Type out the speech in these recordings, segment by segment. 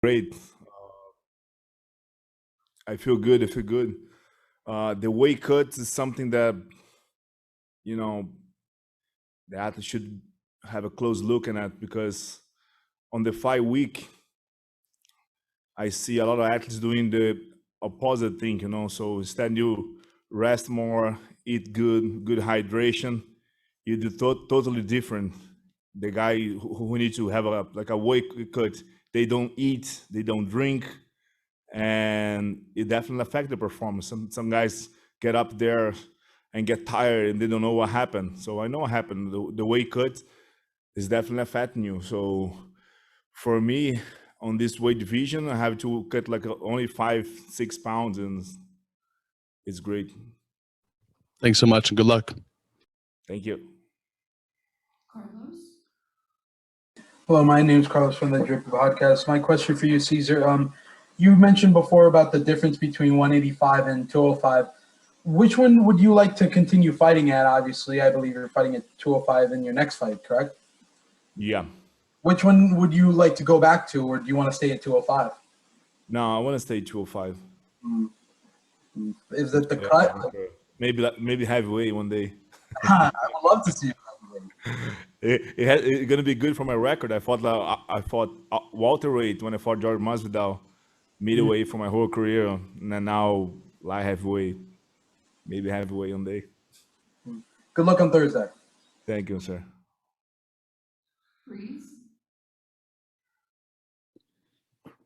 great. I feel good. I feel good. The weight cuts is something that you know the athlete should have a close look at because on the fight week, I see a lot of athletes doing the opposite thing. So instead you rest more, eat good hydration, you do totally different. The guy who needs to have a weight cut, they don't eat, they don't drink, and it definitely affects the performance. Some guys get up there and get tired and they don't know what happened. So I know what happened. The weight cut is definitely affecting you. So for me, on this weight division, I have to cut like only 5-6 pounds, and it's great. Thanks so much and good luck. Thank you. Carlos? Hello, my name is Carlos from the Drip Podcast. My question for you, Caesar. You mentioned before about the difference between 185 and 205. Which one would you like to continue fighting at? Obviously, I believe you're fighting at 205 in your next fight, correct? Yeah. Which one would you like to go back to, or do you want to stay at 205? No, I want to stay 205. Is it the cut? Maybe heavyweight one day. I would love to see you heavyweight. It's gonna be good for my record. I fought welterweight when I fought George Masvidal, middleweight for my whole career, and then now light heavyweight, maybe heavyweight one day. Good luck on Thursday. Thank you, sir. Breeze?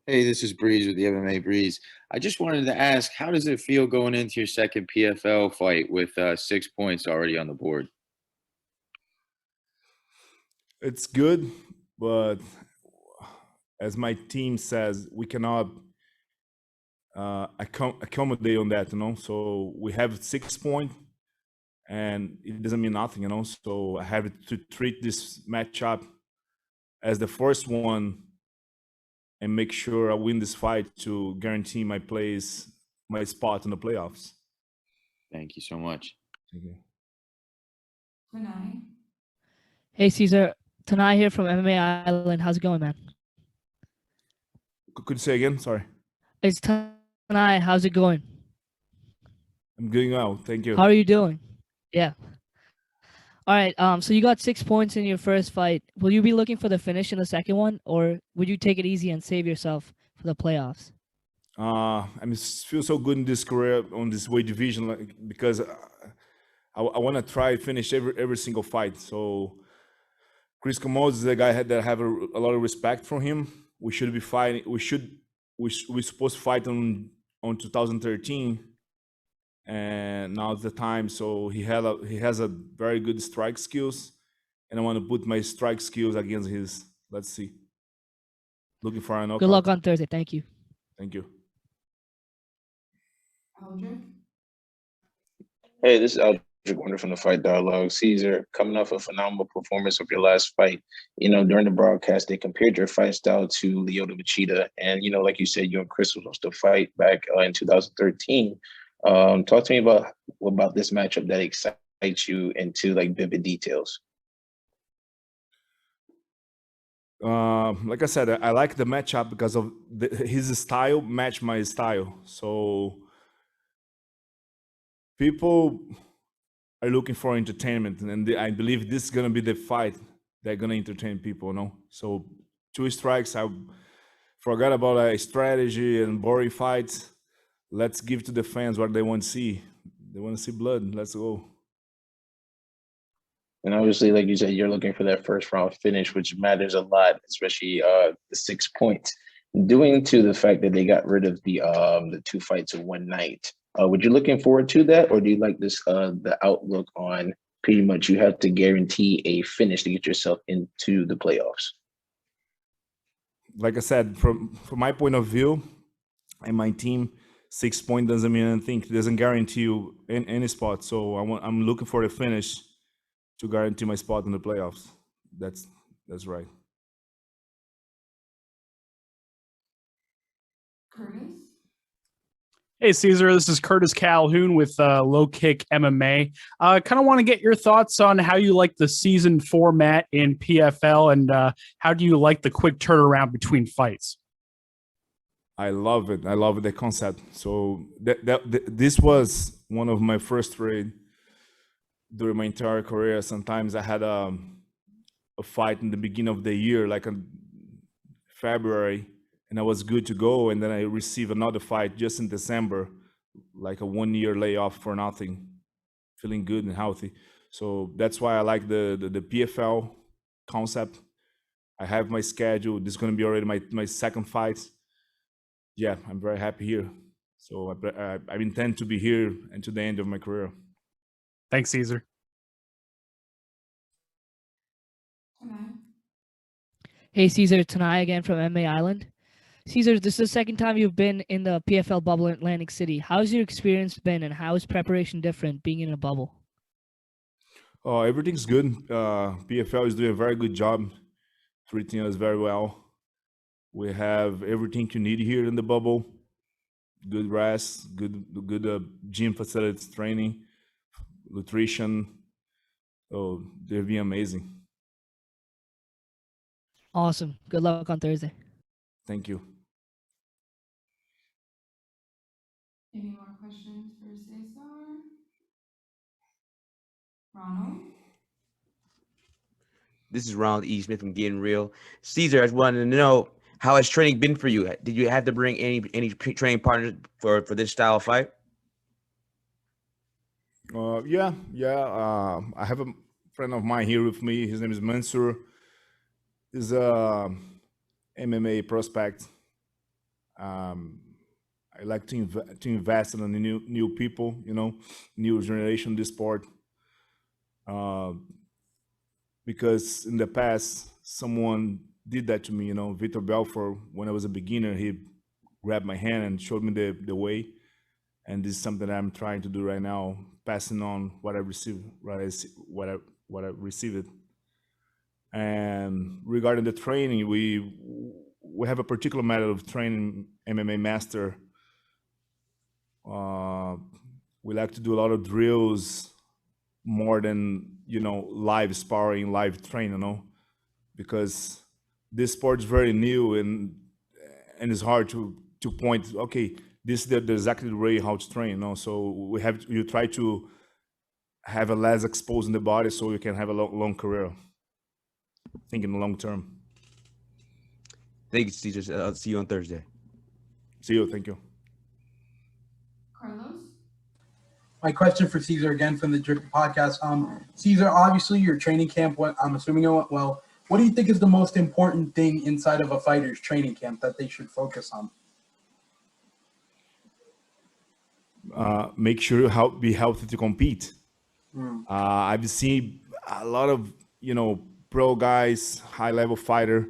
Hey, this is Breeze with the MMA Breeze. I just wanted to ask, how does it feel going into your second PFL fight with 6 points already on the board? It's good, but as my team says, we cannot accommodate on that, So we have 6 points, and it doesn't mean nothing, So I have to treat this matchup as the first one and make sure I win this fight to guarantee my spot in the playoffs. Thank you so much. Thank you. Tanai? Hey, Caesar. Tanai here from MMA Island. How's it going, man? Could you say again? Sorry. It's Tanai. How's it going? I'm doing well. Thank you. How are you doing? Yeah. All right. So you got 6 points in your first fight. Will you be looking for the finish in the second one, or would you take it easy and save yourself for the playoffs? I feel so good in this career on this weight division because I want to try finish every single fight. So Chris Comodes is a guy that I have a lot of respect for him. We should be fighting. We're supposed to fight on 2013. And now it's the time. So he has a very good strike skills, and I want to put my strike skills against his. Let's see. Looking for a knockout. Good luck on Thursday. Thank you. Thank you. Aldrich? Hey, this is Aldrich Wonder from the Fight Dialogue. Caesar, coming off a phenomenal performance of your last fight, during the broadcast, they compared your fight style to Lyoto Machida. And, like you said, you and Chris was supposed to fight back in 2013. Talk to me about this matchup that excites you into vivid details. Like I said, I like the matchup because of his style match my style. So people are looking for entertainment, and I believe this is gonna be the fight that's gonna entertain people. So 2 strikes. I forgot about a strategy and boring fights. Let's give to the fans what they want to see. They want to see blood. Let's go. And obviously, like you said, you're looking for that first round finish, which matters a lot, especially the 6 points. Due to the fact that they got rid of the 2 fights in one night, would you looking forward to that, or do you like this the outlook on pretty much you have to guarantee a finish to get yourself into the playoffs? Like I said, from my point of view and my team, 6 points doesn't mean anything. It doesn't guarantee you in any spot. So I'm looking for a finish to guarantee my spot in the playoffs. That's right. Curtis? Hey, Caesar, this is Curtis Calhoun with Low Kick MMA. Kind of want to get your thoughts on how you like the season format in PFL, and how do you like the quick turnaround between fights? I love it. I love the concept. So this was one of my first trade during my entire career. Sometimes I had a fight in the beginning of the year, like in February, and I was good to go. And then I received another fight just in December, like a 1 year layoff for nothing, feeling good and healthy. So that's why I like the PFL concept. I have my schedule. This is going to be already my second fight. Yeah, I'm very happy here. So I intend to be here until the end of my career. Thanks, Caesar. Tanai, Hey, Caesar, Tanai again from MA Island. Caesar, this is the second time you've been in the PFL bubble in Atlantic City. How's your experience been, and how is preparation different being in a bubble? Oh, everything's good. PFL is doing a very good job, treating us very well. We have everything you need here in the bubble. Good rest, good gym facilities, training, nutrition. Oh, they've been amazing. Awesome. Good luck on Thursday. Thank you. any more questions for Cesar? Ronald? This is Ronald E. Smith from Getting Real. Caesar, I just wanted to know, how has training been for you? Did you have to bring any training partners for this style of fight? Yeah. I have a friend of mine here with me. His name is Mansur. He's a MMA prospect. I like to invest in the new people, new generation in this sport. Because in the past, someone did that to me. Vitor Belfort, when I was a beginner, he grabbed my hand and showed me the way. And this is something that I'm trying to do right now, passing on what I received, what I received. And regarding the training, we have a particular method of training MMA master. We like to do a lot of drills more than live sparring, live training, because this sport is very new and it's hard to point. Okay, this is the exactly the way how to train. So you try to have a less exposed in the body so you can have a long career. Thinking long term. Thank you, Caesar. I'll see you on Thursday. See you. Thank you. Carlos? My question for Caesar again from the Drippy podcast. Caesar, obviously your training camp I'm assuming it went well. What do you think is the most important thing inside of a fighter's training camp that they should focus on? Make sure you be healthy to compete. I've seen a lot of pro guys, high level fighter,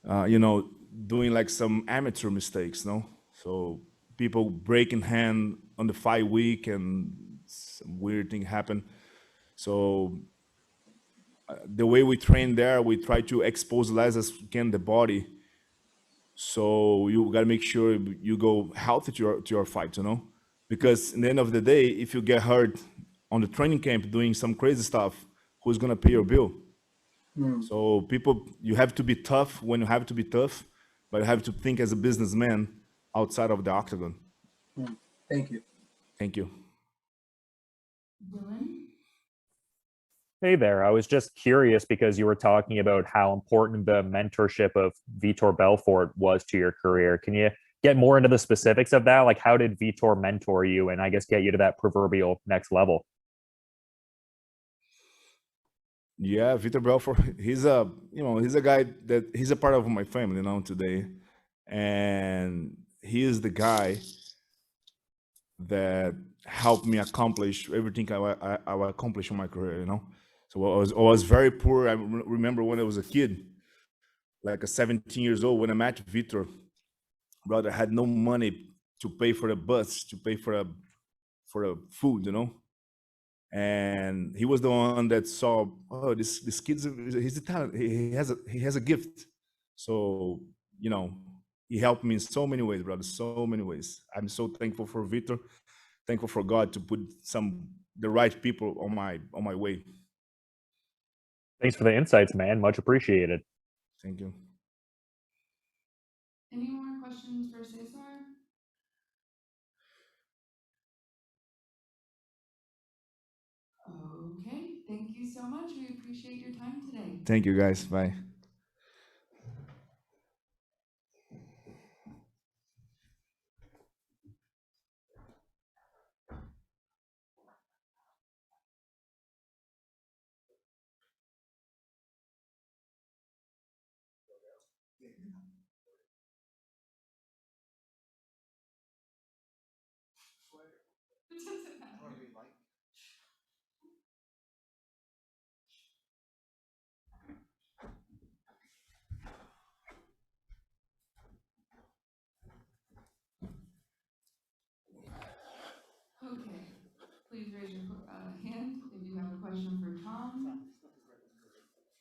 doing like some amateur mistakes, So people breaking hand on the fight week and some weird thing happen. So the way we train there, we try to expose less as we can the body. So you got to make sure you go healthy to your fight, because in the end of the day, if you get hurt on the training camp doing some crazy stuff, who's going to pay your bill? So you have to be tough when you have to be tough, but you have to think as a businessman outside of the octagon. Thank you. Thank you. Dylan? Hey there. I was just curious because you were talking about how important the mentorship of Vitor Belfort was to your career. Can you get more into the specifics of that? Like, how did Vitor mentor you and I guess get you to that proverbial next level? Yeah, Vitor Belfort, he's a guy that he's a part of my family today. And he is the guy that helped me accomplish everything I accomplished in my career, So I was very poor. I remember when I was a kid, like a 17 years old, when I met Vitor, brother, I had no money to pay for the bus, to pay for the food, And he was the one that saw, oh, this kid's he's a talent. He has a gift. So he helped me in so many ways, brother. So many ways. I'm so thankful for Vitor. Thankful for God to put the right people on my way. Thanks for the insights, man. Much appreciated. Thank you. Any more questions for Cesar? Okay, thank you so much. We appreciate your time today. Thank you, guys. Bye. Okay, please raise your hand if you have a question for Tom.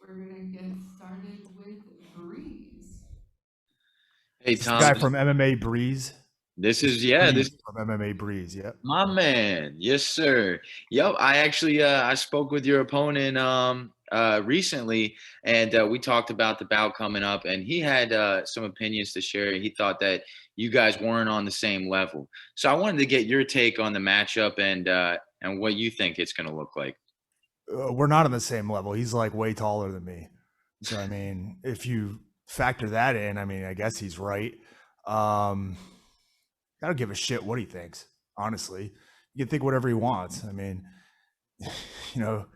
We're gonna get started with Breeze. Hey, This is the Tom. guy from MMA Breeze. This is Breeze from MMA Breeze. Yep. my man. Yes, sir. Yep. I actually I spoke with your opponent recently, and we talked about the bout coming up, and he had some opinions to share. He thought that you guys weren't on the same level. So I wanted to get your take on the matchup and what you think it's going to look like. We're not on the same level. He's like way taller than me. So I mean, if you factor that in, I mean, I guess he's right. I don't give a shit what he thinks. Honestly, you can think whatever he wants. I mean, you know,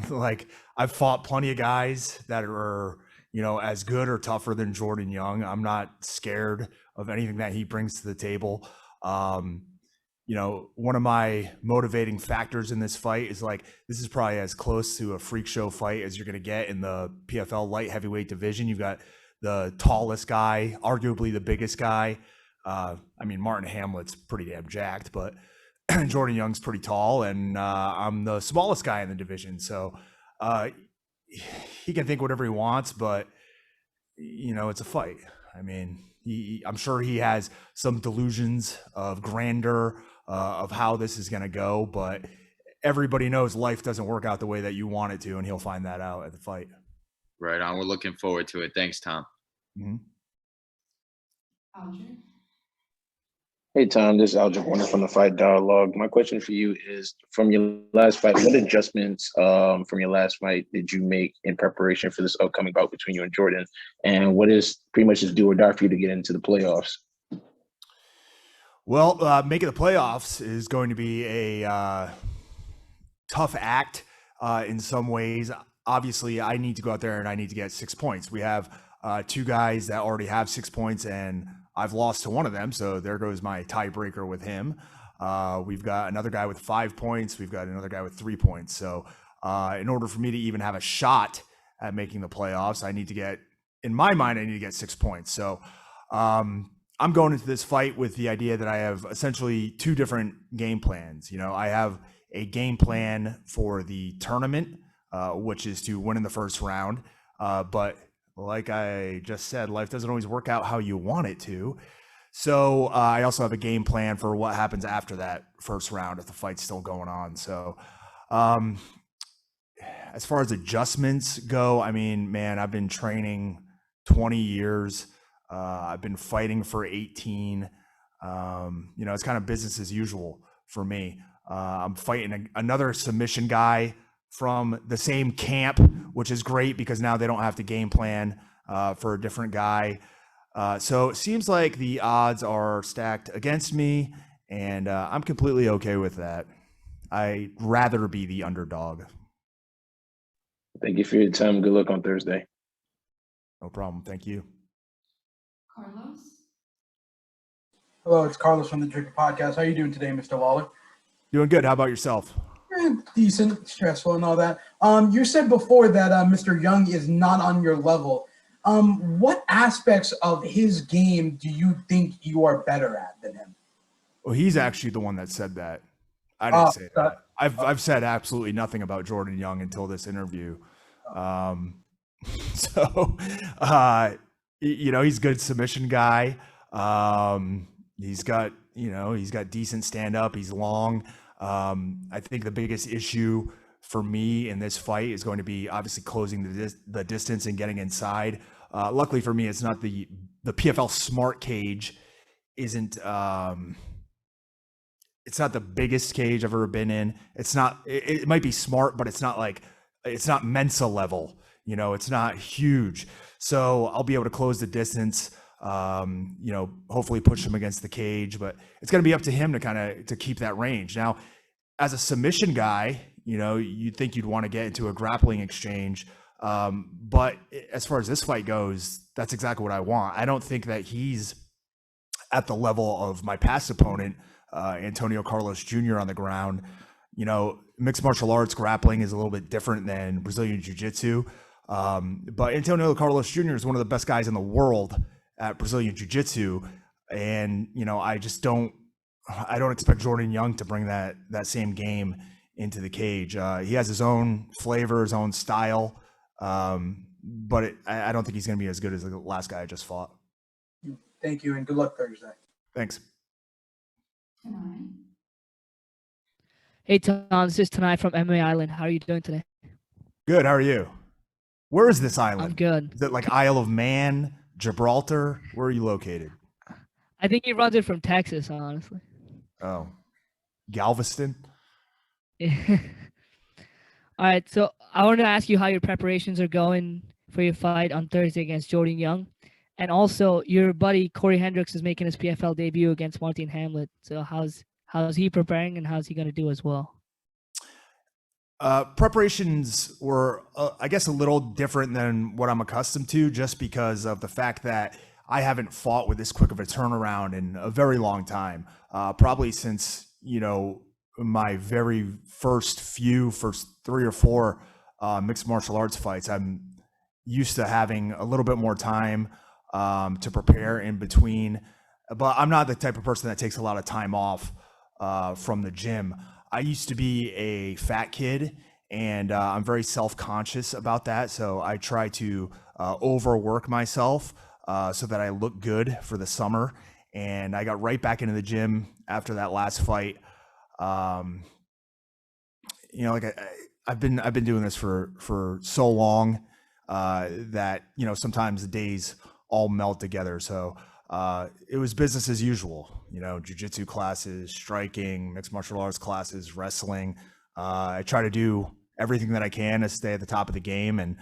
like I've fought plenty of guys that are, you know, as good or tougher than Jordan Young. I'm not scared of anything that he brings to the table. You know, one of my motivating factors in this fight is like, this is probably as close to a freak show fight as you're going to get in the PFL light heavyweight division. You've got the tallest guy, arguably the biggest guy. I mean, Martin Hamlet's pretty damn jacked, but Jordan Young's pretty tall, and I'm the smallest guy in the division. So he can think whatever he wants, but you know, it's a fight. I mean, I'm sure he has some delusions of grandeur of how this is going to go, but everybody knows life doesn't work out the way that you want it to, and he'll find that out at the fight. Right on. We're looking forward to it. Thanks, Tom. Mm-hmm. Alger. Hey Tom, this is Alger Warner from the Fight Dialogue. My question for you is: from your last fight, what adjustments from your last fight did you make in preparation for this upcoming bout between you and Jordan? And what is pretty much just do or die for you to get into the playoffs? Well, making the playoffs is going to be a tough act in some ways. Obviously, I need to go out there and I need to get 6 points. We have two guys that already have 6 points, and I've lost to one of them, so there goes my tiebreaker with him. We've got another guy with 5 points. We've got another guy with 3 points. So in order for me to even have a shot at making the playoffs, I need to get, in my mind, I need to get 6 points. So I'm going into this fight with the idea that I have essentially two different game plans. You know, I have a game plan for the tournament, which is to win in the first round. But like I just said, life doesn't always work out how you want it to. So I also have a game plan for what happens after that first round if the fight's still going on. So as far as adjustments go, I mean, man, I've been training 20 years. I've been fighting for 18. You know, it's kind of business as usual for me. I'm fighting another submission guy from the same camp, which is great because now they don't have to game plan for a different guy. So it seems like the odds are stacked against me, and I'm completely okay with that. I'd rather be the underdog. Thank you for your time. Good luck on Thursday. No problem. Thank you. Carlos. Hello, it's Carlos from the Dripper Podcast. How are you doing today, Mr. Lawler? Doing good. How about yourself? Decent, stressful, and all that. You said before that Mr. Young is not on your level. What aspects of his game do you think you are better at than him? Well, he's actually the one that said that. I didn't say that. I've said absolutely nothing about Jordan Young until this interview. So, you know, he's a good submission guy. He's got decent stand up. He's long. I think the biggest issue for me in this fight is going to be obviously closing the distance and getting inside. Luckily for me, it's not the PFL smart cage isn't it's not the biggest cage I've ever been in. It's not, it might be smart, but it's not like, it's not Mensa level, you know, it's not huge. So I'll be able to close the distance, you know, hopefully push him against the cage, but it's going to be up to him to kind of, to keep that range. Now, as a submission guy, you know, you'd think you'd want to get into a grappling exchange. But as far as this fight goes, that's exactly what I want. I don't think that he's at the level of my past opponent, Antonio Carlos Jr. on the ground. You know, mixed martial arts grappling is a little bit different than Brazilian Jiu-Jitsu. But Antonio Carlos Jr. is one of the best guys in the world at Brazilian Jiu-Jitsu. And, you know, I don't expect Jordan Young to bring that same game into the cage. He has his own flavor, his own style. But I don't think he's going to be as good as the last guy I just fought. Thank you, and good luck Thursday. Thanks. Tanai. Hey Tom, this is Tanai from MMA Island. How are you doing today? Good. How are you? Where is this island? I'm good. Is it like Isle of Man, Gibraltar? Where are you located? I think he runs it from Texas, honestly. Oh, Galveston. All right, so I want to ask you how your preparations are going for your fight on Thursday against Jordan Young. And also, your buddy Corey Hendricks is making his PFL debut against Martin Hamlet. So how's he preparing, and how's he going to do as well? Preparations were, I guess, a little different than what I'm accustomed to, just because of the fact that I haven't fought with this quick of a turnaround in a very long time. Probably since, you know, my very first 3 or 4 mixed martial arts fights. I'm used to having a little bit more time to prepare in between, but I'm not the type of person that takes a lot of time off from the gym. I used to be a fat kid, and I'm very self-conscious about that. So I try to overwork myself so that I look good for the summer. And I got right back into the gym after that last fight. You know, like I've been doing this for so long that, you know, sometimes the days all melt together. So it was business as usual, you know, jiu-jitsu classes, striking, mixed martial arts classes, wrestling. I try to do everything that I can to stay at the top of the game. And,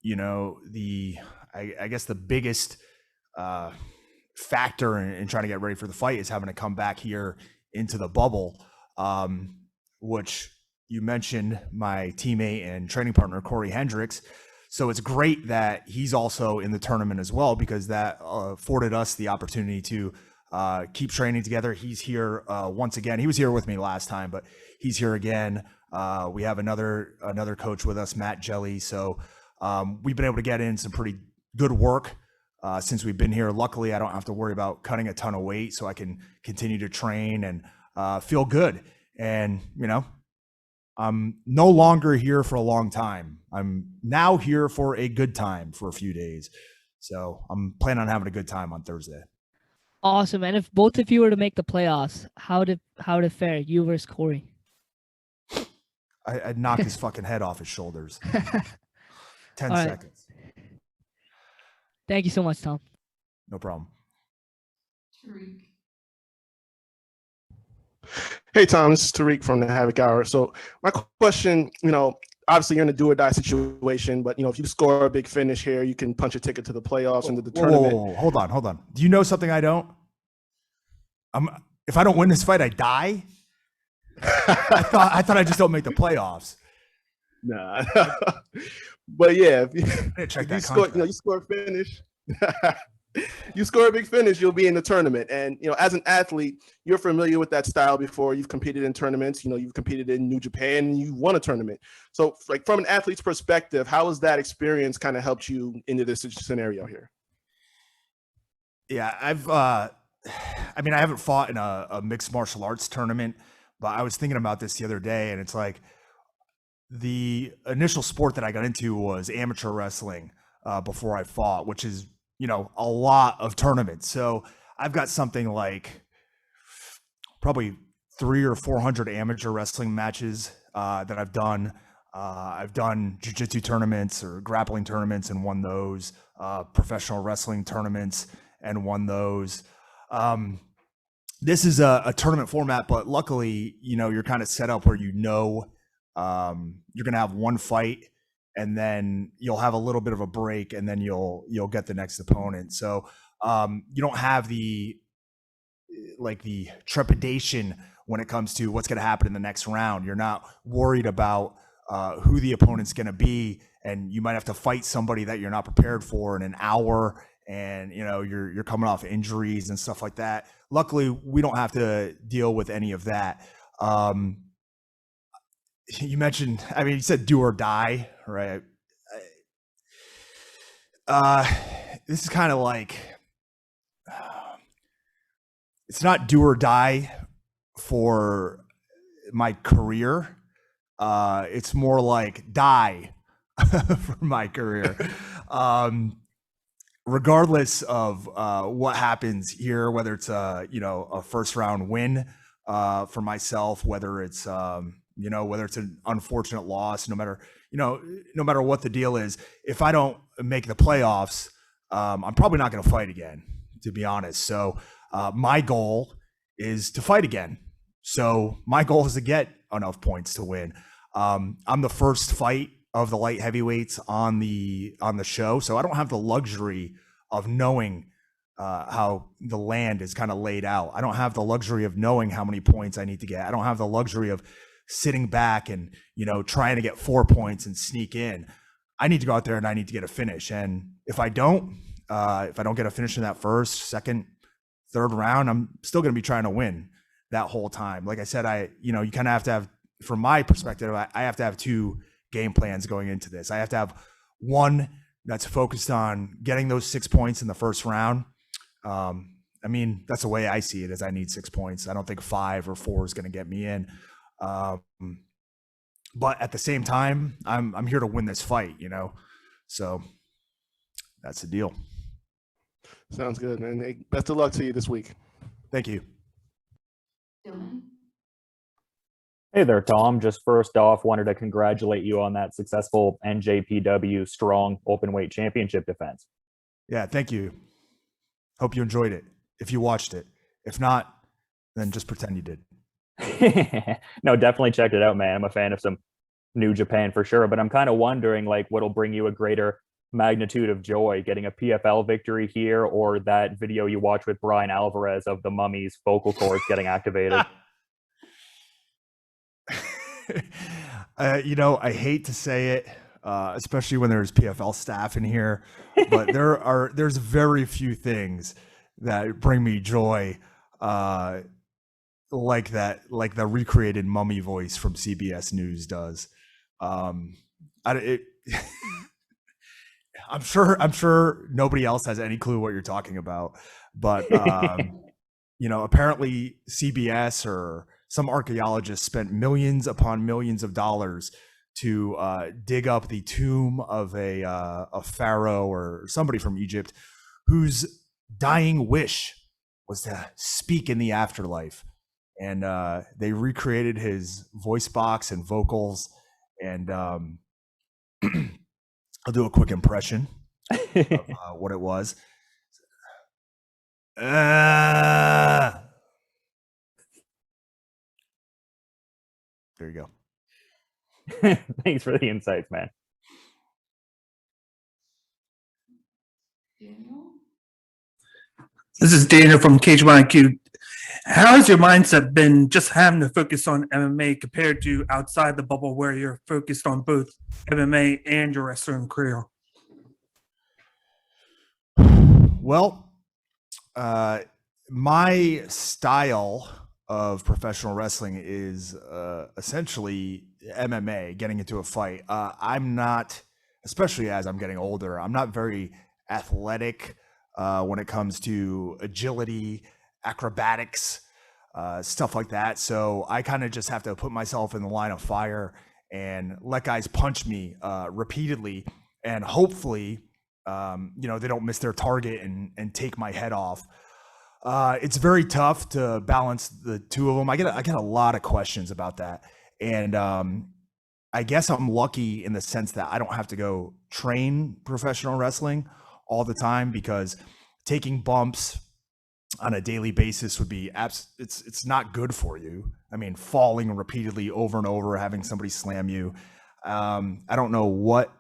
you know, I guess the biggest factor in trying to get ready for the fight is having to come back here into the bubble, which you mentioned my teammate and training partner, Corey Hendricks. So it's great that he's also in the tournament as well, because that afforded us the opportunity to keep training together. He's here once again. He was here with me last time, but he's here again. We have another coach with us, Matt Jelly. So we've been able to get in some pretty good work since we've been here. Luckily, I don't have to worry about cutting a ton of weight, so I can continue to train and feel good. And, you know, I'm no longer here for a long time. I'm now here for a good time for a few days. So I'm planning on having a good time on Thursday. Awesome. And if both of you were to make the playoffs, how would it fare, you versus Corey? I'd knock his fucking head off his shoulders. 10 All right. seconds. Thank you so much, Tom. No problem. Tariq. Hey, Tom, this is Tariq from the Havoc Hour. So my question, you know, obviously you're in a do or die situation, but, you know, if you score a big finish here, you can punch a ticket to the playoffs into the tournament. Whoa, hold on. Do you know something I don't? If I don't win this fight, I die? I thought I just don't make the playoffs. Nah. But yeah, Check you score a finish. You score a big finish, you'll be in the tournament. And, you know, as an athlete, you're familiar with that style before. You've competed in tournaments, you know, you've competed in New Japan, and you won a tournament. So, like, from an athlete's perspective, how has that experience kind of helped you into this scenario here? Yeah, I haven't fought in a mixed martial arts tournament, but I was thinking about this the other day, and it's like the initial sport that I got into was amateur wrestling before I fought, which is, you know, a lot of tournaments. So I've got something like probably 300 or 400 amateur wrestling matches that I've done. I've done jiu-jitsu tournaments or grappling tournaments and won those, professional wrestling tournaments and won those. this is a tournament format, but luckily, you're kind of set up where you're going to have one fight, and then you'll have a little bit of a break, and then you'll get the next opponent. So you don't have the trepidation when it comes to what's going to happen in the next round. You're not worried about who the opponent's going to be, and you might have to fight somebody that you're not prepared for in an hour, and you're coming off injuries and stuff like that. Luckily, we don't have to deal with any of that. You mentioned, you said do or die, right? This is kind of like, it's not do or die for my career. It's more like die for my career. Regardless of what happens here, whether it's a first round win for myself, whether it's whether it's an unfortunate loss, no matter what the deal is, if I don't make the playoffs, I'm probably not going to fight again, to be honest. So my goal is to fight again. So my goal is to get enough points to win. I'm the first fight of the light heavyweights on the show, so I don't have the luxury of knowing how the land is kind of laid out. I don't have the luxury of knowing how many points I need to get. I don't have the luxury of sitting back and trying to get 4 points and sneak in. I need to go out there and I need to get a finish. And if I don't get a finish in that first, second, third round, I'm still going to be trying to win that whole time. Like I said, you kind of have to have, from my perspective, I have to have two game plans going into this. I have to have one that's focused on getting those 6 points in the first round. That's the way I see it, is I need 6 points. I don't think 5 or 4 is going to get me in. But at the same time, I'm here to win this fight, so that's the deal. Sounds good, man. Hey, best of luck to you this week. Thank you. Dylan? Hey there, Tom. Just first off, wanted to congratulate you on that successful NJPW Strong Openweight Championship defense. Yeah, thank you. Hope you enjoyed it. If you watched it. If not, then just pretend you did. No, definitely checked it out, man. I'm a fan of some New Japan for sure, but I'm kind of wondering what'll bring you a greater magnitude of joy, getting a PFL victory here, or that video you watch with Brian Alvarez of the Mummy's vocal cords getting activated. I hate to say it, especially when there's PFL staff in here, but there's very few things that bring me joy like the recreated mummy voice from CBS News does. I'm sure nobody else has any clue what you're talking about, but apparently CBS or some archaeologists spent millions upon millions of dollars to dig up the tomb of a pharaoh or somebody from Egypt whose dying wish was to speak in the afterlife. And they recreated his voice box and vocals. And I'll do a quick impression of what it was. There you go. Thanks for the insights, man. Daniel? This is Daniel from Cage1IQ. How has your mindset been just having to focus on MMA compared to outside the bubble where you're focused on both MMA and your wrestling career? Well, my style of professional wrestling is essentially MMA, getting into a fight. I'm not, especially as I'm getting older, I'm not very athletic when it comes to agility, acrobatics, stuff like that. So I kind of just have to put myself in the line of fire and let guys punch me repeatedly, and hopefully, they don't miss their target and take my head off. It's very tough to balance the two of them. I get a lot of questions about that, and I guess I'm lucky in the sense that I don't have to go train professional wrestling all the time, because taking bumps on a daily basis would be it's not good for you. I mean, falling repeatedly over and over, having somebody slam you. I don't know what,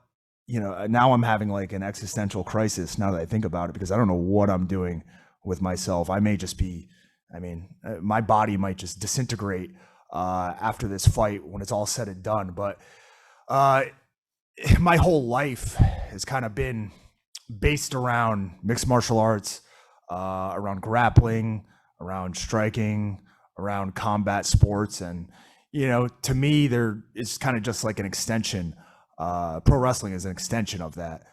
now I'm having like an existential crisis now that I think about it, because I don't know what I'm doing with myself. I may just be, my body might just disintegrate after this fight when it's all said and done. But my whole life has kind of been based around mixed martial arts, around grappling, around striking, around combat sports. And, to me, there is kind of just like an extension. Pro wrestling is an extension of that.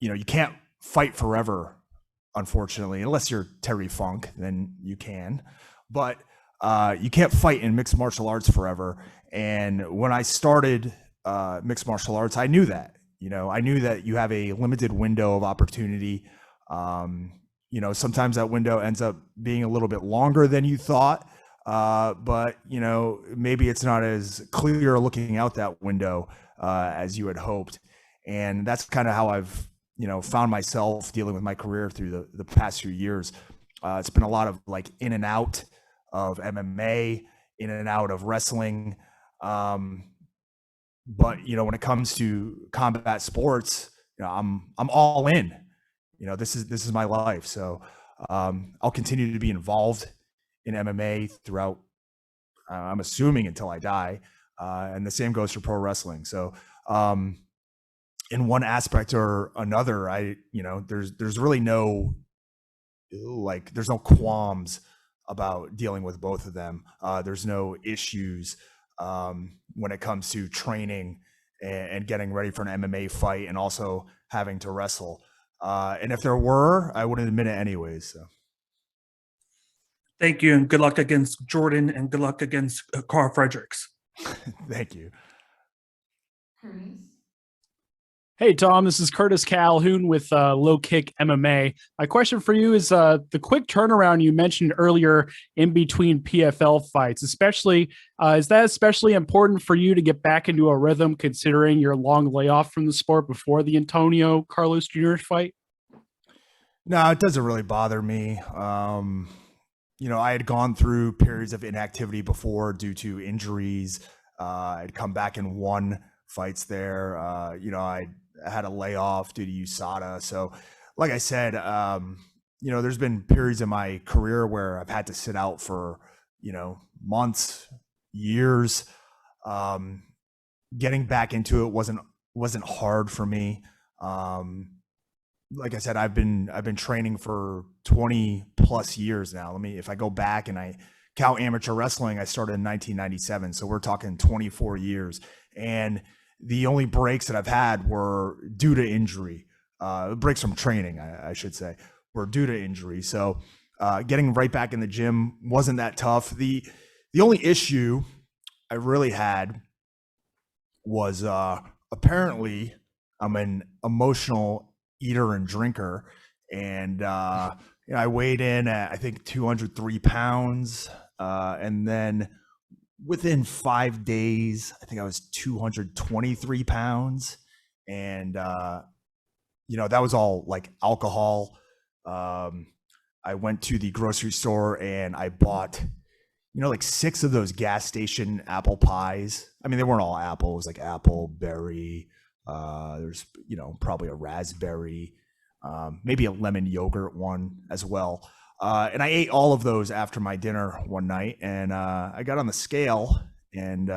You can't fight forever, unfortunately, unless you're Terry Funk, then you can. But you can't fight in mixed martial arts forever. And when I started mixed martial arts, I knew that. I knew that you have a limited window of opportunity. Sometimes that window ends up being a little bit longer than you thought. But maybe it's not as clear looking out that window as you had hoped. And that's kind of how I've, found myself dealing with my career through the past few years. It's been a lot of like in and out of MMA, in and out of wrestling. But when it comes to combat sports, I'm all in. This is my life. So I'll continue to be involved in MMA throughout, I'm assuming, until I die. And the same goes for pro wrestling. So in one aspect or another, there's really no, there's no qualms about dealing with both of them. There's no issues when it comes to training and getting ready for an MMA fight, and also having to wrestle. And if there were, I wouldn't admit it anyways. So. Thank you, and good luck against Jordan, and good luck against Carl Fredericks. Thank you. Curtis. Hey, Tom, this is Curtis Calhoun with Low Kick MMA. My question for you is the quick turnaround you mentioned earlier in between PFL fights, especially, is that especially important for you to get back into a rhythm, considering your long layoff from the sport before the Antonio Carlos Jr. fight? No, it doesn't really bother me. I had gone through periods of inactivity before due to injuries. I'd come back and won fights there. I had a layoff due to USADA. So like I said, there's been periods in my career where I've had to sit out for, months, years. Getting back into it wasn't hard for me. Like I said, I've been training for 20 plus years now. If I go back and I count amateur wrestling, I started in 1997. So we're talking 24 years. And the only breaks that I've had were due to injury. Breaks from training, I should say, were due to injury. So getting right back in the gym wasn't that tough. The only issue I really had was apparently I'm an emotional eater and drinker. And I weighed in at, I think, 203 pounds. And then within 5 days, I think I was 223 pounds. And, that was all like alcohol. I went to the grocery store and I bought, like 6 of those gas station apple pies. I mean, they weren't all apple. It was like apple, berry. There's, probably a raspberry, maybe a lemon yogurt one as well. And I ate all of those after my dinner one night, and I got on the scale, and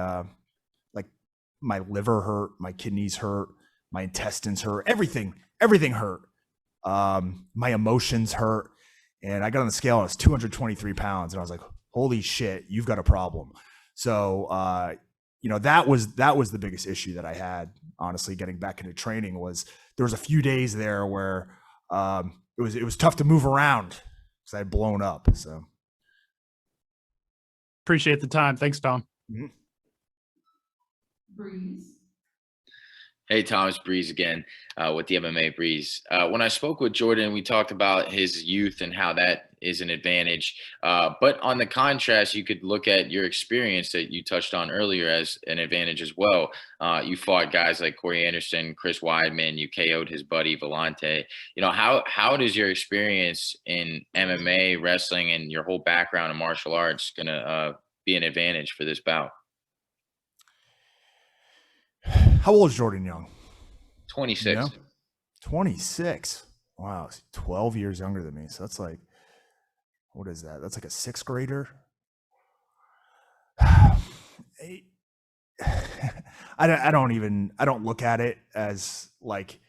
like my liver hurt, my kidneys hurt, my intestines hurt, everything hurt. My emotions hurt, and I got on the scale and I was 223 pounds, and I was like, holy shit, you've got a problem. So, that was the biggest issue that I had, honestly, getting back into training. Was there was a few days there where it was tough to move around because I had blown up. So appreciate the time. Thanks, Tom. Mm-hmm. Breeze. Hey, Thomas, Breeze again with the MMA Breeze. When I spoke with Jordan, we talked about his youth and how that is an advantage. But on the contrast, you could look at your experience that you touched on earlier as an advantage as well. You fought guys like Corey Anderson, Chris Weidman. You KO'd his buddy Vellante. You know, how does your experience in MMA, wrestling, and your whole background in martial arts gonna be an advantage for this bout? How old is Jordan Young? 26. You know? 26. Wow, he's 12 years younger than me. So that's like, what is that? That's like a sixth grader. I don't look at it as like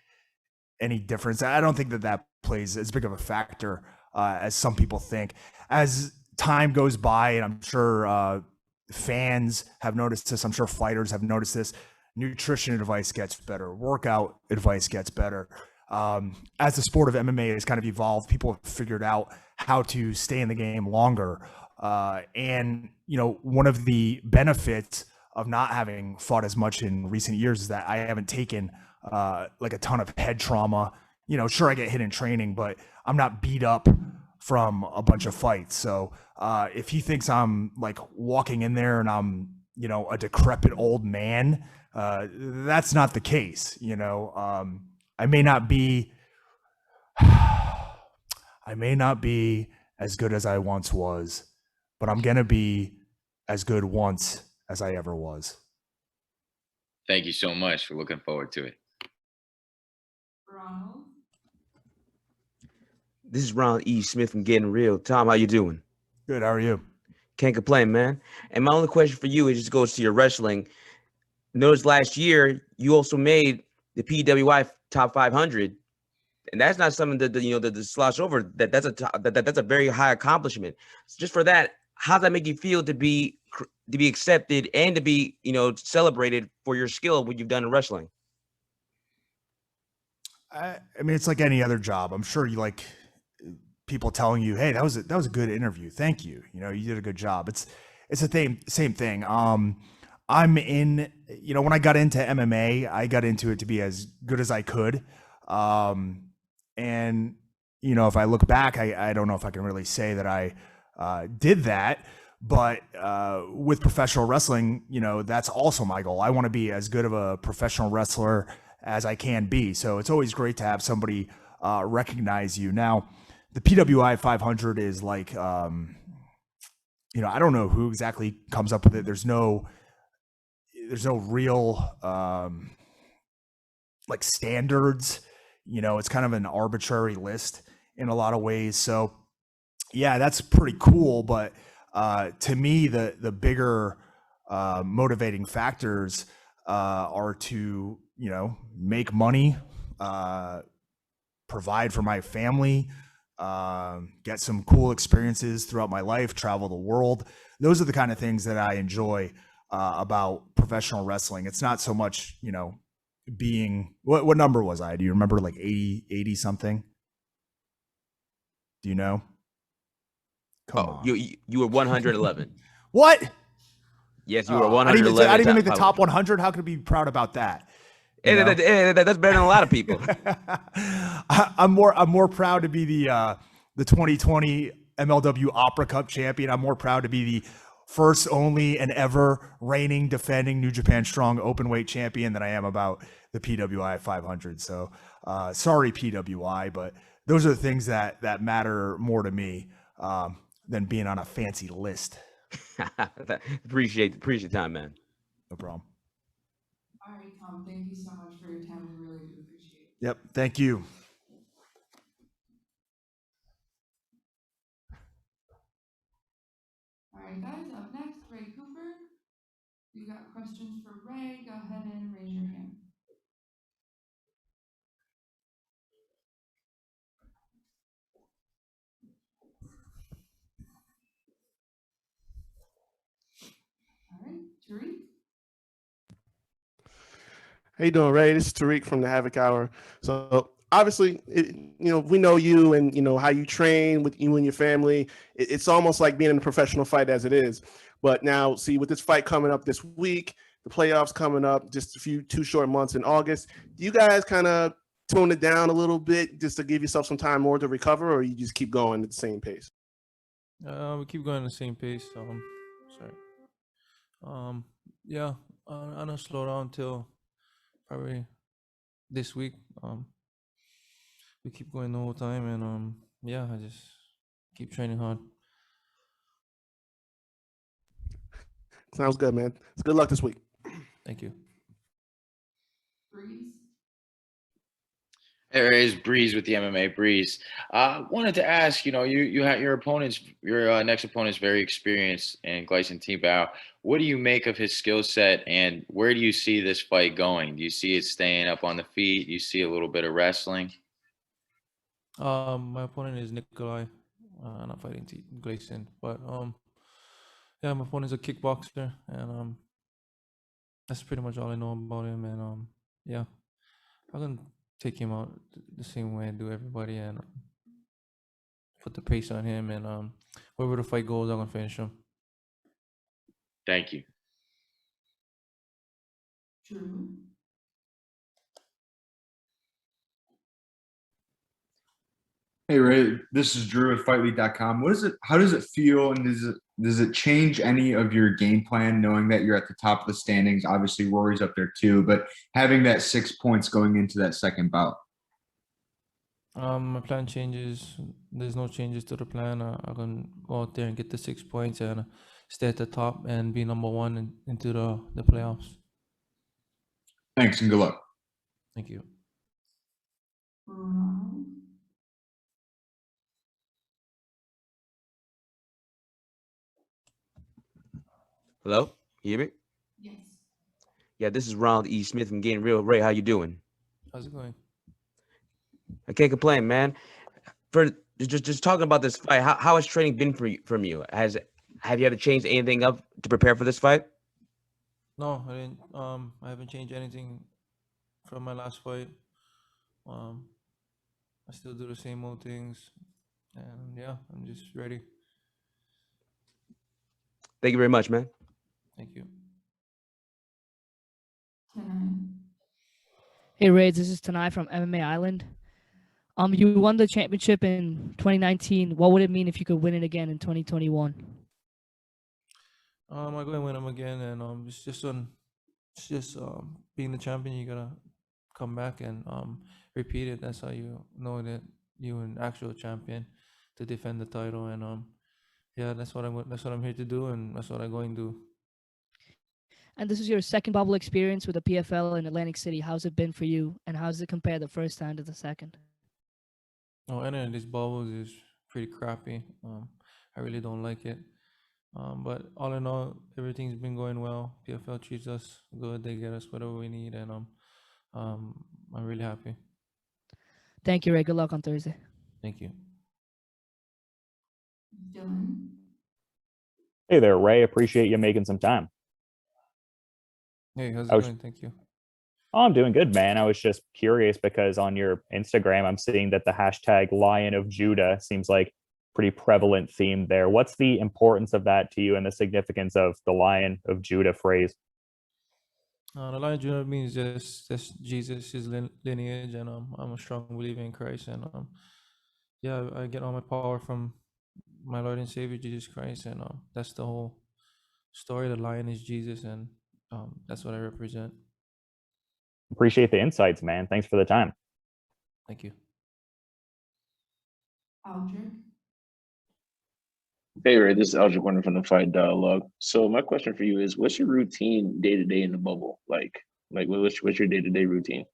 any difference. I don't think that plays as big of a factor as some people think. As time goes by, and I'm sure fans have noticed this, I'm sure fighters have noticed this, nutrition advice gets better, workout advice gets better. As the sport of MMA has kind of evolved, people have figured out how to stay in the game longer. And, you know, one of the benefits of not having fought as much in recent years is that I haven't taken like a ton of head trauma. You know, sure, I get hit in training, but I'm not beat up from a bunch of fights. So if he thinks I'm like walking in there and I'm, you know, a decrepit old man, that's not the case. You know, I may not be as good as I once was, but I'm gonna be as good once as I ever was. Thank you so much. We're looking forward to it. Ronald. This is Ron E. Smith from Getting Real. Tom, how you doing? Good. How are you? Can't complain, man. And my only question for you is just goes to your wrestling. Notice last year you also made the PWI top 500, and that's not something that you know to slosh over. That's a very high accomplishment. So just for that, how does that make you feel to be accepted and to be, you know, celebrated for your skill what you've done in wrestling? I mean, it's like any other job. I'm sure you like people telling you, "Hey, that was a good interview. Thank you. You know, you did a good job." It's the same thing. I'm in, you know, when I got into MMA, I got into it to be as good as I could. And, you know, if I look back, I don't know if I can really say that I did that. But with professional wrestling, you know, that's also my goal. I want to be as good of a professional wrestler as I can be. So it's always great to have somebody recognize you. Now, the PWI 500 is like, you know, I don't know who exactly comes up with it. There's no real like standards. You know, it's kind of an arbitrary list in a lot of ways. So yeah, that's pretty cool. But to me, the bigger motivating factors are to, you know, make money, provide for my family, get some cool experiences throughout my life, travel the world. Those are the kind of things that I enjoy about professional wrestling. It's not so much, you know, being what number was I? Do you remember? Like 80 something? Do you know? Come on. You were 111. What? Yes, you were 111. I didn't even make the top 100. How could I be proud about that? That's better than a lot of people. I'm more proud to be the 2020 MLW Opera Cup champion. I'm more proud to be the first, only, and ever reigning, defending New Japan Strong Openweight champion than I am about the PWI 500. So sorry, PWI, but those are the things that matter more to me than being on a fancy list. Appreciate the time, man. No problem. All right, Tom, thank you so much for your time. We really do appreciate it. Yep. Thank you. All right, guys, up next, Ray Cooper. If you got questions for Ray, go ahead and raise your hand. All right, Tariq. How you doing, Ray? This is Tariq from the Havoc Hour. So obviously, we know you and how you train with you and your family. It's almost like being in a professional fight as it is. But now, see, with this fight coming up this week, the playoffs coming up, just two short months in August, do you guys kind of tone it down a little bit just to give yourself some time more to recover, or you just keep going at the same pace? We keep going at the same pace. Sorry. Yeah. I don't slow down till probably this week. We keep going the whole time, and yeah, I just keep training hard. Sounds good, man. It's good luck this week. Thank you. Breeze. There is Breeze with the MMA. Breeze. Wanted to ask, you had your next opponent's very experienced in Gleison Tibau. What do you make of his skill set, and where do you see this fight going? Do you see it staying up on the feet? Do you see a little bit of wrestling? My opponent is Nikolai. Not fighting Gleison, but yeah, my opponent's a kickboxer, and that's pretty much all I know about him. And yeah, I'm gonna take him out the same way I do everybody, and put the pace on him. And wherever the fight goes, I'm gonna finish him. Thank you. Drew. Hey Ray, this is Drew at FightLeague.com. How does it feel, and does it change any of your game plan knowing that you're at the top of the standings? Obviously, Rory's up there too, but having that 6 points going into that second bout. My plan changes. There's no changes to the plan. I'm gonna go out there and get the 6 points and stay at the top and be number one into the playoffs. Thanks and good luck. Thank you. Ronald. Hello? You hear me? Yes. Yeah, this is Ronald E. Smith from Getting Real. Ray, how you doing? How's it going? I can't complain, man. For just talking about this fight, how has training been from you? Have you had to change anything up to prepare for this fight? No, I didn't. I haven't changed anything from my last fight. I still do the same old things, and yeah, I'm just ready. Thank you very much, man. Thank you. Tanai. Hey Raids, this is Tanai from MMA Island. You won the championship in 2019. What would it mean if you could win it again in 2021? I'm going to win them again, and being the champion. You gotta come back and repeat it. That's how you know that you're an actual champion, to defend the title. And yeah, that's what I'm here to do, and that's what I'm going to do. And this is your second bubble experience with the PFL in Atlantic City. How's it been for you, and how does it compare the first time to the second? Oh, entering these bubbles is pretty crappy. I really don't like it. But all in all, everything's been going well. PFL treats us good. They get us whatever we need, and I'm really happy. Thank you, Ray. Good luck on Thursday. Thank you. Dylan. Hey there, Ray. Appreciate you making some time. Hey, how's it going? Thank you. Oh, I'm doing good, man. I was just curious because on your Instagram, I'm seeing that the hashtag Lion of Judah seems like pretty prevalent theme there. What's the importance of that to you, and the significance of the Lion of Judah phrase? The Lion of Judah means just Jesus, his lineage, and I'm a strong believer in Christ, and yeah, I get all my power from my Lord and Savior Jesus Christ, and that's the whole story. The lion is Jesus, and that's what I represent. Appreciate the insights, man. Thanks for the time. Thank you. Aldrich. Hey, Ray, this is Aldrich Warner from the Fight Dialogue. So my question for you is, what's your routine day to day in the bubble? Like what's your day to day routine?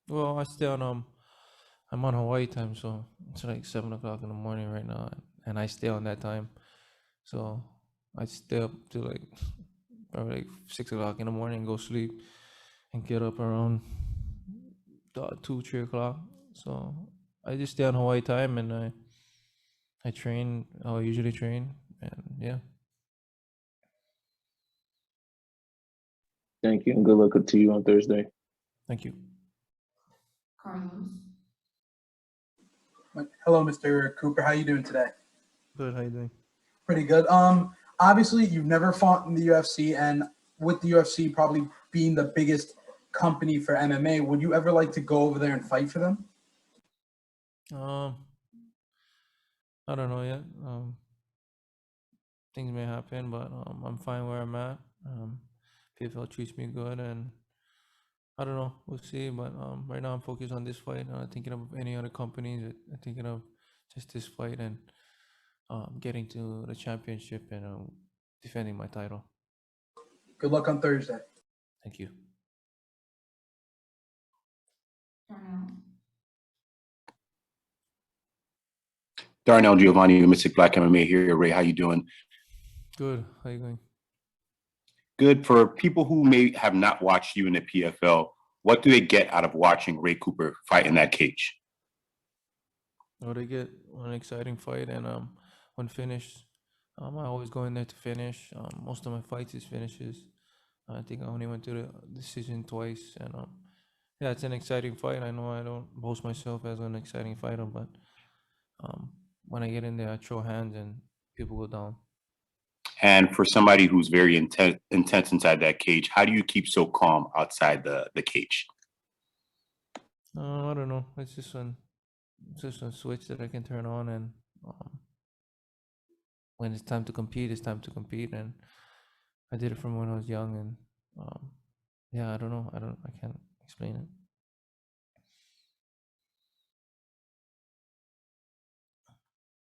Well, I stay on I'm on Hawaii time, so it's like 7 o'clock in the morning right now, and I stay on that time. So I stay up to like probably like 6 o'clock in the morning, go sleep, and get up around 2-3 o'clock. So I just stay on Hawaii time, and I train how I usually train, and yeah. Thank you, and good luck to you on Thursday. Thank you. Carlos. Hello, Mr. Cooper. How you doing today? Good. How you doing? Pretty good. Obviously, you've never fought in the UFC, and with the UFC probably being the biggest company for MMA, would you ever like to go over there and fight for them? I don't know yet. things may happen, but I'm fine where I'm at. PFL treats me good, and I don't know. We'll see. But right now, I'm focused on this fight. Not thinking of any other companies. I'm thinking of just this fight and getting to the championship and defending my title. Good luck on Thursday. Thank you. Darnell. Darnell Giovanni, the Mystic Black MMA here. Ray, how you doing? Good. How you going? Good. For people who may have not watched you in the PFL, what do they get out of watching Ray Cooper fight in that cage? Oh, they get an exciting fight, and when finished, I always go in there to finish. Most of my fights is finishes. I think I only went to the decision twice, and yeah, it's an exciting fight. I know I don't boast myself as an exciting fighter, but when I get in there, I throw hands and people go down. And for somebody who's very intense inside that cage, how do you keep so calm outside the cage? I don't know. It's just a switch that I can turn on, and when it's time to compete, it's time to compete. And I did it from when I was young, and yeah, I don't know. I can't explain it.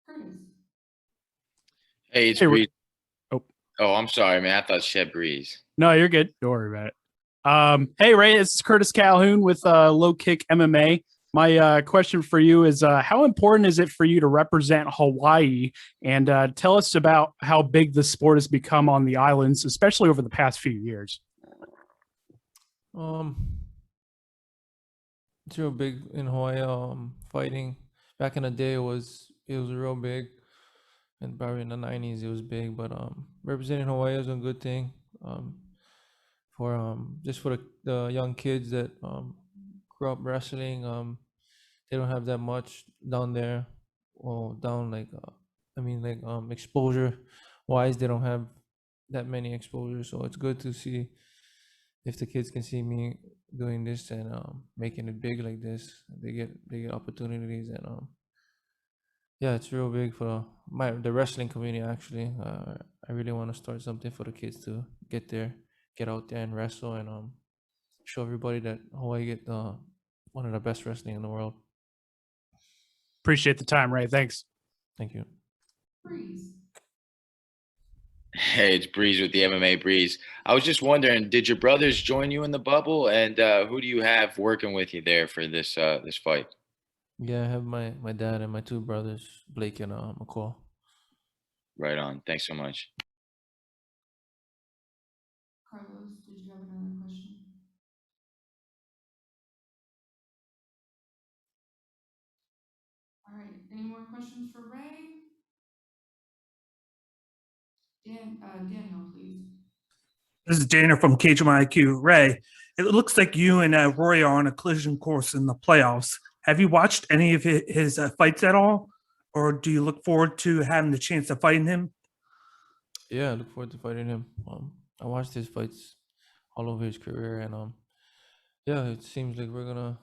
Curtis. Hey, it's Hey, Breeze. oh. Oh, I'm sorry, man. I thought Shed Breeze. No, you're good. Don't worry about it. Hey, Ray, it's Curtis Calhoun with Low Kick MMA. My question for you is how important is it for you to represent Hawaii? And tell us about how big the sport has become on the islands, especially over the past few years. It's real big in Hawaii. Fighting back in the day, it was real big, and probably in the 90s it was big. But representing Hawaii is a good thing. For just for the young kids that grew up wrestling, they don't have that much down there, or down like exposure wise, they don't have that many exposure. So it's good to see if the kids can see me doing this and making it big like this. They get opportunities, and yeah, it's real big for the wrestling community. Actually, I really want to start something for the kids to get out there and wrestle, and show everybody that Hawaii get one of the best wrestling in the world. Appreciate the time, Ray. Thanks. Thank you. Breeze. Hey, it's Breeze with the MMA Breeze. I was just wondering, did your brothers join you in the bubble, and who do you have working with you there for this this fight? Yeah, I have my dad and my two brothers, Blake and McCall. Right on. Thanks so much. Carlos, did you have another question? All right. Any more questions for Ray? Daniel, please. This is Dana from KHMIQ. Ray, it looks like you and Roy are on a collision course in the playoffs. Have you watched any of his fights at all? Or do you look forward to having the chance of fighting him? Yeah, I look forward to fighting him. I watched his fights all over his career, and yeah, it seems like we're gonna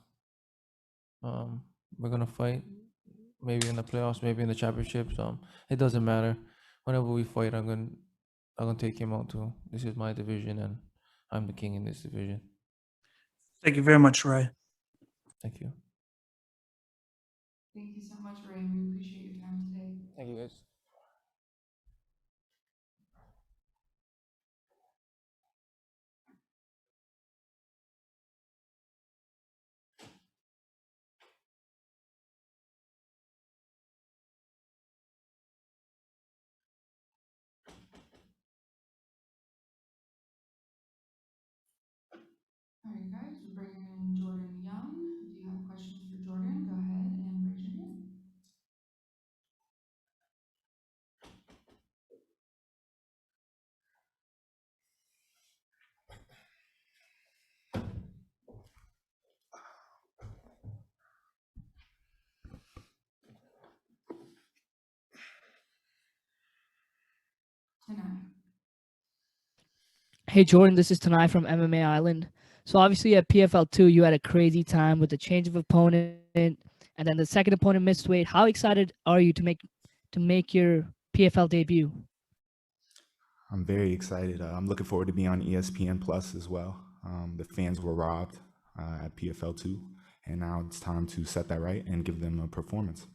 fight, maybe in the playoffs, maybe in the championships. It doesn't matter. Whenever we fight, I'm gonna take him out too. This is my division, and I'm the king in this division. Thank you very much, Ray. Thank you. Thank you so much, Ray. We appreciate your time today. Thank you, guys. All right, guys, we're bringing in Jordan Young. If you have questions for Jordan, go ahead and raise your hand. Tonight. Hey Jordan, this is Tanai from MMA Island. So obviously at PFL2, you had a crazy time with the change of opponent, and then the second opponent missed weight. How excited are you to make your PFL debut? I'm very excited. I'm looking forward to being on ESPN Plus as well. The fans were robbed at PFL2, and now it's time to set that right and give them a performance.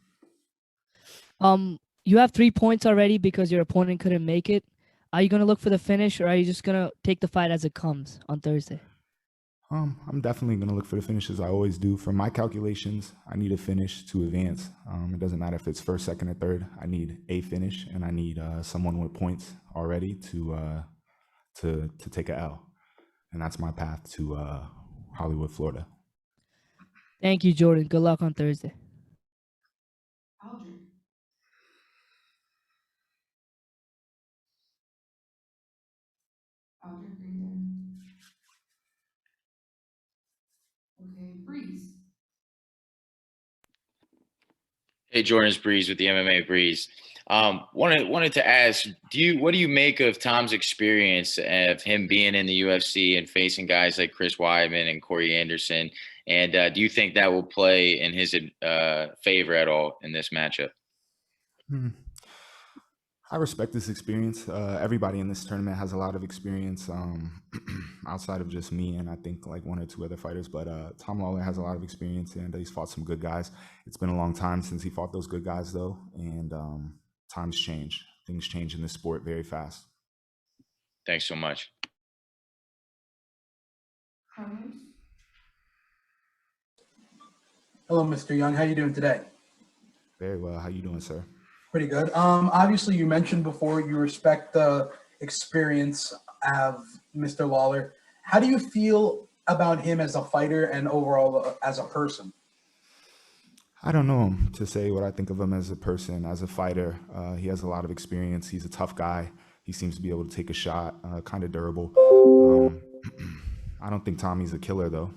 You have 3 points already because your opponent couldn't make it. Are you gonna look for the finish, or are you just gonna take the fight as it comes on Thursday? I'm definitely going to look for the finishes. I always do. For my calculations, I need a finish to advance. It doesn't matter if it's first, second, or third. I need a finish, and I need someone with points already to take a L, and that's my path to Hollywood, Florida. Thank you, Jordan. Good luck on Thursday. Aldrich. Aldrich, are you there? Okay, Breeze. Hey, Jordan's Breeze with the MMA Breeze. Wanted to ask, what do you make of Tom's experience of him being in the UFC and facing guys like Chris Weidman and Corey Anderson? And do you think that will play in his favor at all in this matchup? I respect this experience. Everybody in this tournament has a lot of experience outside of just me and I think like one or two other fighters. But Tom Lawler has a lot of experience and he's fought some good guys. It's been a long time since he fought those good guys though. And times change. Things change in this sport very fast. Thanks so much. Carlos. Hello, Mr. Young. How you doing today? Very well. How you doing, sir? Pretty good. Obviously, you mentioned before you respect the experience of Mr. Lawler. How do you feel about him as a fighter and overall as a person? I don't know him to say what I think of him as a person, as a fighter. He has a lot of experience. He's a tough guy. He seems to be able to take a shot, kind of durable. I don't think Tommy's a killer, though.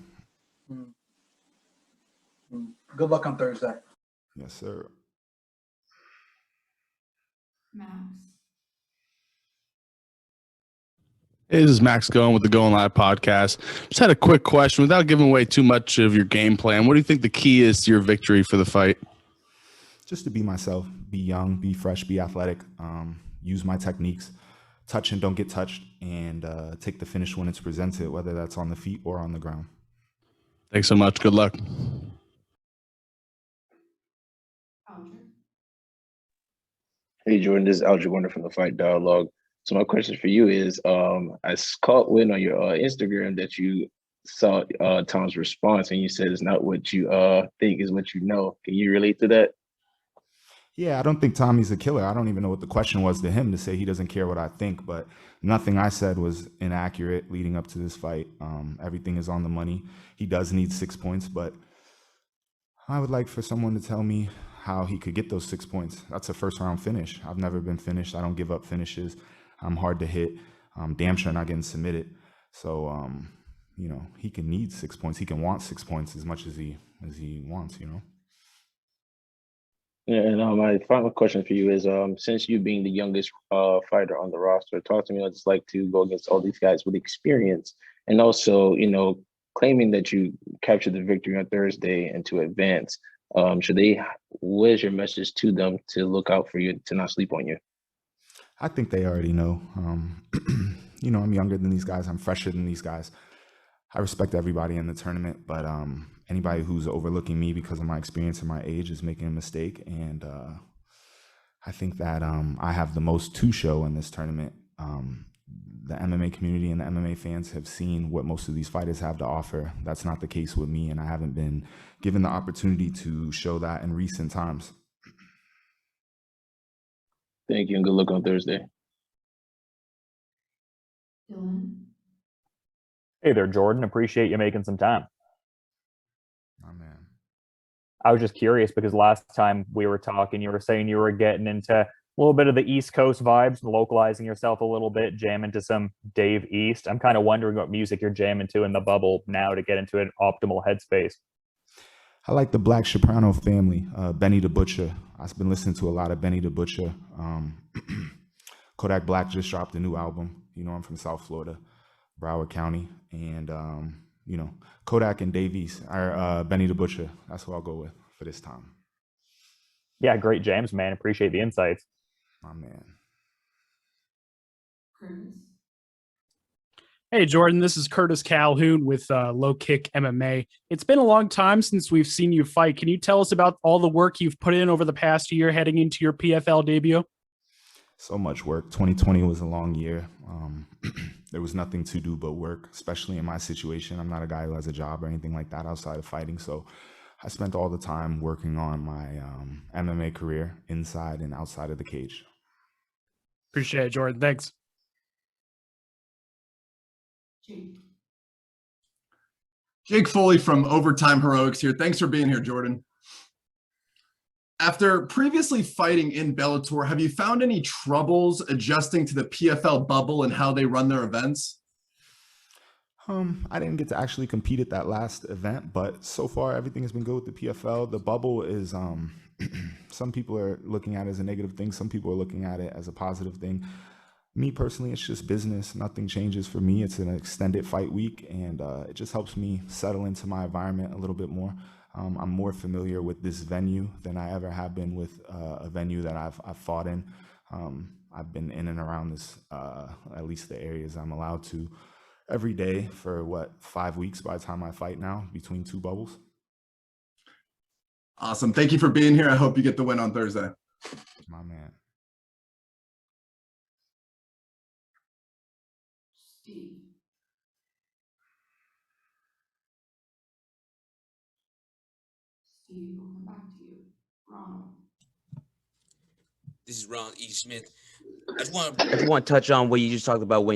Good luck on Thursday. Yes, sir. Max. Hey, this is Max Going with the Going Live podcast. Just had a quick question without giving away too much of your game plan. What do you think the key is to your victory for the fight? Just to be myself, be young, be fresh, be athletic, use my techniques, touch and don't get touched, and take the finish when it's presented, whether that's on the feet or on the ground. Thanks so much. Good luck. Hey Jordan, this is Aldrich Wonder from the Fight Dialogue. So my question for you is, I caught wind on your Instagram that you saw Tom's response, and you said it's not what you think, is what you know. Can you relate to that? Yeah, I don't think Tommy's a killer. I don't even know what the question was to him to say he doesn't care what I think, but nothing I said was inaccurate leading up to this fight. Everything is on the money. He does need 6 points, but I would like for someone to tell me how he could get those 6 points. That's a first round finish. I've never been finished. I don't give up finishes. I'm hard to hit. I'm damn sure not getting submitted. So, you know, he can need 6 points. He can want 6 points as much as he wants, you know. Yeah, and my final question for you is, since you being the youngest fighter on the roster, talk to me what it's like to go against all these guys with experience, and also, you know, claiming that you captured the victory on Thursday and to advance. What is your message to them to look out for you, to not sleep on you? I think they already know. You know, I'm younger than these guys. I'm fresher than these guys. I respect everybody in the tournament, but anybody who's overlooking me because of my experience and my age is making a mistake. And I think that I have the most to show in this tournament. The MMA community and the MMA fans have seen what most of these fighters have to offer. That's not the case with me, and I haven't been given the opportunity to show that in recent times. Thank you, and good luck on Thursday. Dylan. Hey there, Jordan. Appreciate you making some time. Oh, man. I was just curious because last time we were talking, you were saying you were getting into a little bit of the East Coast vibes, localizing yourself a little bit, jamming to some Dave East. I'm kind of wondering what music you're jamming to in the bubble now to get into an optimal headspace. I like the Black Soprano family, Benny the Butcher. I've been listening to a lot of Benny the Butcher. Kodak Black just dropped a new album. You know, I'm from South Florida, Broward County. And, you know, Kodak and Davies are Benny the Butcher. That's who I'll go with for this time. Yeah, great jams, man. Appreciate the insights. My man. Curtis. Hey, Jordan, this is Curtis Calhoun with Low Kick MMA. It's been a long time since we've seen you fight. Can you tell us about all the work you've put in over the past year heading into your PFL debut? So much work. 2020 was a long year. There was nothing to do but work, especially in my situation. I'm not a guy who has a job or anything like that outside of fighting. So I spent all the time working on my MMA career inside and outside of the cage. Appreciate it, Jordan. Thanks. Jake Foley from Overtime Heroics here. Thanks for being here, Jordan. After previously fighting in Bellator, have you found any troubles adjusting to the PFL bubble and how they run their events? I didn't get to actually compete at that last event, but so far everything has been good with the PFL. The bubble is, some people are looking at it as a negative thing. Some people are looking at it as a positive thing. Me personally, it's just business. Nothing changes for me. It's an extended fight week, and it just helps me settle into my environment a little bit more. I'm more familiar with this venue than I ever have been with a venue that I've fought in. I've been in and around this, at least the areas I'm allowed to, every day for 5 weeks by the time I fight now, between two bubbles. Awesome. Thank you for being here. I hope you get the win on Thursday. My man. Steve. Steve, we'll come back to you. Ronald. This is Ron E. Smith. I just want to touch on what you just talked about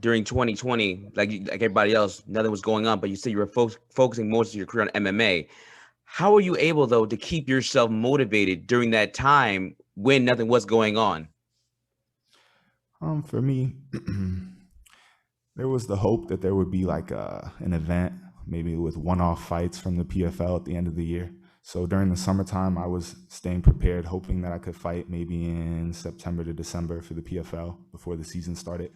during 2020, like everybody else, nothing was going on, but you said you were focusing most of your career on MMA. How were you able, though, to keep yourself motivated during that time when nothing was going on? For me, there was the hope that there would be like an event, maybe with one-off fights from the PFL at the end of the year. So during the summertime, I was staying prepared, hoping that I could fight maybe in September to December for the PFL before the season started.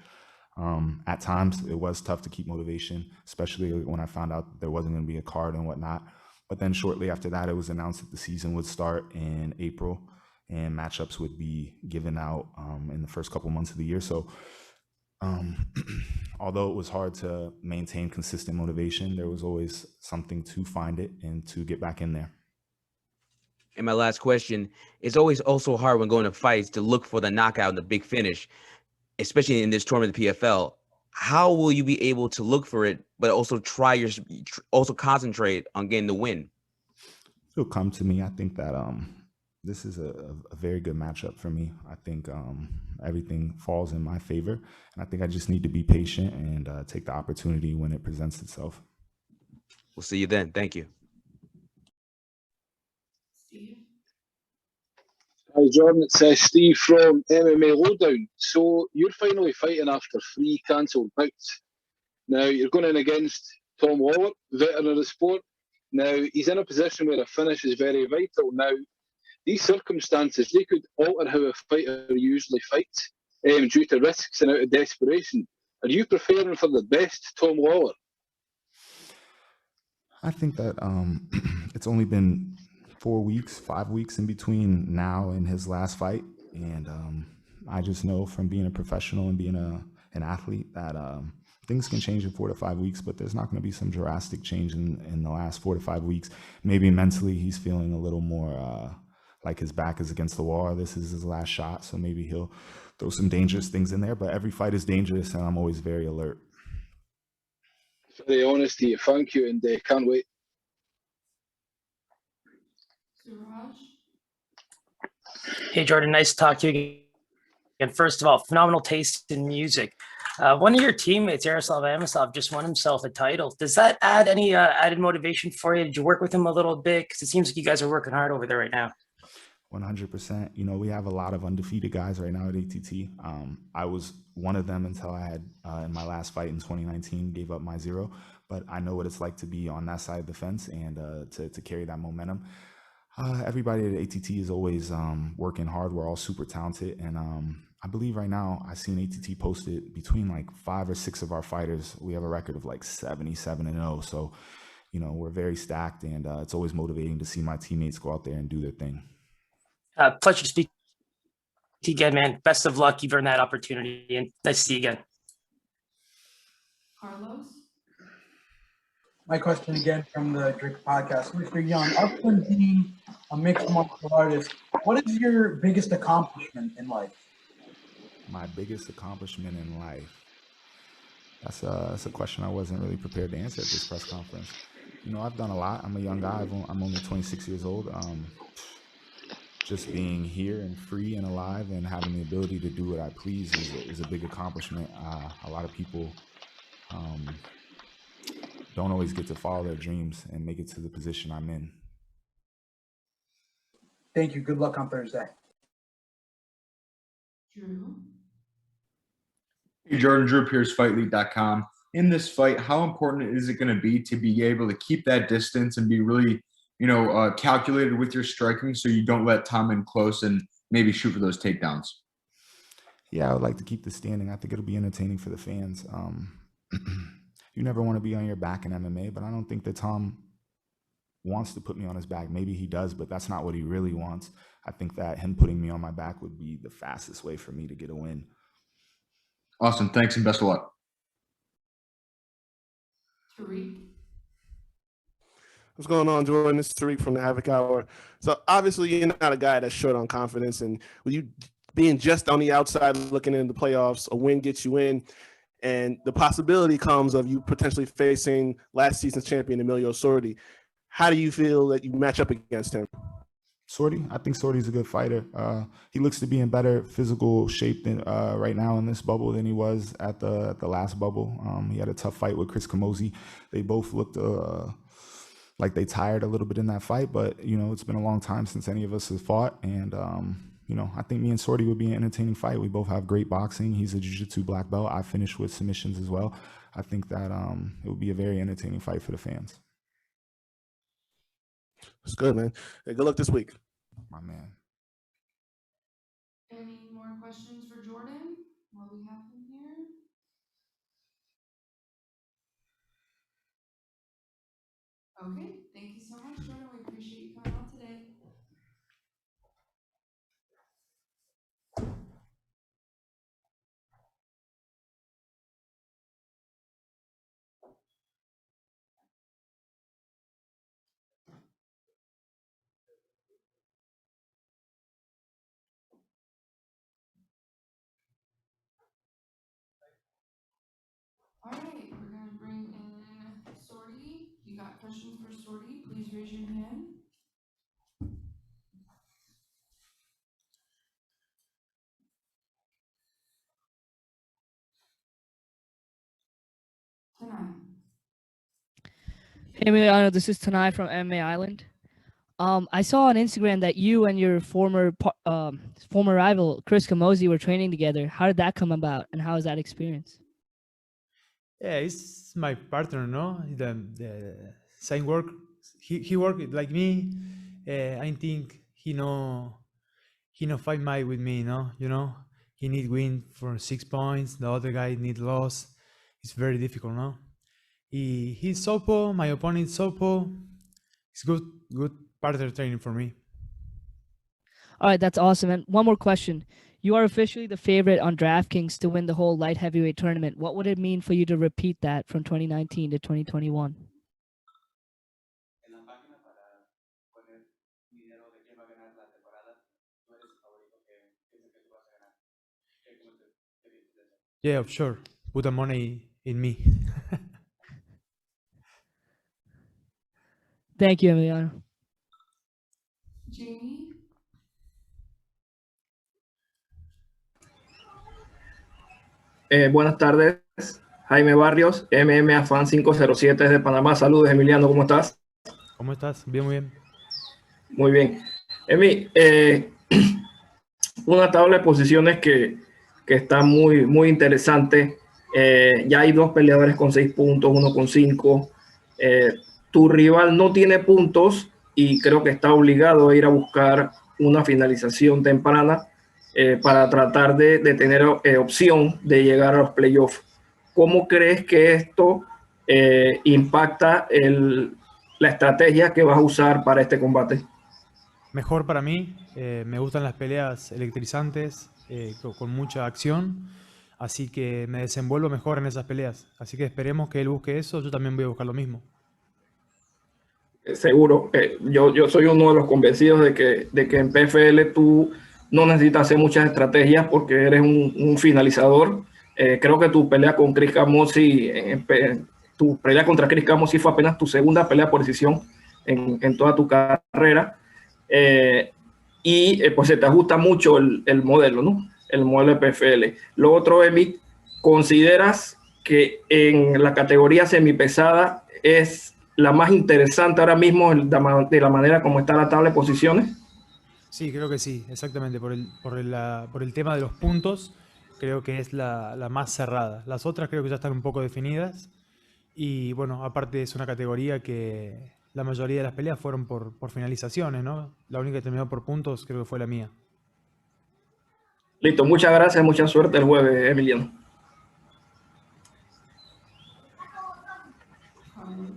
At times, it was tough to keep motivation, especially when I found out there wasn't going to be a card and whatnot. But then shortly after that, it was announced that the season would start in April and matchups would be given out in the first couple months of the year. So although it was hard to maintain consistent motivation, there was always something to find it and to get back in there. And my last question, it's always also hard when going to fights to look for the knockout and the big finish, especially in this tournament, the PFL. How will you be able to look for it, but also also concentrate on getting the win? It'll come to me. I think that this is a very good matchup for me. I think everything falls in my favor, and I think I just need to be patient and take the opportunity when it presents itself. We'll see you then. Thank you. Steve. Hi, Jordan. It's Steve from MMA Lowdown. So you're finally fighting after 3 cancelled bouts. Now, you're going in against Tom Waller, veteran of the sport. Now, he's in a position where a finish is very vital. Now, these circumstances, they could alter how a fighter usually fights due to risks and out of desperation. Are you preparing for the best Tom Waller? I think that it's only been 4 weeks, 5 weeks in between now and his last fight. And I just know from being a professional and being an athlete that things can change in 4 to 5 weeks, but there's not going to be some drastic change in the last 4 to 5 weeks. Maybe mentally he's feeling a little more like his back is against the wall. This is his last shot, so maybe he'll throw some dangerous things in there. But every fight is dangerous, and I'm always very alert. Very honest to you. Thank you, and can't wait. Suraj. Hey, Jordan, nice to talk to you again. And first of all, phenomenal taste in music. One of your teammates, Yaroslav Amosov, just won himself a title. Does that add any added motivation for you? Did you work with him a little bit? Because it seems like you guys are working hard over there right now. 100%. You know, we have a lot of undefeated guys right now at ATT. I was one of them until I had, in my last fight in 2019, gave up my 0. But I know what it's like to be on that side of the fence and to carry that momentum. Everybody at ATT is always working hard. We're all super talented. And I believe right now I've seen ATT posted between like 5 or 6 of our fighters. We have a record of like 77-0. So, you know, we're very stacked, and it's always motivating to see my teammates go out there and do their thing. Pleasure to speak again, man. Best of luck. You've earned that opportunity, and nice to see you again. Carlos? My question again from the Drake podcast. Mr. Young, up from being a mixed martial artist, what is your biggest accomplishment in life? My biggest accomplishment in life. That's a question I wasn't really prepared to answer at this press conference. You know, I've done a lot. I'm a young guy. I'm only 26 years old. Just being here and free and alive and having the ability to do what I please is a big accomplishment. A lot of people don't always get to follow their dreams and make it to the position I'm in. Thank you. Good luck on Thursday. Drew? Hey, Jordan, Drew Pierce, FightLeague.com. In this fight, how important is it going to be to be able to keep that distance and be really, calculated with your striking so you don't let Tom in close and maybe shoot for those takedowns? Yeah, I would like to keep the standing. I think it'll be entertaining for the fans. You never want to be on your back in MMA, but I don't think that Tom wants to put me on his back. Maybe he does, but that's not what he really wants. I think that him putting me on my back would be the fastest way for me to get a win. Awesome. Thanks and best of luck. Tariq? What's going on, Jordan? This is Tariq from the Havoc Hour. So obviously you're not a guy that's short on confidence, and with you being just on the outside looking in the playoffs, a win gets you in, and the possibility comes of you potentially facing last season's champion Emilio Sordi. How do you feel that you match up against him? Sordi, I think Sordi's a good fighter. He looks to be in better physical shape than right now in this bubble than he was at the last bubble. He had a tough fight with Chris Camozzi. They both looked like they tired a little bit in that fight, but it's been a long time since any of us have fought, and I think me and Sordi would be an entertaining fight. We both have great boxing. He's a jiu-jitsu black belt. I finished with submissions as well. I think that it would be a very entertaining fight for the fans. It's good, man. Hey, good luck this week. My man. Any more questions for Jordan while we have him here? Okay, thank you so much, Jordan. We appreciate you coming on today. All right, we're gonna bring in Sordi. You got questions for Sordi? Please raise your hand. Tanai. Hey, Emiliano, this is Tanai from MMA Island. I saw on Instagram that you and your former rival Chris Camozzi were training together. How did that come about, and how was that experience? Yeah, it's my partner, no? The same work. He worked like me. I think he no fight Mike with me, no? He need win for 6 points. The other guy need loss. It's very difficult, no? He's southpaw. My opponent is southpaw. It's good partner training for me. All right, that's awesome. And one more question. You are officially the favorite on DraftKings to win the whole light heavyweight tournament. What would it mean for you to repeat that from 2019 to 2021? Yeah, sure. Put the money in me. Thank you, Emiliano. Jamie. Buenas tardes, Jaime Barrios, MMA Fan 507 desde Panamá. Saludos, Emiliano, ¿cómo estás? ¿Cómo estás? Bien, muy bien. Muy bien. Emi, una tabla de posiciones que está muy, muy interesante. Ya hay 2 peleadores con 6 puntos, uno con 5. Tu rival no tiene puntos y creo que está obligado a ir a buscar una finalización temprana para tratar de tener opción de llegar a los playoffs. ¿Cómo crees que esto impacta la estrategia que vas a usar para este combate? Mejor para mí. Me gustan las peleas electrizantes. con mucha acción, así que me desenvuelvo mejor en esas peleas. Así que esperemos que él busque eso, yo también voy a buscar lo mismo. Seguro, yo soy uno de los convencidos de que en PFL tú no necesitas hacer muchas estrategias porque eres un finalizador. Creo que tu pelea con Chris Camozzi, tu pelea contra Chris Camozzi fue apenas tu segunda pelea por decisión en toda tu carrera. Pues se te ajusta mucho el modelo, ¿no? El modelo de PFL. Lo otro, Emi, ¿consideras que en la categoría semipesada es la más interesante ahora mismo de la manera como está la tabla de posiciones? Sí, creo que sí, exactamente. Por el tema de los puntos, creo que es la más cerrada. Las otras creo que ya están un poco definidas. Y bueno, aparte es una categoría que la mayoría de las peleas fueron por finalizaciones, ¿no? La única que terminó por puntos creo que fue la mía. Listo, muchas gracias, mucha suerte el jueves, Emiliano. Carlos.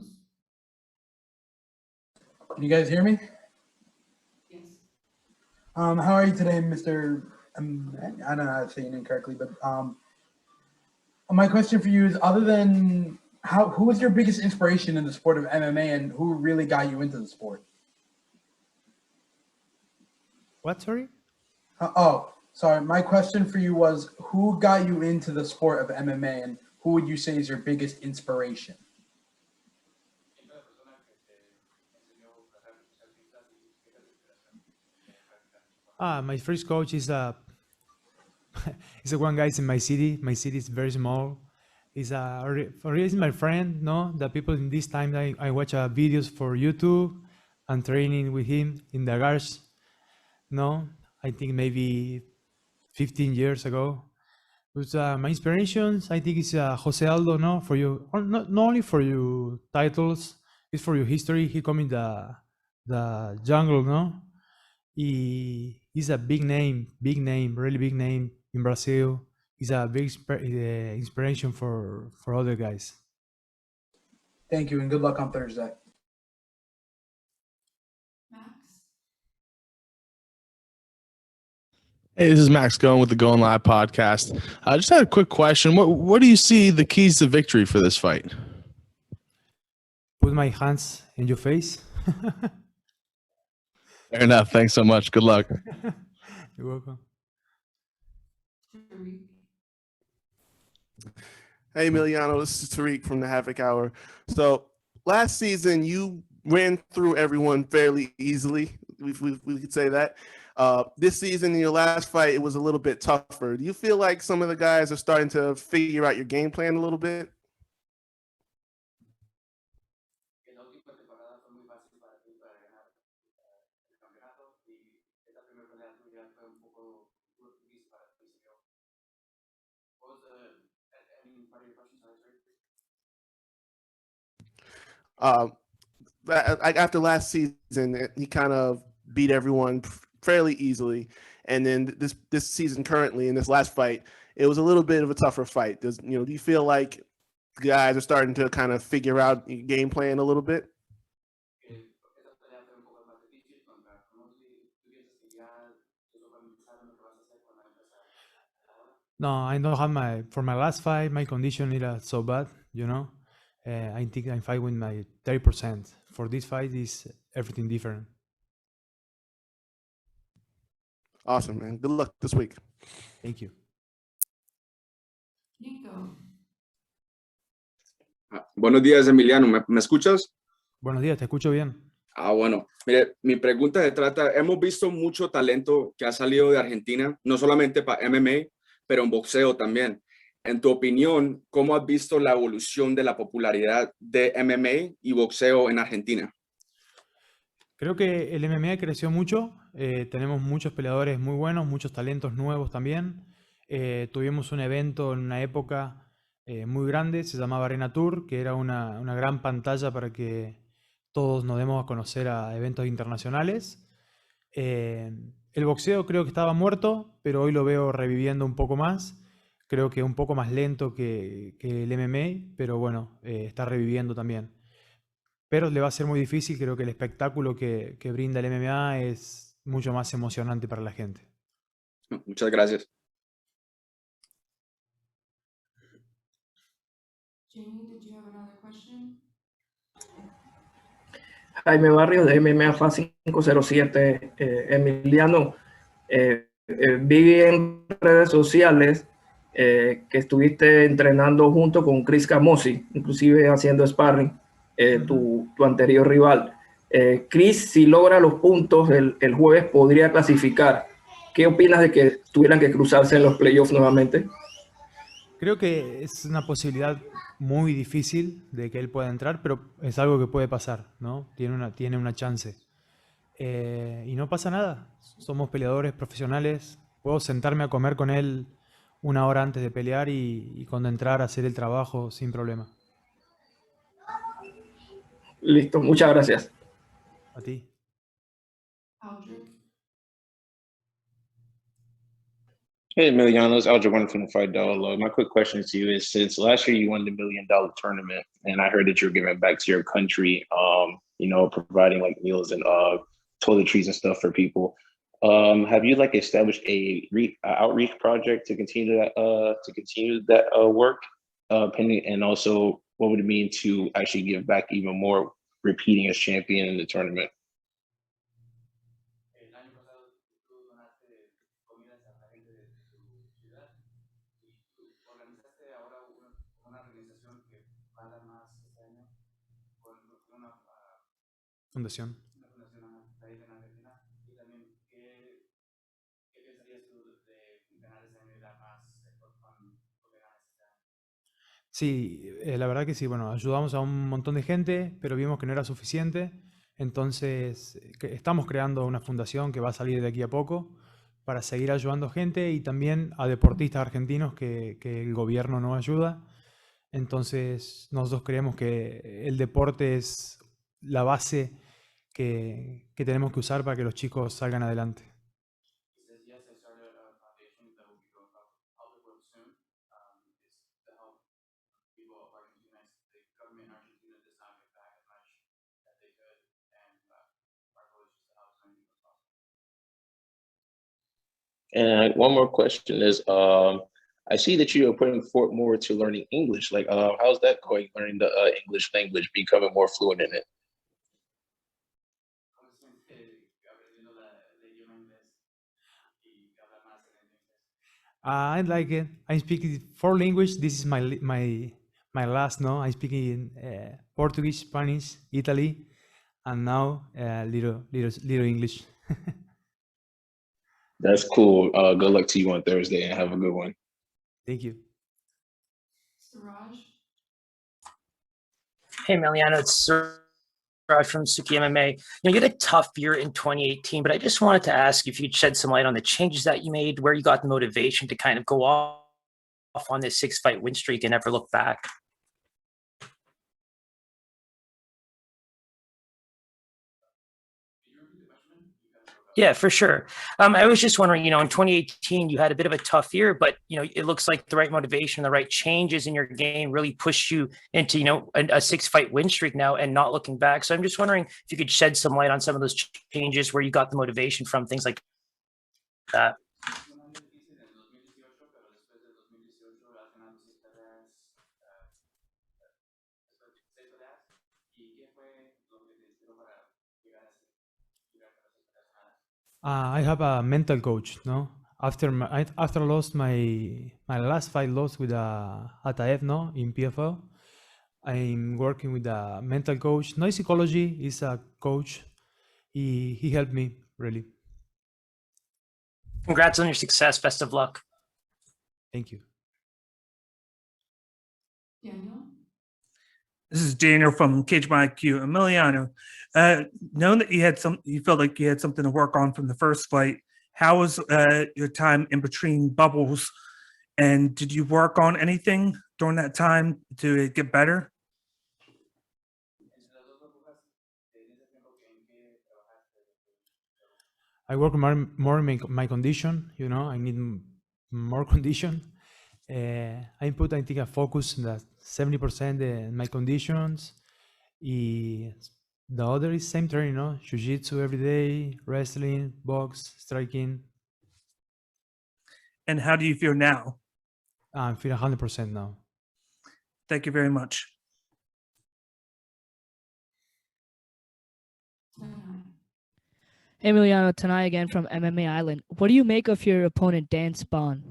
Can you guys hear me? Yes. How are you today, Mr. I don't know how to say your name correctly, but my question for you is, other than who was your biggest inspiration in the sport of MMA, and who really got you into the sport? What, sorry? Sorry. My question for you was, who got you into the sport of MMA, and who would you say is your biggest inspiration? My first coach is is one guy in my city. My city is very small. He's my friend, no? The people in this time I watch videos for YouTube and training with him in the garage. No, I think maybe 15 years ago. But my inspirations, I think, is Jose Aldo. No, for you, not only for your titles, it's for your history. He come in the jungle, no. He's a big name, really big name in Brazil. He's a big inspiration for other guys. Thank you, and good luck on Thursday. Hey, this is Max going with the Going Live podcast. I just had a quick question. What do you see the keys to victory for this fight? Put my hands in your face. Fair enough. Thanks so much. Good luck. You're welcome. Hey, Emiliano, this is Tariq from the Havoc Hour. So last season, you ran through everyone fairly easily. We could say that. This season, in your last fight, it was a little bit tougher. Do you feel like some of the guys are starting to figure out your game plan a little bit? After last season, he kind of beat everyone fairly easily, and then this season, currently in this last fight, it was a little bit of a tougher fight. Do you feel like guys are starting to kind of figure out your game plan a little bit? No, I don't have for my last fight, my condition is so bad, I think I fight with my 30%. For this fight, is everything different. Awesome, man. Good luck this week. Thank you. Nico. Buenos días, Emiliano. ¿Me escuchas? Buenos días, te escucho bien. Bueno. Mire, mi pregunta se trata, hemos visto mucho talento que ha salido de Argentina, no solamente para MMA, pero en boxeo también. En tu opinión, ¿cómo has visto la evolución de la popularidad de MMA y boxeo en Argentina? Creo que el MMA creció mucho. Tenemos muchos peleadores muy buenos, muchos talentos nuevos también. Tuvimos un evento en una época muy grande, se llamaba Arena Tour, que era una gran pantalla para que todos nos demos a conocer a eventos internacionales. El boxeo creo que estaba muerto, pero hoy lo veo reviviendo un poco más. Creo que un poco más lento que el MMA, pero bueno, está reviviendo también. Pero le va a ser muy difícil, creo que el espectáculo que brinda el MMA es mucho más emocionante para la gente. Muchas gracias. Jamie, did you have another question? Jaime Barrios de MMA 507. Emiliano, vi en redes sociales que estuviste entrenando junto con Chris Camosi, inclusive haciendo sparring, tu anterior rival. Chris, si logra los puntos el jueves, podría clasificar. ¿Qué opinas de que tuvieran que cruzarse en los playoffs nuevamente? Creo que es una posibilidad muy difícil de que él pueda entrar, pero es algo que puede pasar, ¿no? Tiene una chance. Y no pasa nada. Somos peleadores profesionales. Puedo sentarme a comer con él una hora antes de pelear y cuando entrar a hacer el trabajo sin problema. Listo, muchas gracias. A ti. Aldrich. Hey, Emiliano, it's Alger One from the Fight Dialogue. My quick question to you is: since last year you won the $1 million tournament, and I heard that you're giving back to your country, providing like meals and toiletries and stuff for people. Have you like established a outreach project to continue that work? Pending, and also, what would it mean to actually give back even more, repeating as champion in the tournament? Fundación. Sí, la verdad que sí, bueno, ayudamos a un montón de gente, pero vimos que no era suficiente, entonces estamos creando una fundación que va a salir de aquí a poco para seguir ayudando gente y también a deportistas argentinos que el gobierno no ayuda. Entonces nosotros creemos que el deporte es la base que tenemos que usar para que los chicos salgan adelante. And one more question is, I see that you are putting forth more to learning English. Like, how's that going? Learning the English language, becoming more fluent in it. I like it. I speak 4 languages. This is my last. No, I speak in Portuguese, Spanish, Italy, and now little English. That's cool. Good luck to you on Thursday, and have a good one. Thank you. Siraj. Hey, Emiliano, it's Siraj from Suki MMA. You had a tough year in 2018, but I just wanted to ask if you could shed some light on the changes that you made, where you got the motivation to kind of go off on this 6-fight win streak and never look back. Yeah, for sure. I was just wondering, in 2018, you had a bit of a tough year, but, it looks like the right motivation, the right changes in your game really pushed you into, a 6-fight win streak now and not looking back. So I'm just wondering if you could shed some light on some of those changes, where you got the motivation from, things like that. I have a mental coach. No, after I lost my last fight, lost with Ataev, no, in PFL. I'm working with a mental coach. No psychology, is a coach. He helped me really. Congrats on your success. Best of luck. Thank you. Daniel. This is Daniel from Cage My IQ. Emiliano, knowing that you felt like you had something to work on from the first fight, how was your time in between bubbles? And did you work on anything during that time to get better? I work more in my condition. I need more condition. I put, I think, a focus in that 70% in my conditions. The other is same training, jiu-jitsu every day, wrestling, box, striking. And how do you feel now? I feel 100% now. Thank you very much. Emiliano Tanai again from MMA Island. What do you make of your opponent, Dan Spawn?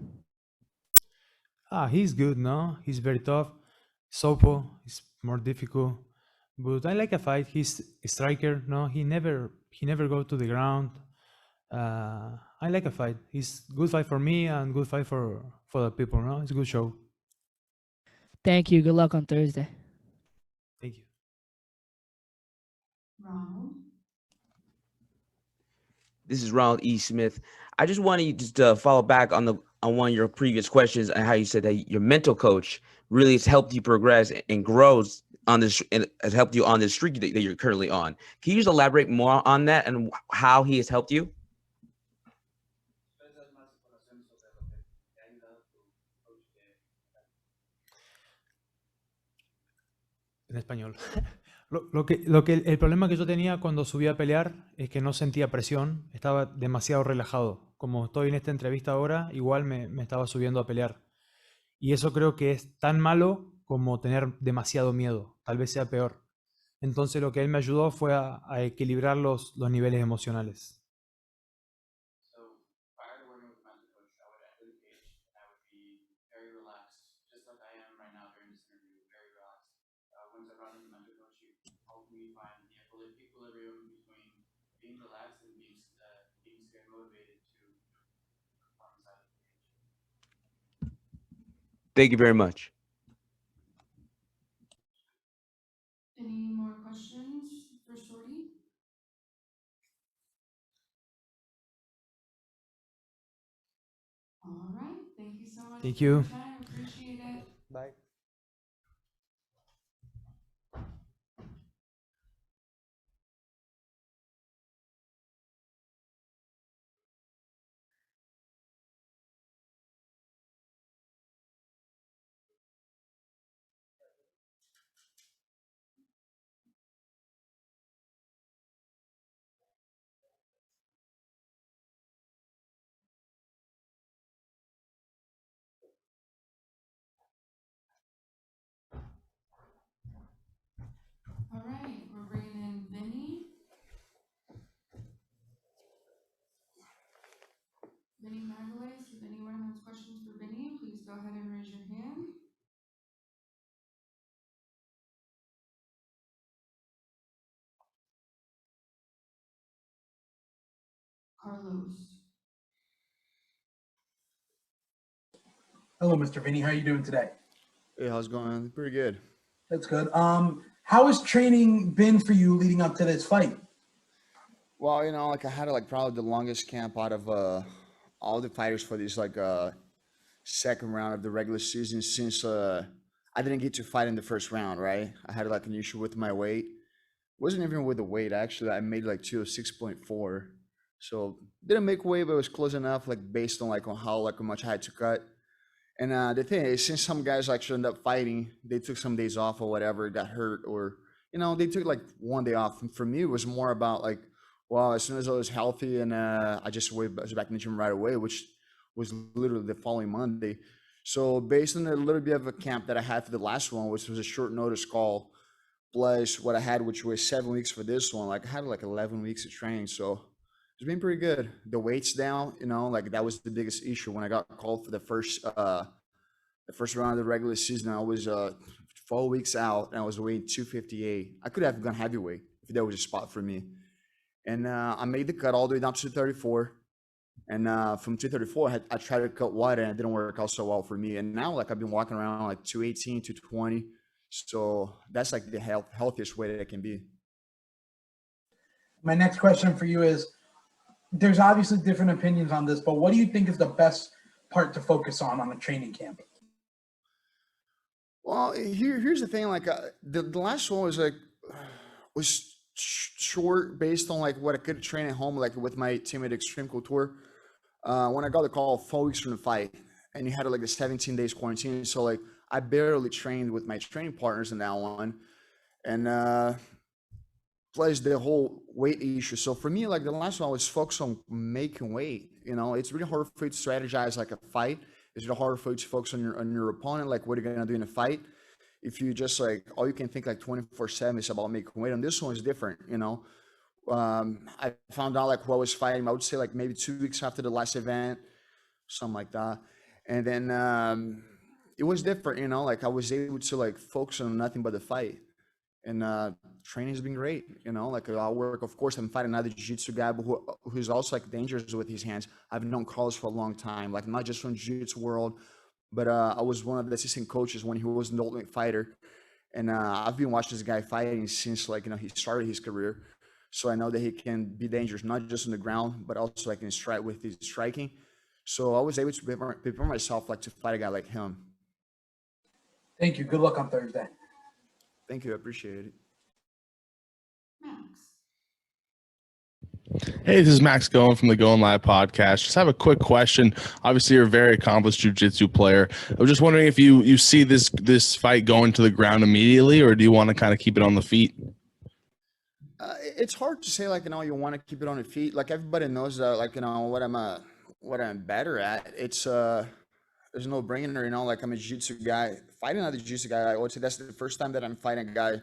He's good, no? He's very tough. Sopo is more difficult. But I like a fight. He's a striker, no? He never go to the ground. I like a fight. It's good fight for me and good fight for the people, no? It's a good show. Thank you. Good luck on Thursday. Thank you. Ronald. This is Ronald E. Smith. I just wanted you just to follow back on one of your previous questions and how you said that your mental coach really has helped you progress and grows on this and has helped you on this streak that you're currently on. Can you just elaborate more on that and how he has helped you? En español. El problema que yo tenía cuando subí a pelear es que no sentía presión, estaba demasiado relajado. Como estoy en esta entrevista ahora, igual me estaba subiendo a pelear. Y eso creo que es tan malo como tener demasiado miedo, tal vez sea peor. Entonces lo que él me ayudó fue a equilibrar los niveles emocionales. Thank you very much. Any more questions for Shorty? All right. Thank you so much Thank for you. your time. Appreciate it. Bye. All right. We're bringing in Vinny. Vinny Magalays. If anyone has questions for Vinny, please go ahead and raise your hand. Carlos. Hello, Mr. Vinny. How are you doing today? Hey, how's it going? Pretty good. That's good. How has training been for you leading up to this fight? Well, like I had probably the longest camp out of all the fighters for this second round of the regular season since I didn't get to fight in the first round, right? I had an issue with my weight. Wasn't even with the weight, actually. I made 206.4. So didn't make weight, but it was close enough, based on on how much I had to cut. And the thing is, since some guys actually end up fighting, they took some days off or whatever, got hurt, or they took one day off. And for me, it was more about well, as soon as I was healthy and I just was back in the gym right away, which was literally the following Monday. So based on a little bit of a camp that I had for the last one, which was a short notice call, plus what I had, which was 7 weeks for this one, I had 11 weeks of training. So it's been pretty good. The weight's down, that was the biggest issue when I got called for the first round of the regular season. I was 4 weeks out and I was weighing 258. I could have gone heavyweight if there was a spot for me. And I made the cut all the way down to 234. And from 234, I tried to cut wider and it didn't work out so well for me. And now I've been walking around 218, 220. So that's the healthiest way that it can be. My next question for you is, there's obviously different opinions on this, but what do you think is the best part to focus on a training camp? Well, here's the thing. The last one was short based on what I could train at home, with my team at Extreme Couture. When I got the call 4 weeks from the fight, and you had the 17 days quarantine, so I barely trained with my training partners in that one, and plus the whole weight issue. So for me, the last one, I was focused on making weight. It's really hard for you to strategize a fight. It's really hard for you to focus on your opponent, what you're gonna do in a fight. if you just like all you can think like 24/7 is about making weight. And this one is different, you know. I found out like who I was fighting. I would say like maybe 2 weeks after the last event, something like that. And then it was different, you know. Like I was able to like focus on nothing but the fight. And training has been great, you know. Like I'll work, of course. I'm fighting another jiu-jitsu guy, but who's also like dangerous with his hands. I've known Carlos for a long time, like not just from jiu-jitsu world, but I was one of the assistant coaches when he was an Ultimate Fighter, and I've been watching this guy fighting since like he started his career. So I know that he can be dangerous not just on the ground, but also like in strike with his striking. So I was able to prepare myself like to fight a guy like him. Thank you. Good luck on Thursday. Thank you. I appreciate it. Hey, this is Max Going from the Going Live podcast. Just have a quick question. Obviously, you're a very accomplished jiu-jitsu player. I was just wondering if you see this fight going to the ground immediately, or do you want to kind of keep it on the feet? It's hard to say like you want to keep it on the feet. Like everybody knows that like what I'm better at. It's there's no brainer, you know. Like I'm a jiu-jitsu guy. Fighting another jiu-jitsu guy, I would say that's the first time that I'm fighting a guy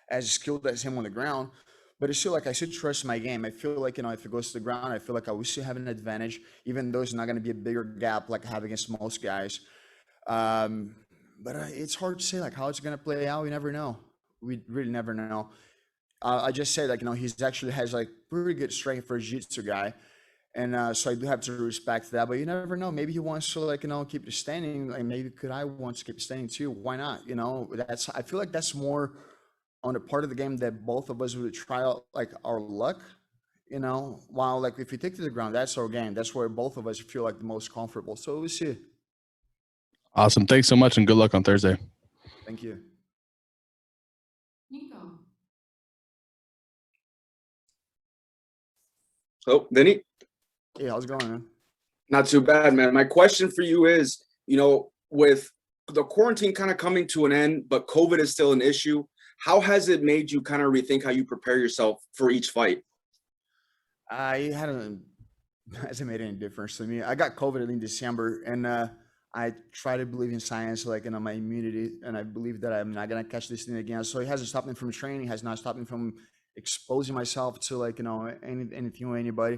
as skilled as him on the ground. But it's still like I should trust my game. I feel like if it goes to the ground, I feel like I will still have an advantage, even though it's not going to be a bigger gap like I have against most guys. But it's hard to say like how it's going to play out. We never know. We really never know. I just said like he's actually has like pretty good strength for a jiu-jitsu guy, and so I do have to respect that. But you never know. Maybe he wants to like keep it standing. Like maybe could I want to keep standing too? Why not? I feel like that's more on the part of the game that both of us would try out like our luck, while like if you take to the ground, that's our game. That's where both of us feel like the most comfortable. So we'll see. Awesome. Thanks so much and good luck on Thursday. Thank you. Nico. Oh, Vinny? Hey, how's it going, man? Not too bad, man. My question for you is, with the quarantine kind of coming to an end, but COVID is still an issue, how has it made you kind of rethink how you prepare yourself for each fight? It hasn't made any difference to me. I got COVID in December, and I try to believe in science, like my immunity, and I believe that I'm not gonna catch this thing again. So it hasn't stopped me from training, has not stopped me from exposing myself to like anything or anybody.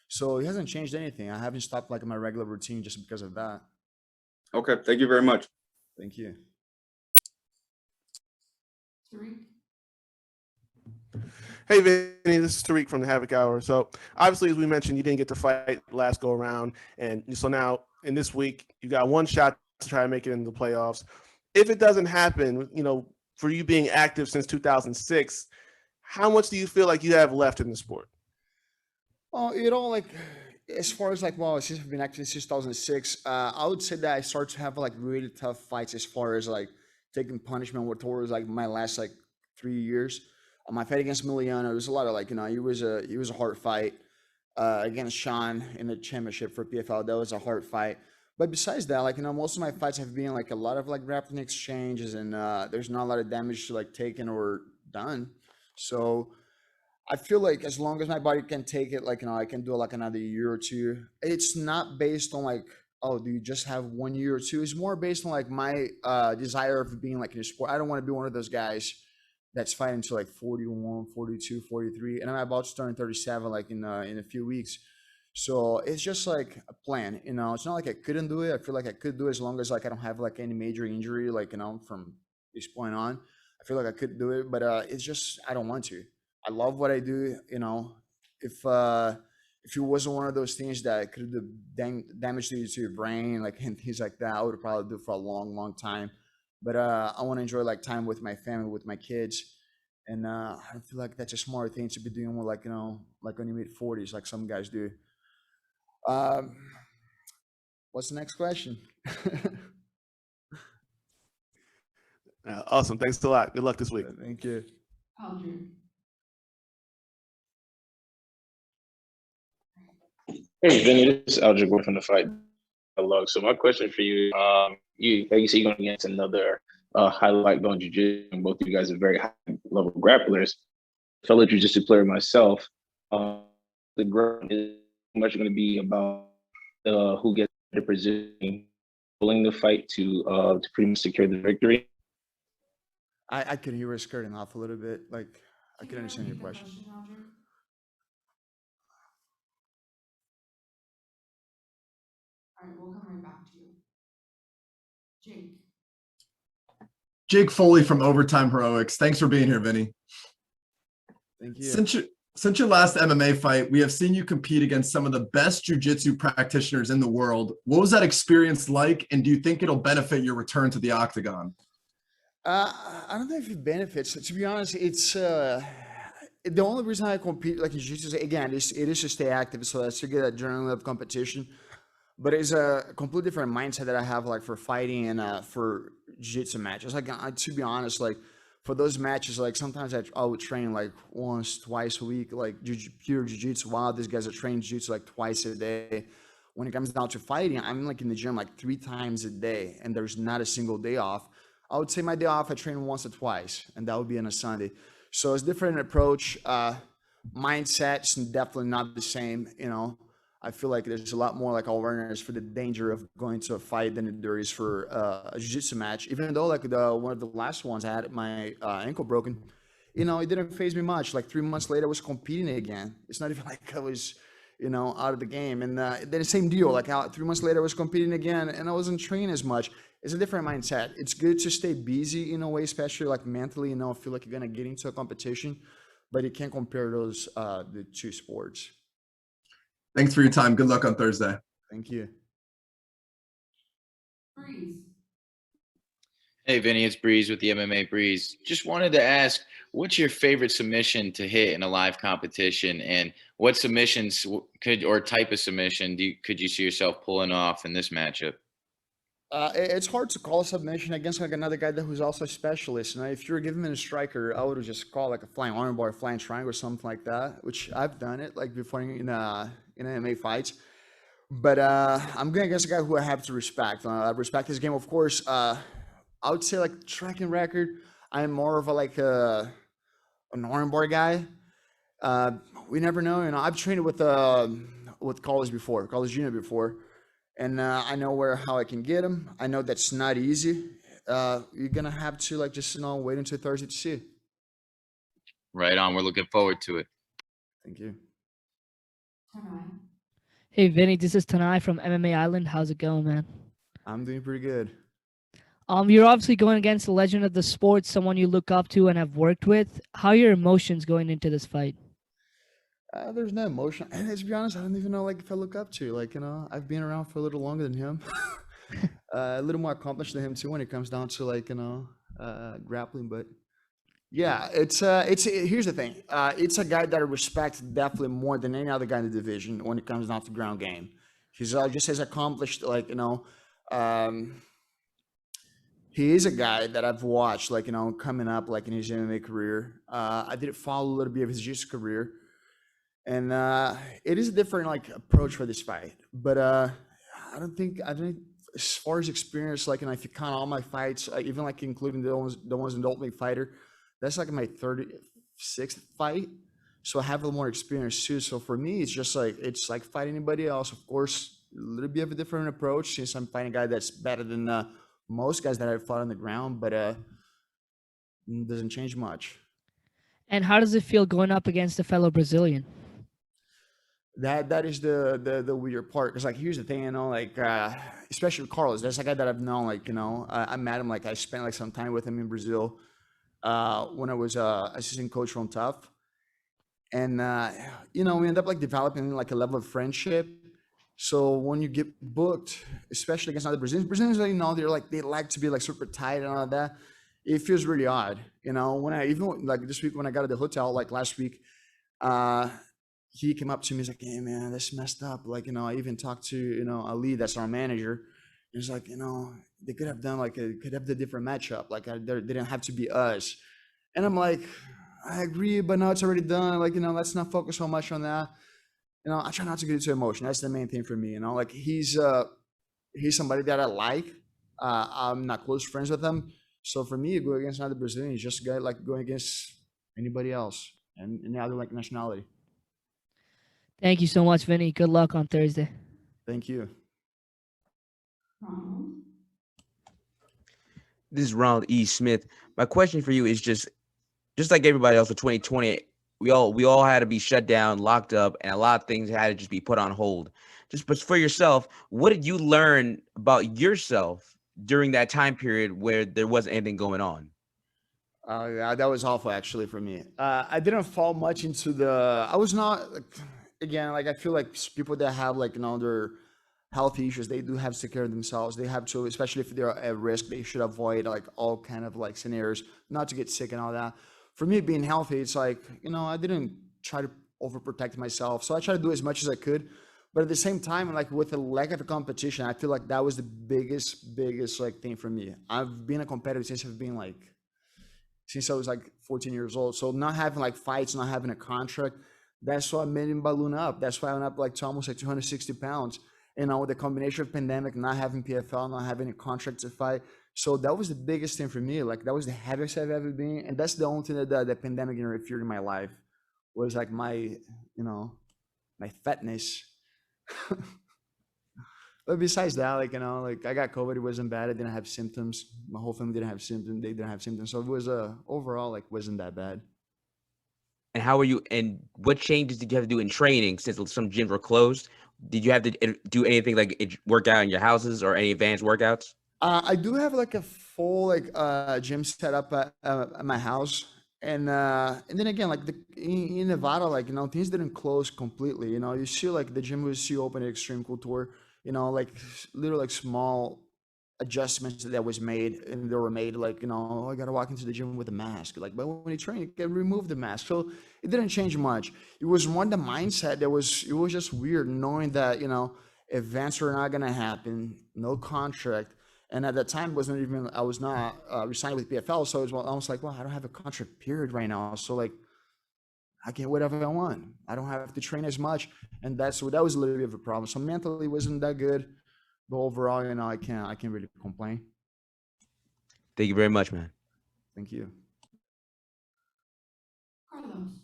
So it hasn't changed anything. I haven't stopped like my regular routine just because of that. Okay, thank you very much. Thank you. Tariq. Hey, Vinny, this is Tariq from the Havoc Hour. So obviously, as we mentioned, you didn't get to fight last go around. And so now in this week, you got one shot to try to make it into the playoffs. If it doesn't happen, for you being active since 2006, how much do you feel like you have left in the sport? Well, like as far as since I've been active since 2006, I would say that I started to have like really tough fights as far as like taking punishment towards like my last like 3 years. My fight against Miliano, there's a lot of like he was a hard fight. Against Sean in the championship for PFL, that was a hard fight. But besides that, like most of my fights have been like a lot of like grappling exchanges, and there's not a lot of damage to like taken or done. So I feel like as long as my body can take it, like I can do like another year or two. It's not based on like, oh, do you just have 1 year or two? It's more based on like my desire of being like in a sport. I don't want to be one of those guys that's fighting to like 41, 42, 43, and I'm about to turn 37 like in a few weeks. So it's just like a plan, It's not like I couldn't do it. I feel like I could do it as long as like I don't have like any major injury, like from this point on. I feel like I could do it, but it's just I don't want to. I love what I do, If it wasn't one of those things that could do damage to your brain, like and things like that, I would probably do it for a long, long time. But I want to enjoy like time with my family, with my kids, and I feel like that's a smart thing to be doing with like like when you mid 40s, like some guys do. What's the next question? Awesome. Thanks a lot. Good luck this week. Thank you. Aldrin. Hey, Vinny, this is Algebra from the Fight Dialogue. So my question for you, you like you said, you're going against another highlight going jiu-jitsu. Both of you guys are very high level grapplers. Fellow jiu-jitsu player myself, the ground is much going to be about who gets the position, pulling the fight to pretty much secure the victory. I could hear it skirting off a little bit. Like I Can could you understand your repeat the question. question, Aldrich? All right, we'll come right back to you. Jake. Jake Foley from Overtime Heroics. Thanks for being here, Vinny. Thank you. Since your last MMA fight, we have seen you compete against some of the best jiu-jitsu practitioners in the world. What was that experience like, and do you think it'll benefit your return to the octagon? I don't know if it benefits. To be honest, it's the only reason I compete like in jiu-jitsu. Again, it is to stay active, so that's to get that adrenaline of competition. But it's a completely different mindset that I have, like for fighting and for jiu-jitsu matches. Like to be honest, like for those matches, like sometimes I would train like once, twice a week, like pure jiu-jitsu. While these guys are training jiu-jitsu like twice a day. When it comes down to fighting, I'm like in the gym like 3 times a day, and there's not a single day off. I would say my day off, I train once or twice, and that would be on a Sunday. So it's different approach. Mindset's definitely not the same. You know, I feel like there's a lot more like awareness for the danger of going to a fight than there is for a jiu-jitsu match. Even though like one of the last ones I had my ankle broken, you know, it didn't phase me much. Like 3 months later, I was competing again. It's not even like I was, you know, out of the game. And then the same deal. Like 3 months later, I was competing again, and I wasn't training as much. It's a different mindset. It's good to stay busy in a way, especially like mentally, you know, feel like you're gonna get into a competition, but you can't compare those the two sports. Thanks for your time. Good luck on Thursday. Thank you. Breeze. Hey, Vinny, it's Breeze with the MMA Breeze. Just wanted to ask, what's your favorite submission to hit in a live competition, and what submissions or type of submission could you see yourself pulling off in this matchup? It's hard to call a submission against like another guy who's also a specialist. And if you're giving me a striker, I would just call like a flying armbar, flying triangle, or something like that. Which I've done it like before in MMA fights. But I'm going against a guy who I have to respect. I respect his game, of course. I would say like tracking record. I'm more of a like an armbar guy. We never know. You know, I've trained with college junior before. And I know how I can get him. I know that's not easy. You're gonna have to like just wait until Thursday to see. Right on. We're looking forward to it. Thank you. Hey Vinny, this is Tanai from MMA Island. How's it going, man? I'm doing pretty good. You're obviously going against a legend of the sport, someone you look up to and have worked with. How are your emotions going into this fight? There's no emotion. And to be honest, I don't even know like if I look up to. Like, you know, I've been around for a little longer than him. A little more accomplished than him too when it comes down to like, you know, grappling. But yeah, it's here's the thing. It's a guy that I respect definitely more than any other guy in the division when it comes down to ground game. He's just as accomplished, like, you know, he is a guy that I've watched, like, you know, coming up like in his MMA career. I did follow a little bit of his jiu-jitsu career. And it is a different like approach for this fight, but I don't think as far as experience, like, and if you count all my fights, even like including the ones in the Ultimate Fighter, that's like my 36th fight. So I have a little more experience too. So for me, it's like fighting anybody else. Of course, a little bit of a different approach since I'm fighting a guy that's better than most guys that I've fought on the ground, but doesn't change much. And how does it feel going up against a fellow Brazilian? That is the weird part, because like here's the thing, you know, like especially with Carlos, that's a guy that I've known, like, you know, I met him, like I spent like some time with him in Brazil when I was assistant coach from Tough, and you know, we end up like developing like a level of friendship. So when you get booked, especially against other Brazilians, you know, they like to be like super tight and all of that. It feels really odd, you know. When I even like this week when I got to the hotel, like last week, he came up to me. He's like, "Hey man, this messed up." Like, you know, I even talked to, you know, Ali, that's our manager. He's like, you know, they could have done could have the different matchup. Like, they didn't have to be us. And I'm like, I agree, but now it's already done. Like, you know, let's not focus so much on that. You know, I try not to get into emotion. That's the main thing for me. You know, like he's somebody that I like. I'm not close friends with him. So for me, going against another Brazilian is just a guy like going against anybody else and any other like nationality. Thank you so much, Vinny. Good luck on Thursday. Thank you. This is Ronald E. Smith. My question for you is just like everybody else for 2020, we all had to be shut down, locked up, and a lot of things had to just be put on hold. Just but for yourself, what did you learn about yourself during that time period where there wasn't anything going on? Yeah, that was awful actually for me. I didn't fall much into the. I was not like, again, like I feel like people that have like their health issues, they do have to take care of themselves. They have to, especially if they're at risk, they should avoid like all kind of like scenarios, not to get sick and all that. For me, being healthy, it's like I didn't try to overprotect myself, so I tried to do as much as I could. But at the same time, like with the lack of competition, I feel like that was the biggest like thing for me. I've been a competitor since I was like 14 years old. So not having like fights, not having a contract, that's what made me balloon up. That's why I went up like to almost like 260 pounds. With the combination of pandemic, not having PFL, not having a contract to fight. So that was the biggest thing for me. Like that was the heaviest I've ever been. And that's the only thing that the pandemic interfered in my life was like my fatness. But besides that, like I got COVID, it wasn't bad. I didn't have symptoms. My whole family didn't have symptoms. They didn't have symptoms, so it was overall like wasn't that bad. And how were you? And what changes did you have to do in training since some gyms were closed? Did you have to do anything like work out in your houses or any advanced workouts? I do have like a full like gym set up at my house, and then again like in Nevada, like things didn't close completely. You see like the gym was still open at Extreme Couture. Like little like small adjustments that was made, and they were made like I gotta walk into the gym with a mask, like, but when you train you can remove the mask, so it didn't change much. It was more the mindset it was just weird knowing that events were not gonna happen, no contract, and at that time I was not re-signed with PFL, so it was almost like, well, I don't have a contract period right now, so like I can whatever I want. I don't have to train as much, and that was a little bit of a problem. So mentally, it wasn't that good, but overall, I can't really complain. Thank you very much, man. Thank you. Carlos.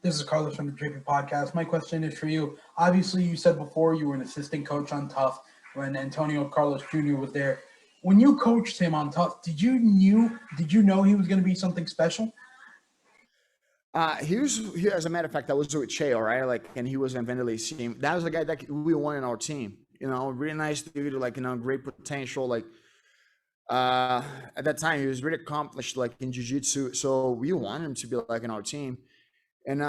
This is Carlos from the Drippy Podcast. My question is for you. Obviously, you said before you were an assistant coach on Tough when Antonio Carlos Jr. was there. When you coached him on Tough, did you know he was going to be something special? Here, as a matter of fact, I was with Che, all right? Like, and he was in Vanderlei's team. That was the guy that we won in our team. Really nice dude, like, great potential. Like, at that time, he was really accomplished, like, in jiu-jitsu. So we wanted him to be, like, in our team. And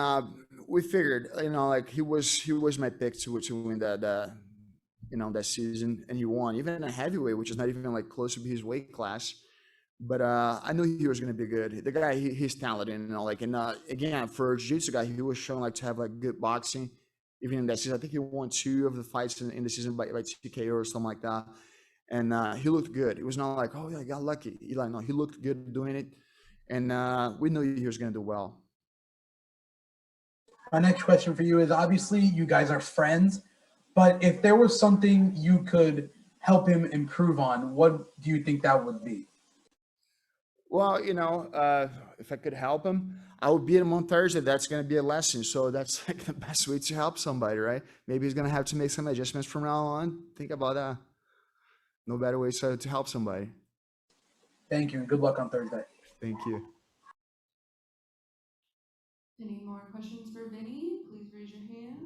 we figured, like, he was my pick to win that season. And he won, even in a heavyweight, which is not even, like, close to his weight class. But I knew he was going to be good. The guy, he's talented, and again, for a jiu-jitsu guy, he was shown like to have like good boxing, even in that season. I think he won 2 of the fights in the season by TKO or something like that, and he looked good. It was not like, oh yeah, I got lucky. No, he looked good doing it, and we knew he was going to do well. My next question for you is, obviously you guys are friends, but if there was something you could help him improve on, what do you think that would be? Well, if I could help him, I would beat him on Thursday. That's going to be a lesson. So that's like the best way to help somebody, right? Maybe he's going to have to make some adjustments from now on. Think about that. No better way to help somebody. Thank you, and good luck on Thursday. Thank you. Any more questions for Vinny? Please raise your hand.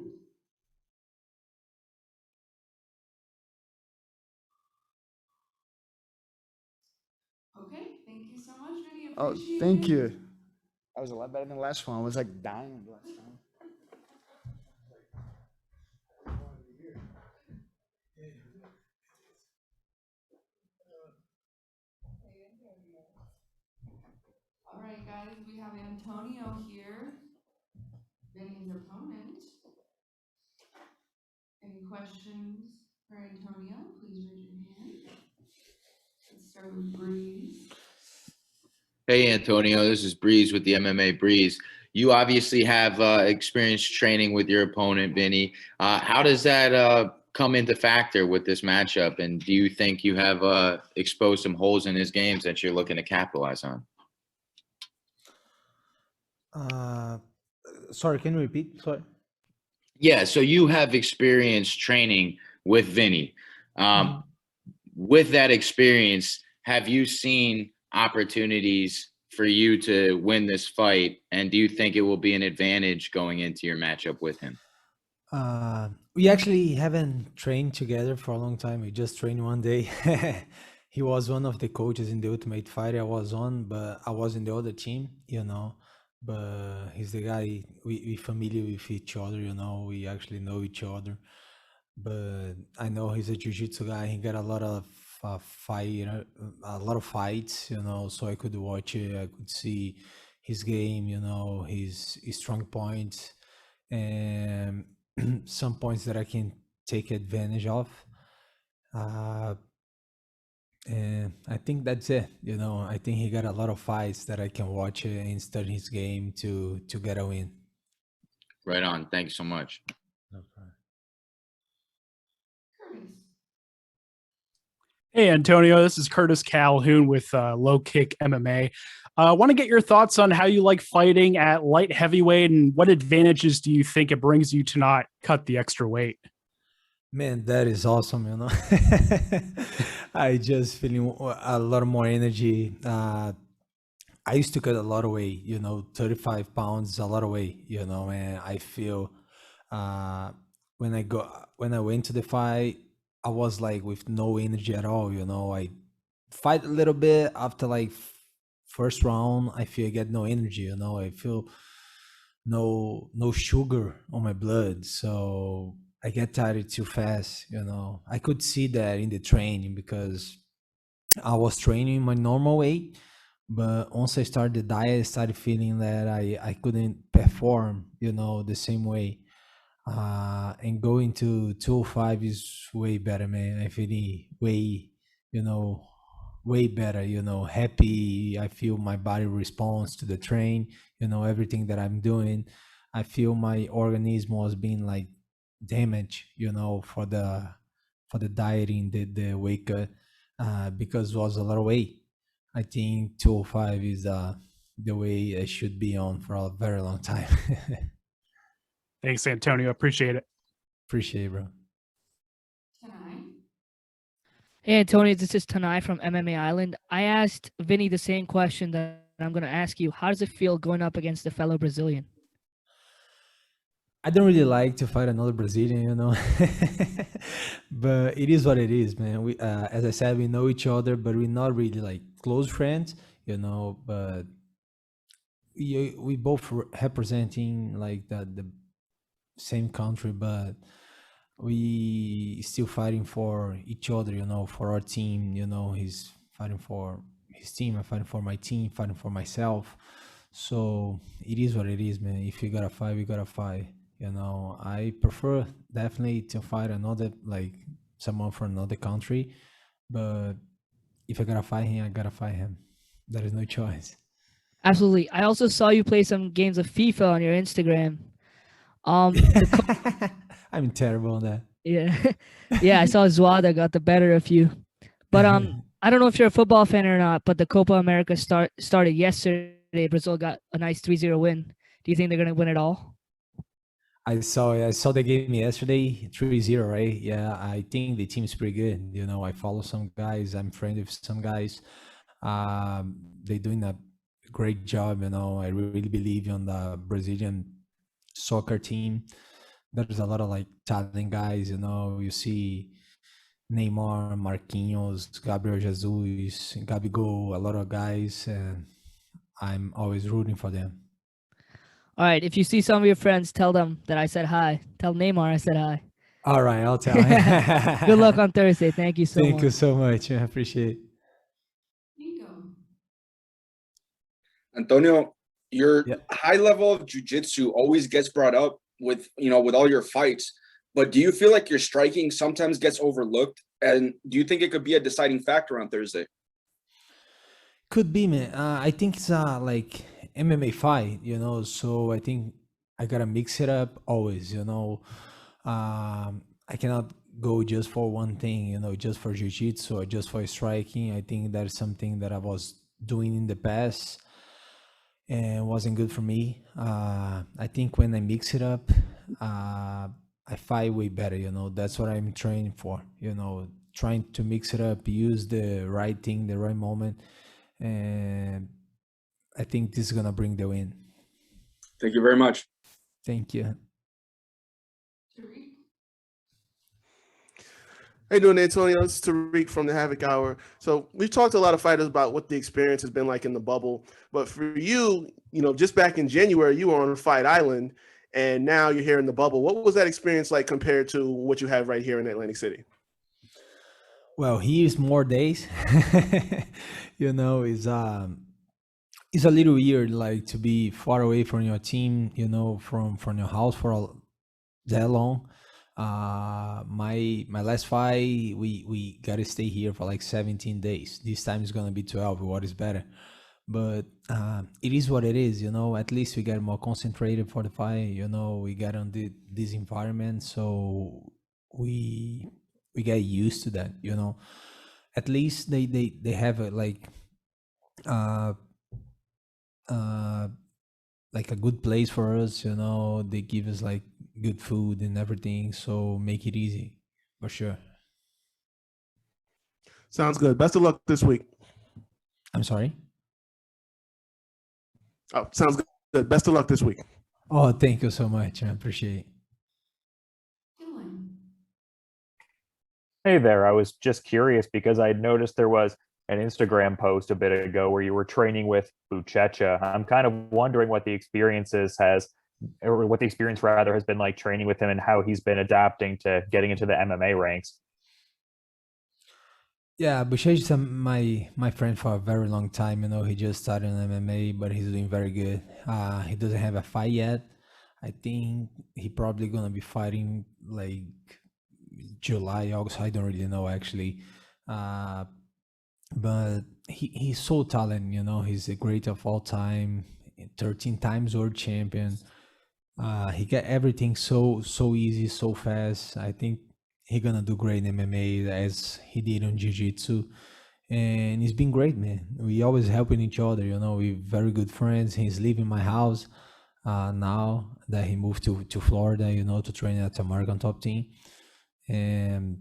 Okay, thank you so much, Vinny. Oh, Appreciate thank it. you. That was a lot better than the last one. I was like dying the last time. All right, guys, we have Antonio here, Vinny's opponent. Any questions for Antonio? Please raise your hand. Let's start with Breeze. Hey, Antonio, this is Breeze with the MMA Breeze. You obviously have experience training with your opponent, Vinny. How does that come into factor with this matchup? And do you think you have exposed some holes in his games that you're looking to capitalize on? Sorry, can you repeat? Sorry. Yeah, so you have experience training with Vinny. With that experience, have you seen opportunities for you to win this fight? And do you think it will be an advantage going into your matchup with him? We actually haven't trained together for a long time. We just trained one day. He was one of the coaches in the Ultimate Fighter I was on, but I was in the other team, you know. But he's the guy, we familiar with each other, you know. We actually know each other. But I know he's a jiu-jitsu guy. He got a lot of a lot of fights, you know. So I could watch it. I could see his game, you know, his strong points, and some points that I can take advantage of. And I think that's it. You know, I think he got a lot of fights that I can watch and study his game to get a win. Right on. Thank you so much. Hey, Antonio, this is Curtis Calhoun with Low Kick MMA. I want to get your thoughts on how you like fighting at light heavyweight and what advantages do you think it brings you to not cut the extra weight? Man, that is awesome, you know. I just feeling a lot more energy. I used to cut a lot of weight, you know, 35 pounds is a lot of weight, you know, and I feel when I went to the fight, I was like with no energy at all, you know. I fight a little bit after like first round, I feel I get no energy, you know. I feel no sugar on my blood, so I get tired too fast, you know. I could see that in the training because I was training my normal weight, but once I started the diet, I started feeling that I couldn't perform, you know, the same way. And going to 205 is way better, man. I feel way, you know, way better, you know, happy. I feel my body responds to the train, you know, everything that I'm doing. I feel my organism was being like damaged, you know, for the dieting, the weight cut, because it was a lot of weight. I think 205 is the way I should be on for a very long time. Thanks, Antonio. Appreciate it. Appreciate it, bro. Hey, Antonio, this is Tanai from MMA Island. I asked Vinny the same question that I'm going to ask you. How does it feel going up against a fellow Brazilian? I don't really like to fight another Brazilian, you know, but it is what it is, man. We, as I said, we know each other, but we're not really like close friends, you know. But we both representing like the same country, but we still fighting for each other, you know, for our team. You know, he's fighting for his team, I'm fighting for my team, fighting for myself. So it is what it is, man. If you gotta fight, we gotta fight. You know, I prefer definitely to fight another, like someone from another country, but if I gotta fight him, I gotta fight him. There is no choice. Absolutely. I also saw you play some games of FIFA on your Instagram. I'm terrible on that. Yeah, yeah. I saw Zuada got the better of you, but I don't know if you're a football fan or not. But the Copa America started yesterday. Brazil got a nice 3-0 win. Do you think they're gonna win it all? I saw the game yesterday, 3-0, right? Yeah, I think the team is pretty good. You know, I follow some guys. I'm friends with some guys. They're doing a great job. You know, I really believe on the Brazilian soccer team. There's a lot of like talented guys. You know, you see Neymar, Marquinhos, Gabriel Jesus, Gabigol, a lot of guys, and I'm always rooting for them. All right. If you see some of your friends, tell them that I said hi. Tell Neymar I said hi. All right, I'll tell him. Good luck on Thursday. Thank you so much. Thank you so much. I appreciate it. Antonio, your high level of jiu-jitsu always gets brought up with, you know, with all your fights, but do you feel like your striking sometimes gets overlooked? And do you think it could be a deciding factor on Thursday? Could be, man. I think it's like MMA fight, you know, so I think I gotta mix it up always, you know. I cannot go just for one thing, you know, just for jiu-jitsu or just for striking. I think that's something that I was doing in the past and wasn't good for me. I think when I mix it up, I fight way better, you know. That's what I'm training for, you know. trying to mix it up, use the right thing, the right moment, and I think this is gonna bring the win. Thank you very much. Thank you. How you doing, Antonio? This is Tariq from the Havoc Hour. So we've talked to a lot of fighters about what the experience has been like in the bubble. But for you, just back in January, you were on Fight Island, and now you're here in the bubble. What was that experience like compared to what you have right here in Atlantic City? Well, here's more days. It's a little weird, like to be far away from your team, from your house for that long. My last fight, we gotta stay here for like 17 days. This time is gonna be 12. What is better? But it is what it is, At least we get more concentrated for the fight. We got on this environment, so we get used to that. At least they have a, like a good place for us. They give us like good food and everything, so make it easy for sure. Sounds good. Best of luck this week. I'm sorry. Oh, sounds good. Best of luck this week. Oh, thank you so much. I appreciate it. Hey there. I was just curious because I noticed there was an Instagram post a bit ago where you were training with Buchecha. I'm kind of wondering what the experience has been like training with him and how he's been adapting to getting into the MMA ranks. Yeah, Buchecha is my friend for a very long time. He just started in MMA, but he's doing very good. He doesn't have a fight yet. I think he probably gonna be fighting like July, August. I don't really know actually. But he's so talented, he's the greatest of all time, 13 times world champion. He got everything so easy, so fast. I think he's gonna do great in MMA as he did on Jiu-Jitsu. And it's been great, man. We always helping each other, we're very good friends. He's leaving my house now that he moved to Florida, to train at American Top Team. And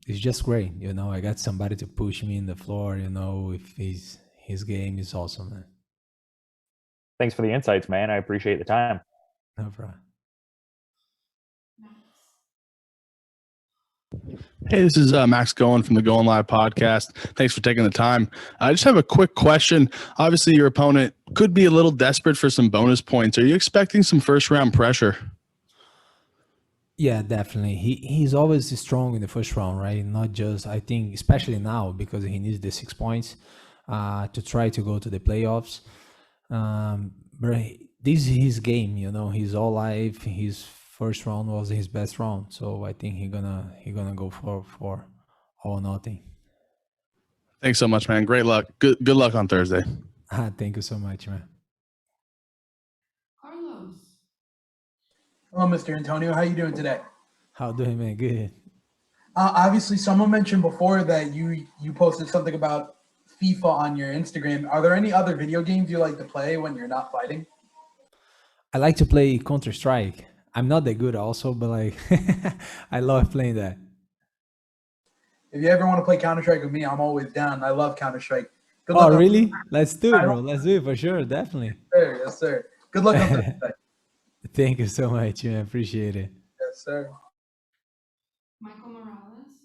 it's just great, I got somebody to push me in the floor, if his game is awesome, man. Thanks for the insights, man. I appreciate the time. No problem. Hey, this is Max Goen from the Going Live podcast. Thanks for taking the time. I just have a quick question. Obviously, your opponent could be a little desperate for some bonus points. Are you expecting some first round pressure? Yeah, definitely. He's always strong in the first round, right? Not just, I think, especially now because he needs the 6 points to try to go to the playoffs. But this is his game, He's all live. His first round was his best round, so I think he gonna go for all or nothing. Thanks so much, man. Great luck. Good luck on Thursday. Thank you so much, man. Carlos. Hello, Mr. Antonio. How you doing today? How doing, man? Good. Obviously, someone mentioned before that you posted something about FIFA on your Instagram. Are there any other video games you like to play when you're not fighting? I like to play Counter-Strike. I'm not that good also, but I love playing that. If you ever want to play Counter-Strike with me, I'm always down. I love Counter-Strike. Good luck. Oh, really? Let's do it, bro. Let's do it for sure. Definitely. Yes, sir. Good luck on Thursday. Thank you so much, man. Appreciate it. Yes, sir. Michael Morales.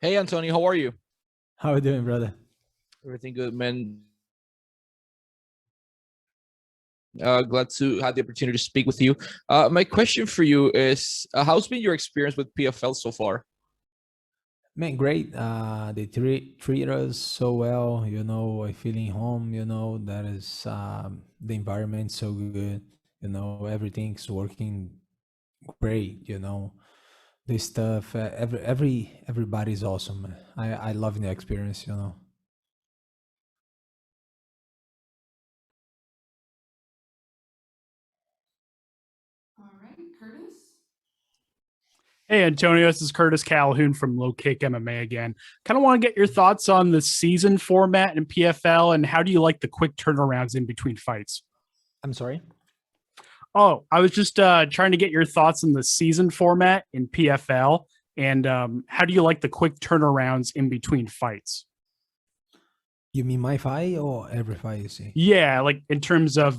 Hey, Antonio, how are you? How are you doing, brother? Everything good, man. Glad to have the opportunity to speak with you. My question for you is, how's been your experience with PFL so far? Man, great. They treat us so well, I feeling home, that is the environment so good, everything's working great, this stuff, everybody's awesome, man. I love the experience, All right, Curtis. Hey, Antonio, this is Curtis Calhoun from Low Kick MMA again. Kind of want to get your thoughts on the season format in PFL and how do you like the quick turnarounds in between fights? I'm sorry? Oh, I was just trying to get your thoughts on the season format in PFL And how do you like the quick turnarounds in between fights? You mean my fight or every fight you see? Yeah, like in terms of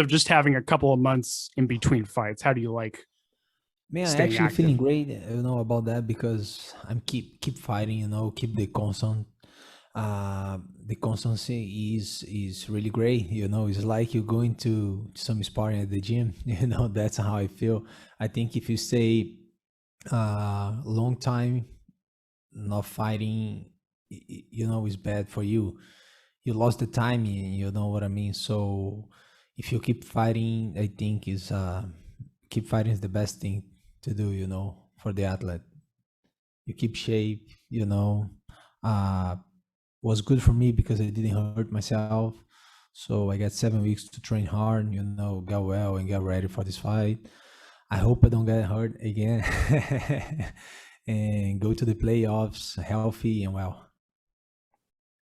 just having a couple of months in between fights, how do you like Man, I'm staying actually active? feeling great, about that because I'm keep fighting, keep the constancy is really great. It's like you're going to some sparring at the gym. That's how I feel. I think if you stay long time not fighting, is bad for you. You lost the timing, you know what I mean? So if you keep fighting, I think keep fighting is the best thing to do, for the athlete. You keep shape, was good for me because I didn't hurt myself. So I got 7 weeks to train hard, get well and get ready for this fight. I hope I don't get hurt again and go to the playoffs healthy and well.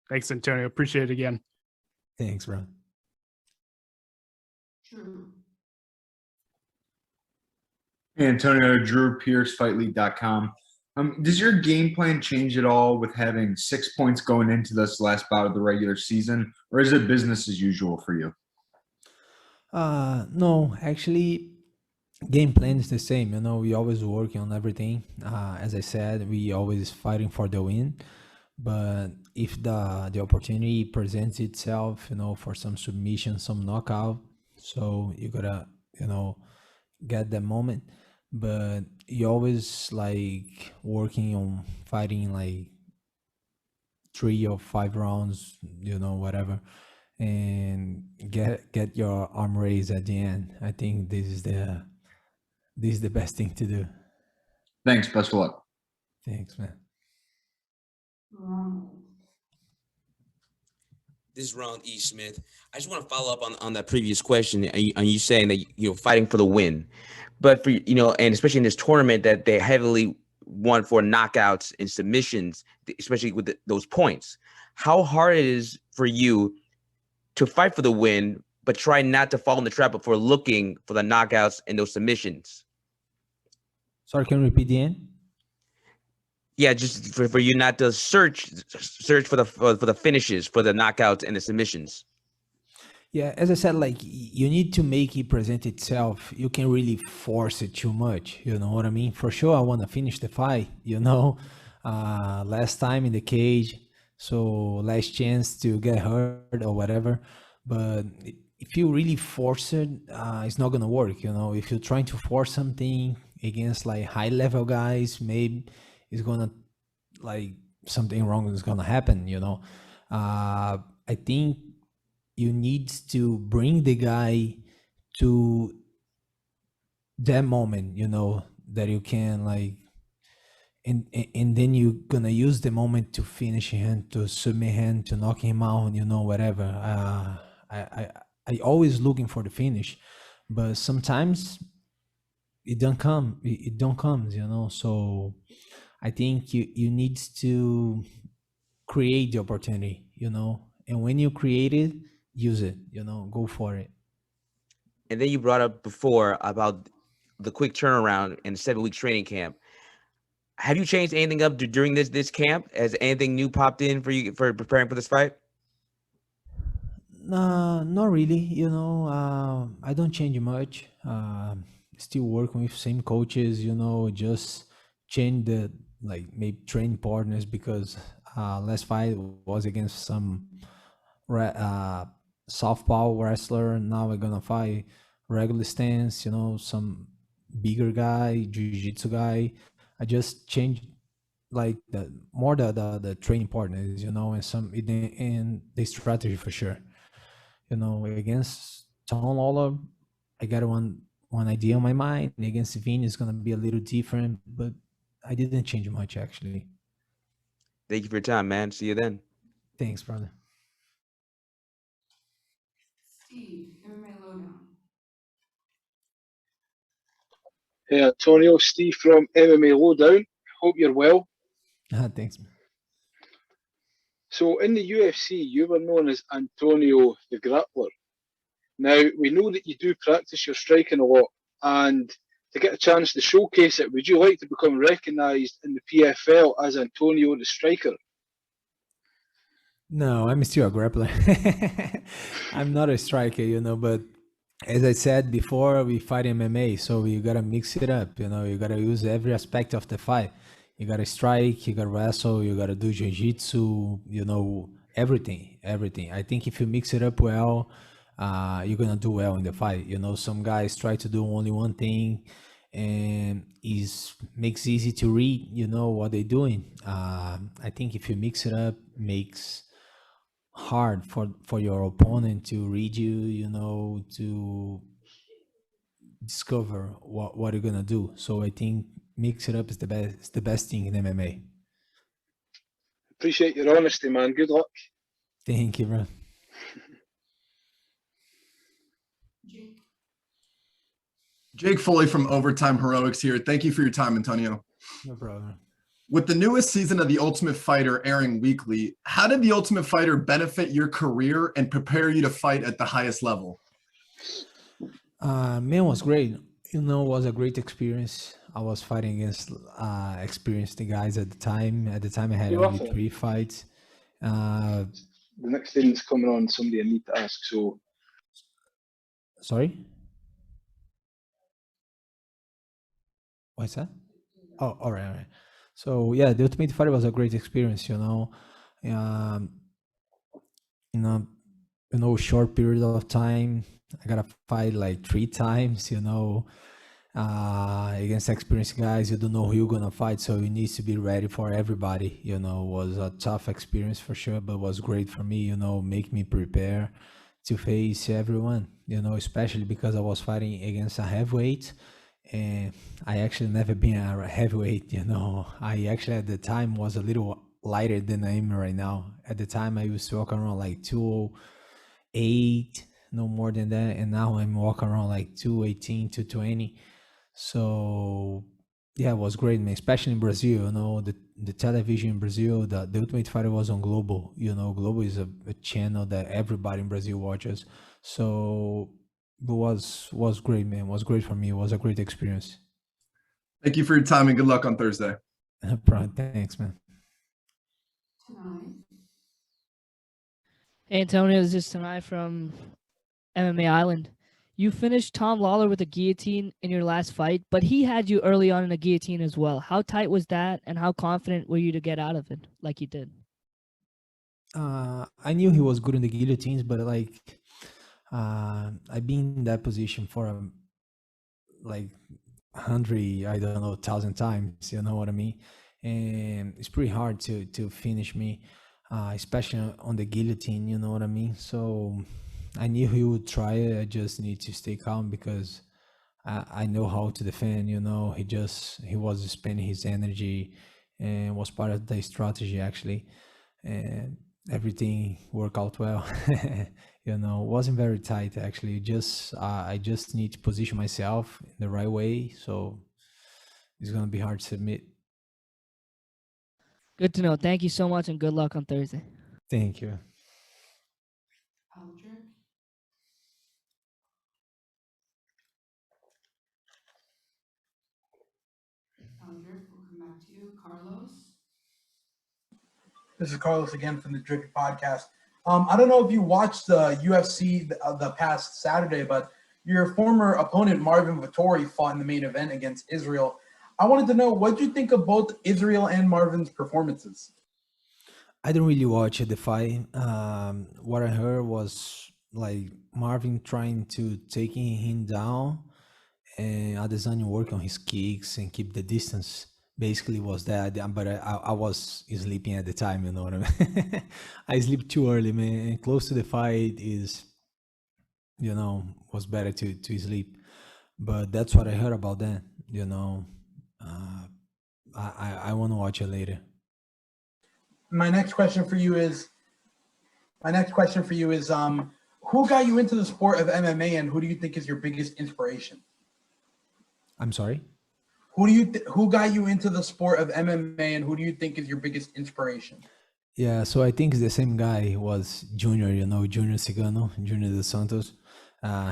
Thanks, Antonio. Appreciate it again. Thanks, bro. True. Hey, Antonio, Drew Pierce, FightLeague.com. Does your game plan change at all with having 6 points going into this last bout of the regular season, or is it business as usual for you? No, actually, game plan is the same. We always working on everything. As I said, we always fighting for the win. But if the opportunity presents itself, for some submission, some knockout, so you gotta, get that moment. But you always like working on fighting like 3 or 5 rounds, whatever, and get your arm raised at the end. I think this is the best thing to do. Thanks. Best of luck. Thanks, man. Ronald. This is Ronald E. Smith. I just want to follow up on that previous question. Are you saying that you're fighting for the win, but for and especially in this tournament that they heavily won for knockouts and submissions, especially with those points. How hard it is for you to fight for the win, but try not to fall in the trap for looking for the knockouts and those submissions? Sorry, can you repeat the end? Yeah, just for you not to search for the finishes, for the knockouts and the submissions. Yeah, as I said, like you need to make it present itself. You can really force it too much. You know what I mean? For sure, I want to finish the fight. Last time in the cage, so last chance to get hurt or whatever. But if you really force it, it's not gonna work. If you're trying to force something against like high level guys, maybe it's gonna like something wrong is gonna happen. I think you need to bring the guy to that moment, that you can like, and then you're gonna use the moment to finish him, to submit him, to knock him out, whatever. I always looking for the finish, but sometimes it don't come. It don't comes, So I think you need to create the opportunity, and when you create it, use it, go for it. And then you brought up before about the quick turnaround in 7-week training camp. Have you changed anything up during this camp? Has anything new popped in for you for preparing for this fight? Not really. I don't change much. Still working with same coaches. Just change the like maybe training partners because last fight was against some softball wrestler. Now we're gonna fight regular stance. Some bigger guy, jiu-jitsu guy. I just changed like the training partners. And some in the strategy for sure. Against Tom Lawler, I got one idea on my mind. And against Vin, it's gonna be a little different, but I didn't change much actually. Thank you for your time, man. See you then. Thanks, brother. Steve, MMA Lowdown. Hey, Antonio, Steve from MMA Lowdown. Hope you're well. Thanks, man. So in the UFC, you were known as Antonio the Grappler. Now, we know that you do practice your striking a lot, and to get a chance to showcase it, would you like to become recognised in the PFL as Antonio the Striker? No, I'm still a grappler. I'm not a striker, but as I said before, we fight MMA, so you gotta mix it up, you gotta use every aspect of the fight. You gotta strike, you gotta wrestle, you gotta do jiu-jitsu, everything. I think if you mix it up well, you're gonna do well in the fight. Some guys try to do only one thing and makes easy to read, what they're doing. I think if you mix it up, makes hard for your opponent to read you, to discover what you're gonna do. So I think mix it up is the best thing in MMA. Appreciate your honesty, man. Good luck. Thank you, bro. Jake Foley from Overtime Heroics here. Thank you for your time, Antonio. No problem. With the newest season of The Ultimate Fighter airing weekly, how did The Ultimate Fighter benefit your career and prepare you to fight at the highest level? Man, was great. It was a great experience. I was fighting against experienced guys at the time. At the time, I had only 3 fights. The next thing that's coming on, somebody I need to ask. So, sorry. What's that? Oh, all right. So yeah, the Ultimate Fighter was a great experience. Short period of time. I gotta fight like 3 times. Against experienced guys. You don't know who you're gonna fight, so you need to be ready for everybody. It was a tough experience for sure, but was great for me. Make me prepare to face everyone. Especially because I was fighting against a heavyweight. And I actually never been a heavyweight, I actually at the time was a little lighter than I am right now. At the time I used to walk around like 208, no more than that. And now I'm walking around like 218, 220. So yeah, it was great, man, especially in Brazil, the television in Brazil, the Ultimate Fighter was on Global. Global is a channel that everybody in Brazil watches. So it was great, man. It was great for me. It was a great experience. Thank you for your time and good luck on Thursday. No problem. Thanks, man. Hey, Antonio, this is Tanai from MMA Island. You finished Tom Lawler with a guillotine in your last fight, but he had you early on in a guillotine as well. How tight was that, and how confident were you to get out of it like you did? I knew he was good in the guillotines, but I've been in that position for like 100, I don't know, 1,000 times. You know what I mean? And it's pretty hard to finish me, especially on the guillotine. You know what I mean? So I knew he would try it. I just need to stay calm because I know how to defend. He was spending his energy and was part of the strategy actually, and everything worked out well. Wasn't very tight actually. I just need to position myself in the right way. So it's gonna be hard to submit. Good to know. Thank you so much, and good luck on Thursday. Thank you. Aldrich. Aldrich, we'll come back to you. Carlos. This is Carlos again from the Drippy Podcast. I don't know if you watched the UFC the past Saturday, but your former opponent Marvin Vettori fought in the main event against Israel. I wanted to know, what do you think of both Israel and Marvin's performances? I didn't really watch the fight. What I heard was like Marvin trying to taking him down, and Adesanya work on his kicks and keep the distance. Basically was that, but I was sleeping at the time, you know what I mean? I sleep too early, man. And close to the fight is, was better to sleep. But that's what I heard about that, I want to watch it later. My next question for you is, who got you into the sport of MMA, and who do you think is your biggest inspiration? I'm sorry? Who got you into the sport of MMA, and who do you think is your biggest inspiration? Yeah, so I think it's the same guy. He was Junior, Junior Cigano, Junior dos Santos.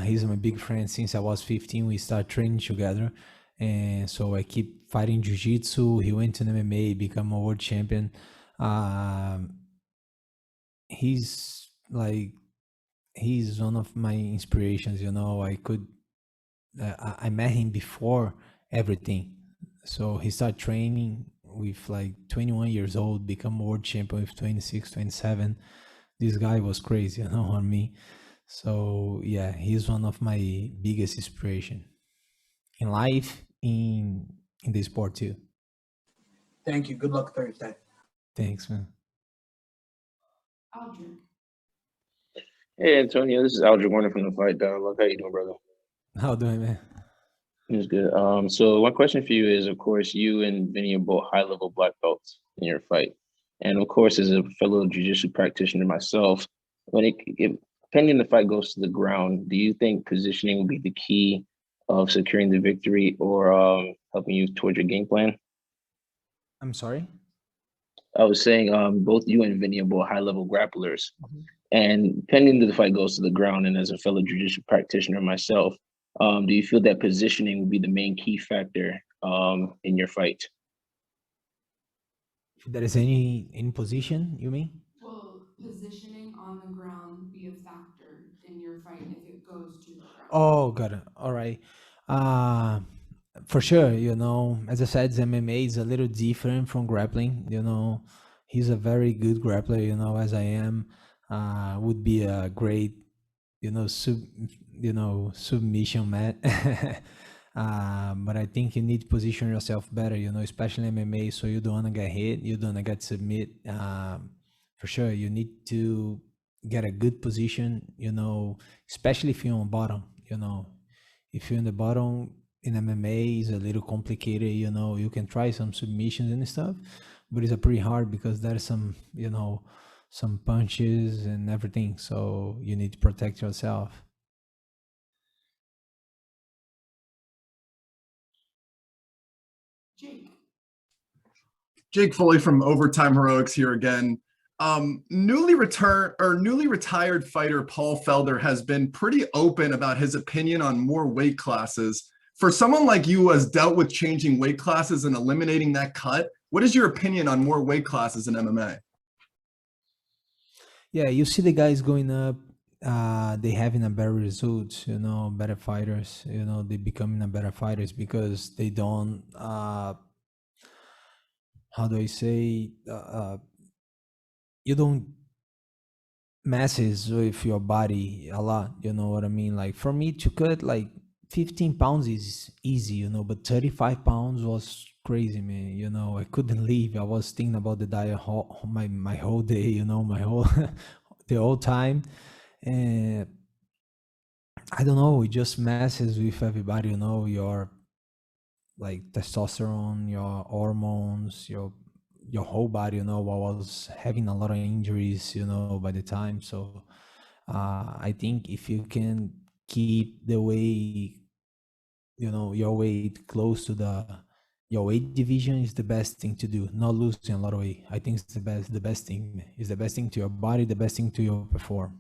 He's my big friend since I was 15. We started training together, and so I keep fighting jiu-jitsu. He went to MMA, become a world champion. He's like he's one of my inspirations. I met him before everything, so he started training with like 21 years old, become world champion with 26, 27. This guy was crazy, on me. So yeah, he's one of my biggest inspiration in life, in the sport too. Thank you. Good luck Thursday. Thanks, man. Aldrich. Hey, Antonio, this is Aldrich Warner from the Fight Dialogue. How you doing, brother? How doing, man? It's good. So my question for you is, of course, you and Vinny are both high-level black belts in your fight, and of course, as a fellow jiu-jitsu practitioner myself, pending the fight goes to the ground, do you think positioning will be the key of securing the victory or helping you towards your game plan? I'm sorry. I was saying, both you and Vinny are both high-level grapplers, and pending the fight goes to the ground, and as a fellow jiu-jitsu practitioner myself, do you feel that positioning will be the main key factor in your fight? If there is any position, you mean? Will positioning on the ground be a factor in your fight if it goes to the ground? Oh, got it. All right. For sure, as I said, MMA is a little different from grappling. He's a very good grappler, as I am. Would be a great, submission man. But I think you need to position yourself better, especially MMA, so you don't want to get hit, you don't want to get submit. For sure, you need to get a good position, especially if you're on bottom, if you're in the bottom in MMA is a little complicated, you can try some submissions and stuff, but it's a pretty hard because there's some, some punches and everything. So you need to protect yourself. Jake Foley from Overtime Heroics here again. Newly retired fighter Paul Felder has been pretty open about his opinion on more weight classes. For someone like you who has dealt with changing weight classes and eliminating that cut, what is your opinion on more weight classes in MMA? Yeah, you see the guys going up, they having a better results, better fighters, they becoming a better fighters because they don't, how do I say, you don't messes with your body a lot, you know what I mean? Like for me to cut like 15 pounds is easy, but 35 pounds was crazy, man. I couldn't leave. I was thinking about the diet my whole day, my whole the whole time. And I don't know, it just messes with everybody, your like testosterone, your hormones, your whole body. I was having a lot of injuries, by the time. So I think if you can keep the way, your weight close to your weight division is the best thing to do, not losing a lot of weight. I think it's the best thing is the best thing to your body, the best thing to your perform.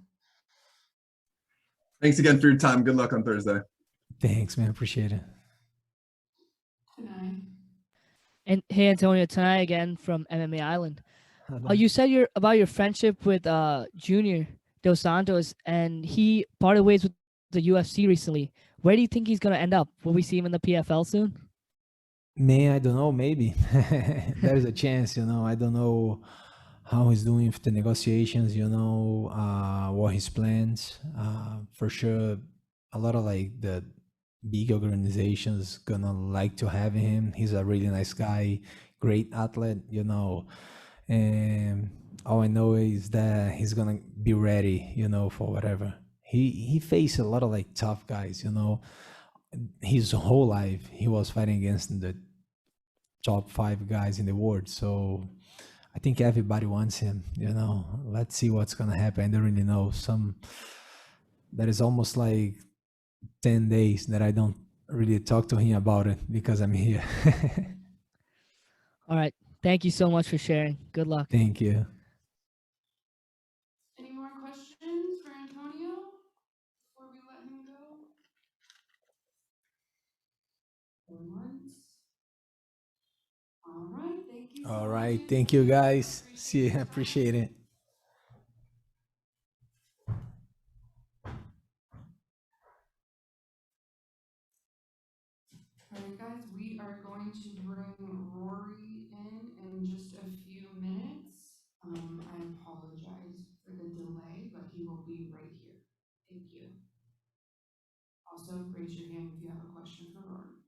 Thanks again for your time. Good luck on Thursday. Thanks, man. Appreciate it. And hey, Antonio, Tanai again from MMA Island. You said about your friendship with Junior Dos Santos, and he parted ways with the UFC recently. Where do you think he's gonna end up? Will we see him in the PFL soon? Man, I don't know. Maybe there's a chance. I don't know how he's doing with the negotiations. What his plans. For sure, a lot of like the big organizations gonna like to have him. He's a really nice guy, great athlete. And all I know is that he's gonna be ready. For whatever. He faced a lot of like tough guys. His whole life he was fighting against the top 5 guys in the world. So I think everybody wants him. Let's see what's gonna happen. I don't really know. That is almost like 10 days that I don't really talk to him about it because I'm here. All right. Thank you so much for sharing. Good luck. Thank you. Any more questions for Antonio before we let him go? One more. All right. Thank you, guys. See you. Appreciate it. All right, guys, we are going to bring Rory in just a few minutes. I apologize for the delay, but he will be right here. Thank you. Also, raise your hand if you have a question for Rory.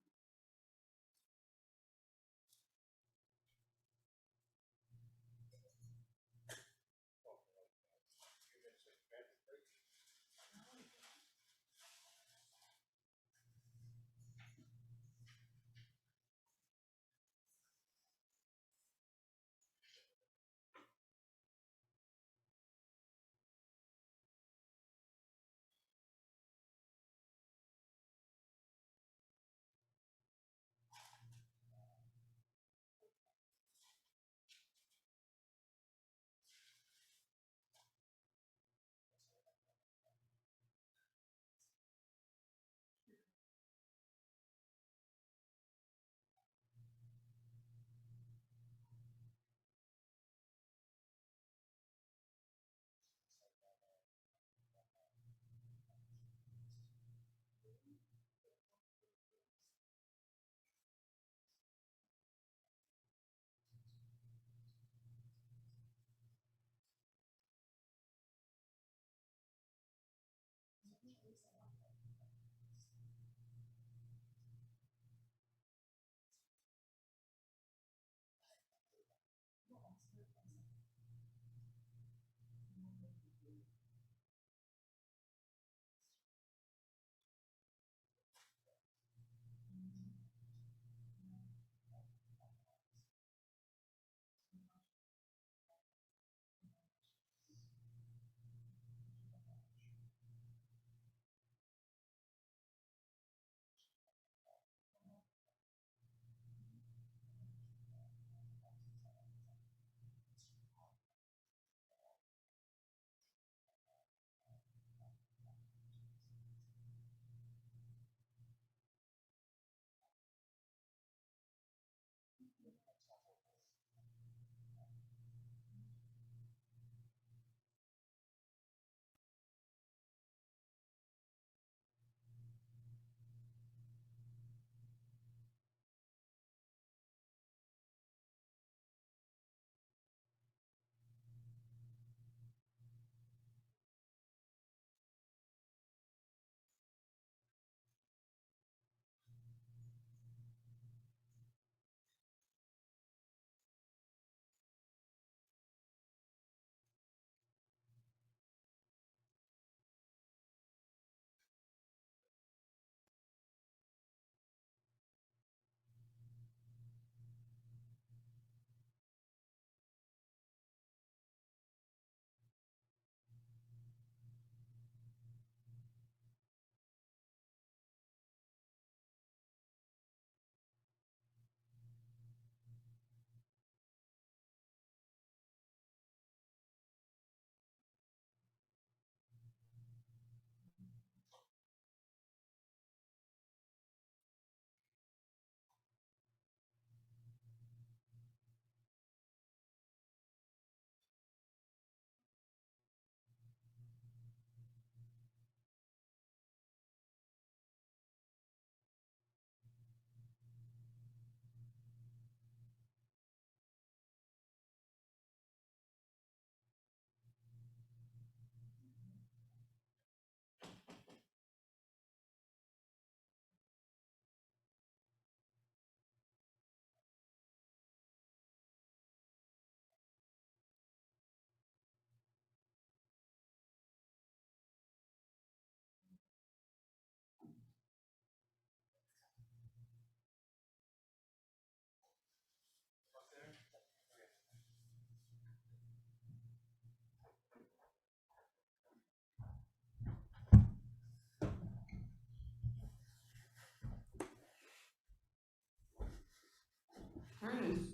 Curtis.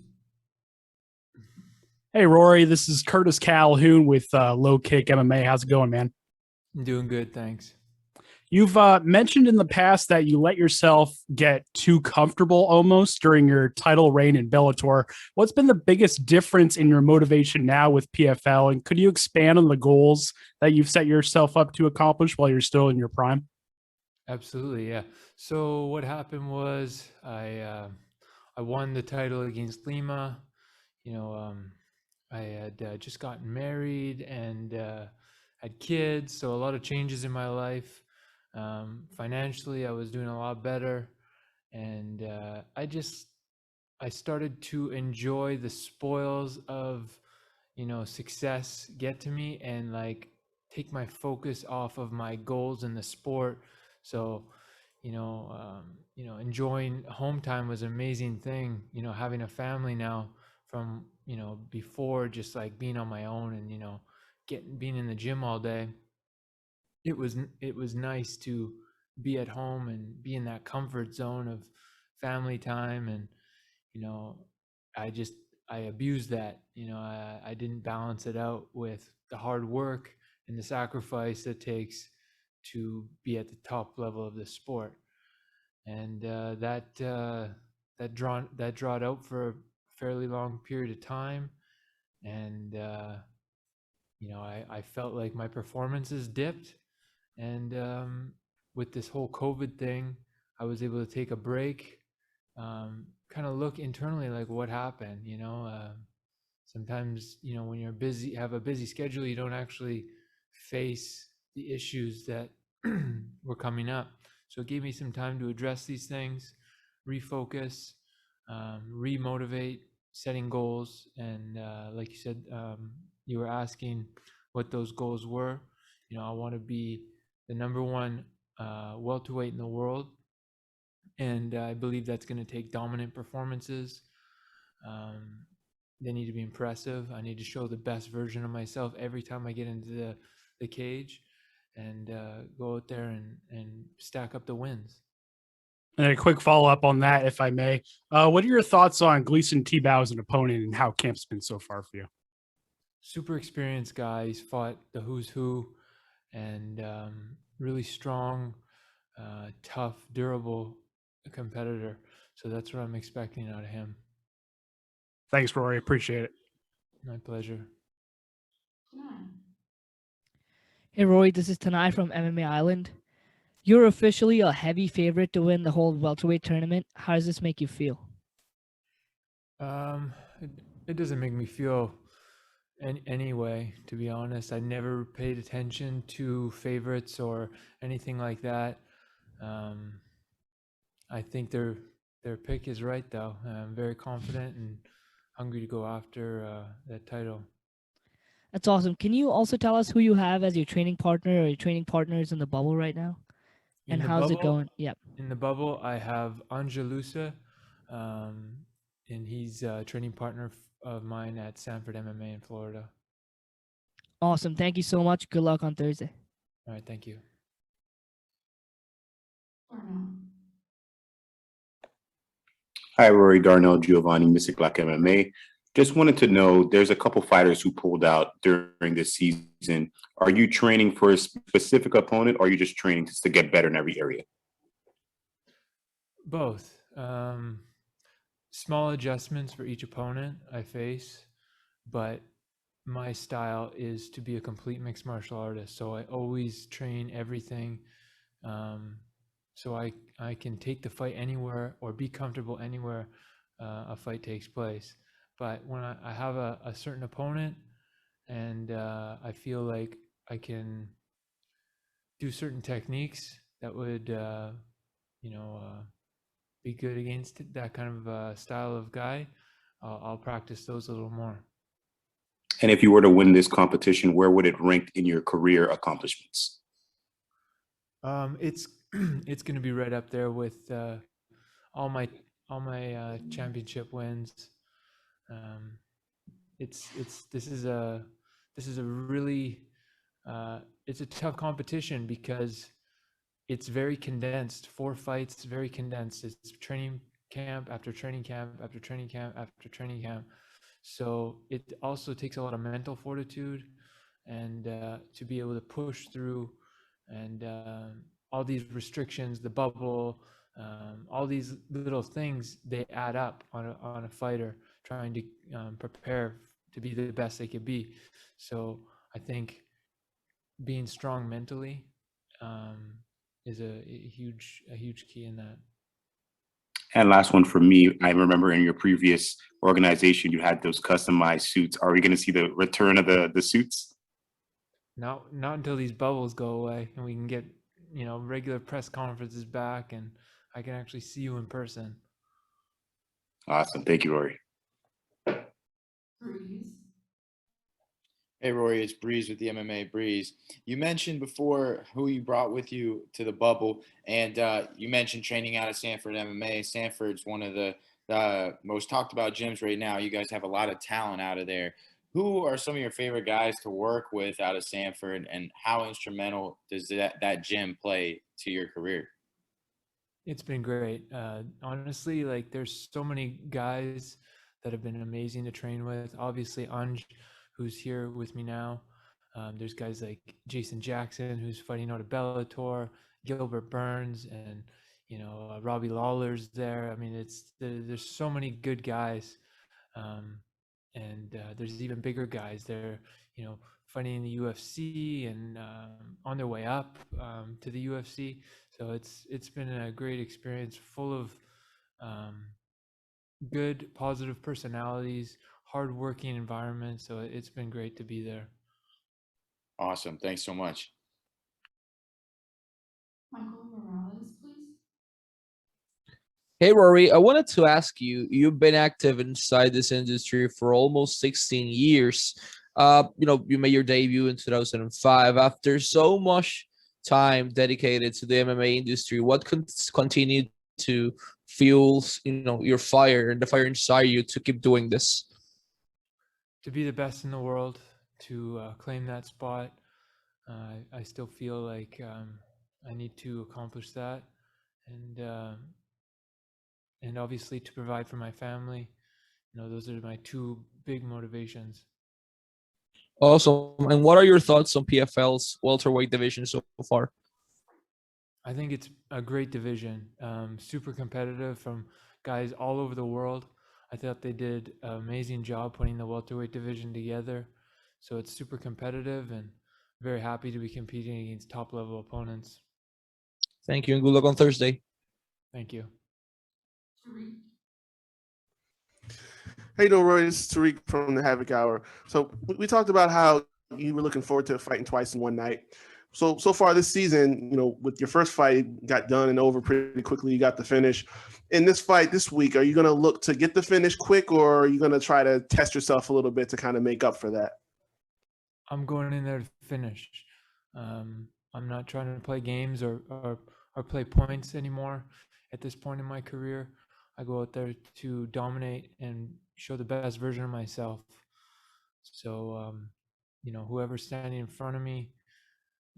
Hey, Rory, this is Curtis Calhoun with Low Kick MMA. How's it going, man? I'm doing good, thanks. You've mentioned in the past that you let yourself get too comfortable almost during your title reign in Bellator. What's been the biggest difference in your motivation now with PFL? And could you expand on the goals that you've set yourself up to accomplish while you're still in your prime? Absolutely, yeah. So what happened was I won the title against Lima. You know, I had just gotten married and had kids, so a lot of changes in my life. Financially, I was doing a lot better, and I started to enjoy the spoils of, you know, success get to me and like take my focus off of my goals in the sport. So, enjoying home time was an amazing thing. You know, having a family now from, you know, before just like being on my own and, you know, being in the gym all day. It was nice to be at home and be in that comfort zone of family time. And, you know, I just I abused that. You know, I didn't balance it out with the hard work and the sacrifice it takes to be at the top level of the sport. And that drawed out for a fairly long period of time. And I felt like my performances dipped. And with this whole COVID thing, I was able to take a break, kind of look internally like what happened. Sometimes, you know, when you're busy, have a busy schedule, you don't actually face the issues that were coming up. So it gave me some time to address these things, refocus, remotivate, setting goals. And like you said, you were asking what those goals were. You know, I want to be the number one welterweight in the world. And I believe that's going to take dominant performances. They need to be impressive. I need to show the best version of myself every time I get into the cage, and go out there and stack up the wins. And then a quick follow up on that, if I may. What are your thoughts on Gleason Tebow as an opponent and how camp's been so far for you? Super experienced guy. He's fought the who's who, and really strong, tough, durable competitor. So that's what I'm expecting out of him. Thanks, Rory. Appreciate it. My pleasure. Hey, Rory, this is Tanai from MMA Island. You're officially a heavy favorite to win the whole welterweight tournament. How does this make you feel? It doesn't make me feel any way, to be honest. I never paid attention to favorites or anything like that. I think their pick is right, though. I'm very confident and hungry to go after that title. That's awesome. Can you also tell us who you have as your training partner or your training partners in the bubble right now? And how's it going? Yep. In the bubble, I have Angelusa, and he's a training partner of mine at Sanford MMA in Florida. Awesome. Thank you so much. Good luck on Thursday. All right. Thank you. Hi, Rory Darnell Giovanni, Mystic Black MMA. Just wanted to know, there's a couple fighters who pulled out during this season. Are you training for a specific opponent, or are you just training just to get better in every area? Both. Small adjustments for each opponent I face, but my style is to be a complete mixed martial artist. So I always train everything, so I can take the fight anywhere or be comfortable anywhere a fight takes place. But when I have a certain opponent and I feel like I can do certain techniques that would, be good against that kind of style of guy, I'll practice those a little more. And if you were to win this competition, where would it rank in your career accomplishments? It's it's going to be right up there with all my championship wins. This is a really it's a tough competition because it's very condensed. 4 fights, very condensed. It's training camp after training camp after training camp after training camp. So it also takes a lot of mental fortitude and to be able to push through and all these restrictions, the bubble, all these little things, they add up on a fighter trying to prepare to be the best they could be. So I think being strong mentally is a huge key in that. And last one for me, I remember in your previous organization, you had those customized suits. Are we going to see the return of the suits? Not until these bubbles go away and we can get, regular press conferences back and I can actually see you in person. Awesome. Thank you, Rory. Breeze. Hey, Rory, it's Breeze with the MMA Breeze. You mentioned before who you brought with you to the bubble, and you mentioned training out of Sanford MMA. Sanford's one of the most talked about gyms right now. You guys have a lot of talent out of there. Who are some of your favorite guys to work with out of Sanford, and how instrumental does that gym play to your career? It's been great. Honestly, like there's so many guys that have been amazing to train with. Obviously, Anj, who's here with me now. There's guys like Jason Jackson, who's fighting out of Bellator, Gilbert Burns, and Robbie Lawler's there. I mean, there's so many good guys, and there's even bigger guys there. Fighting in the UFC and on their way up to the UFC. So it's been a great experience, full of good, positive personalities, hardworking environment. So it's been great to be there. Awesome. Thanks so much. Michael Morales, please. Hey, Rory, I wanted to ask you, you've been active inside this industry for almost 16 years. You made your debut in 2005. After so much time dedicated to the MMA industry, what continued to fuel, your fire and the fire inside you to keep doing this? To be the best in the world, to claim that spot. I still feel like I need to accomplish that, and obviously to provide for my family. Those are my two big motivations. Awesome. And what are your thoughts on PFL's welterweight division so far? I think it's a great division, super competitive from guys all over the world. I thought they did an amazing job putting the welterweight division together. So it's super competitive and very happy to be competing against top level opponents. Thank you and good luck on Thursday. Thank you. Tariq. Hey, no, Roy, it's Tariq from the Havoc Hour. So we talked about how you were looking forward to fighting twice in one night. So far this season, with your first fight got done and over pretty quickly, you got the finish. In this fight this week, are you going to look to get the finish quick, or are you going to try to test yourself a little bit to kind of make up for that? I'm going in there to finish. I'm not trying to play games or play points anymore at this point in my career. I go out there to dominate and show the best version of myself. So, whoever's standing in front of me,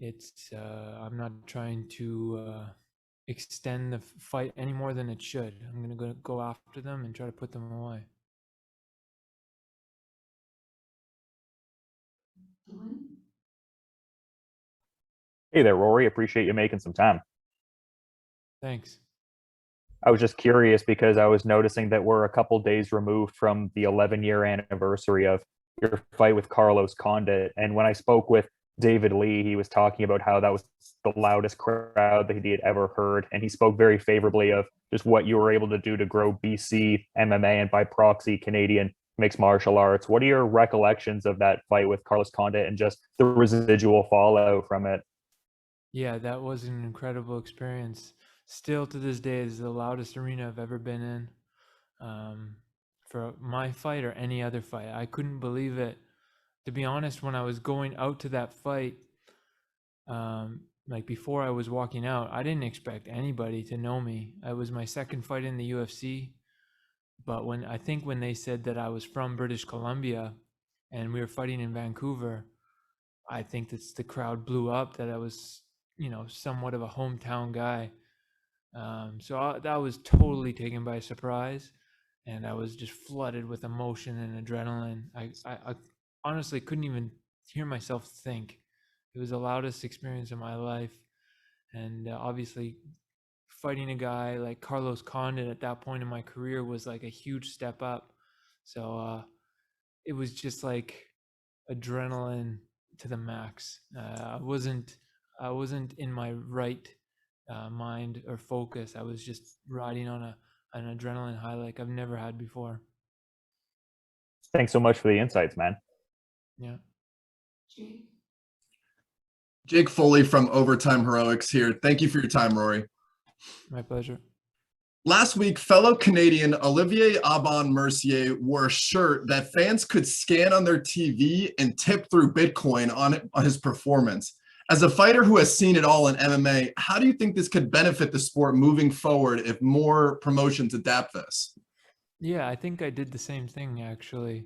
I'm not trying to extend the fight any more than it should. I'm going to go after them and try to put them away. Dylan. Hey there, Rory. Appreciate you making some time. Thanks. I was just curious because I was noticing that we're a couple days removed from the 11-year anniversary of your fight with Carlos Condit. And when I spoke with David Lee, he was talking about how that was the loudest crowd that he had ever heard. And he spoke very favorably of just what you were able to do to grow BC MMA and by proxy Canadian mixed martial arts. What are your recollections of that fight with Carlos Condit and just the residual fallout from it? Yeah, that was an incredible experience. Still to this day is the loudest arena I've ever been in. For my fight or any other fight, I couldn't believe it. To be honest, when I was going out to that fight, like before I was walking out, I didn't expect anybody to know me. It was my second fight in the UFC, but when they said that I was from British Columbia and we were fighting in Vancouver, I think that the crowd blew up that I was, somewhat of a hometown guy. So that was totally taken by surprise, and I was just flooded with emotion and adrenaline. I honestly couldn't even hear myself think. It was the loudest experience of my life, And obviously, fighting a guy like Carlos Condit at that point in my career was like a huge step up. So it was just like adrenaline to the max. I wasn't in my right mind or focus. I was just riding on an adrenaline high like I've never had before. Thanks so much for the insights, man. Yeah. Jake Foley from Overtime Heroics here. Thank you for your time, Rory. My pleasure. Last week, fellow Canadian Olivier Aubin-Mercier wore a shirt that fans could scan on their TV and tip through Bitcoin on his performance. As a fighter who has seen it all in MMA, how do you think this could benefit the sport moving forward if more promotions adapt this? Yeah, I think I did the same thing actually.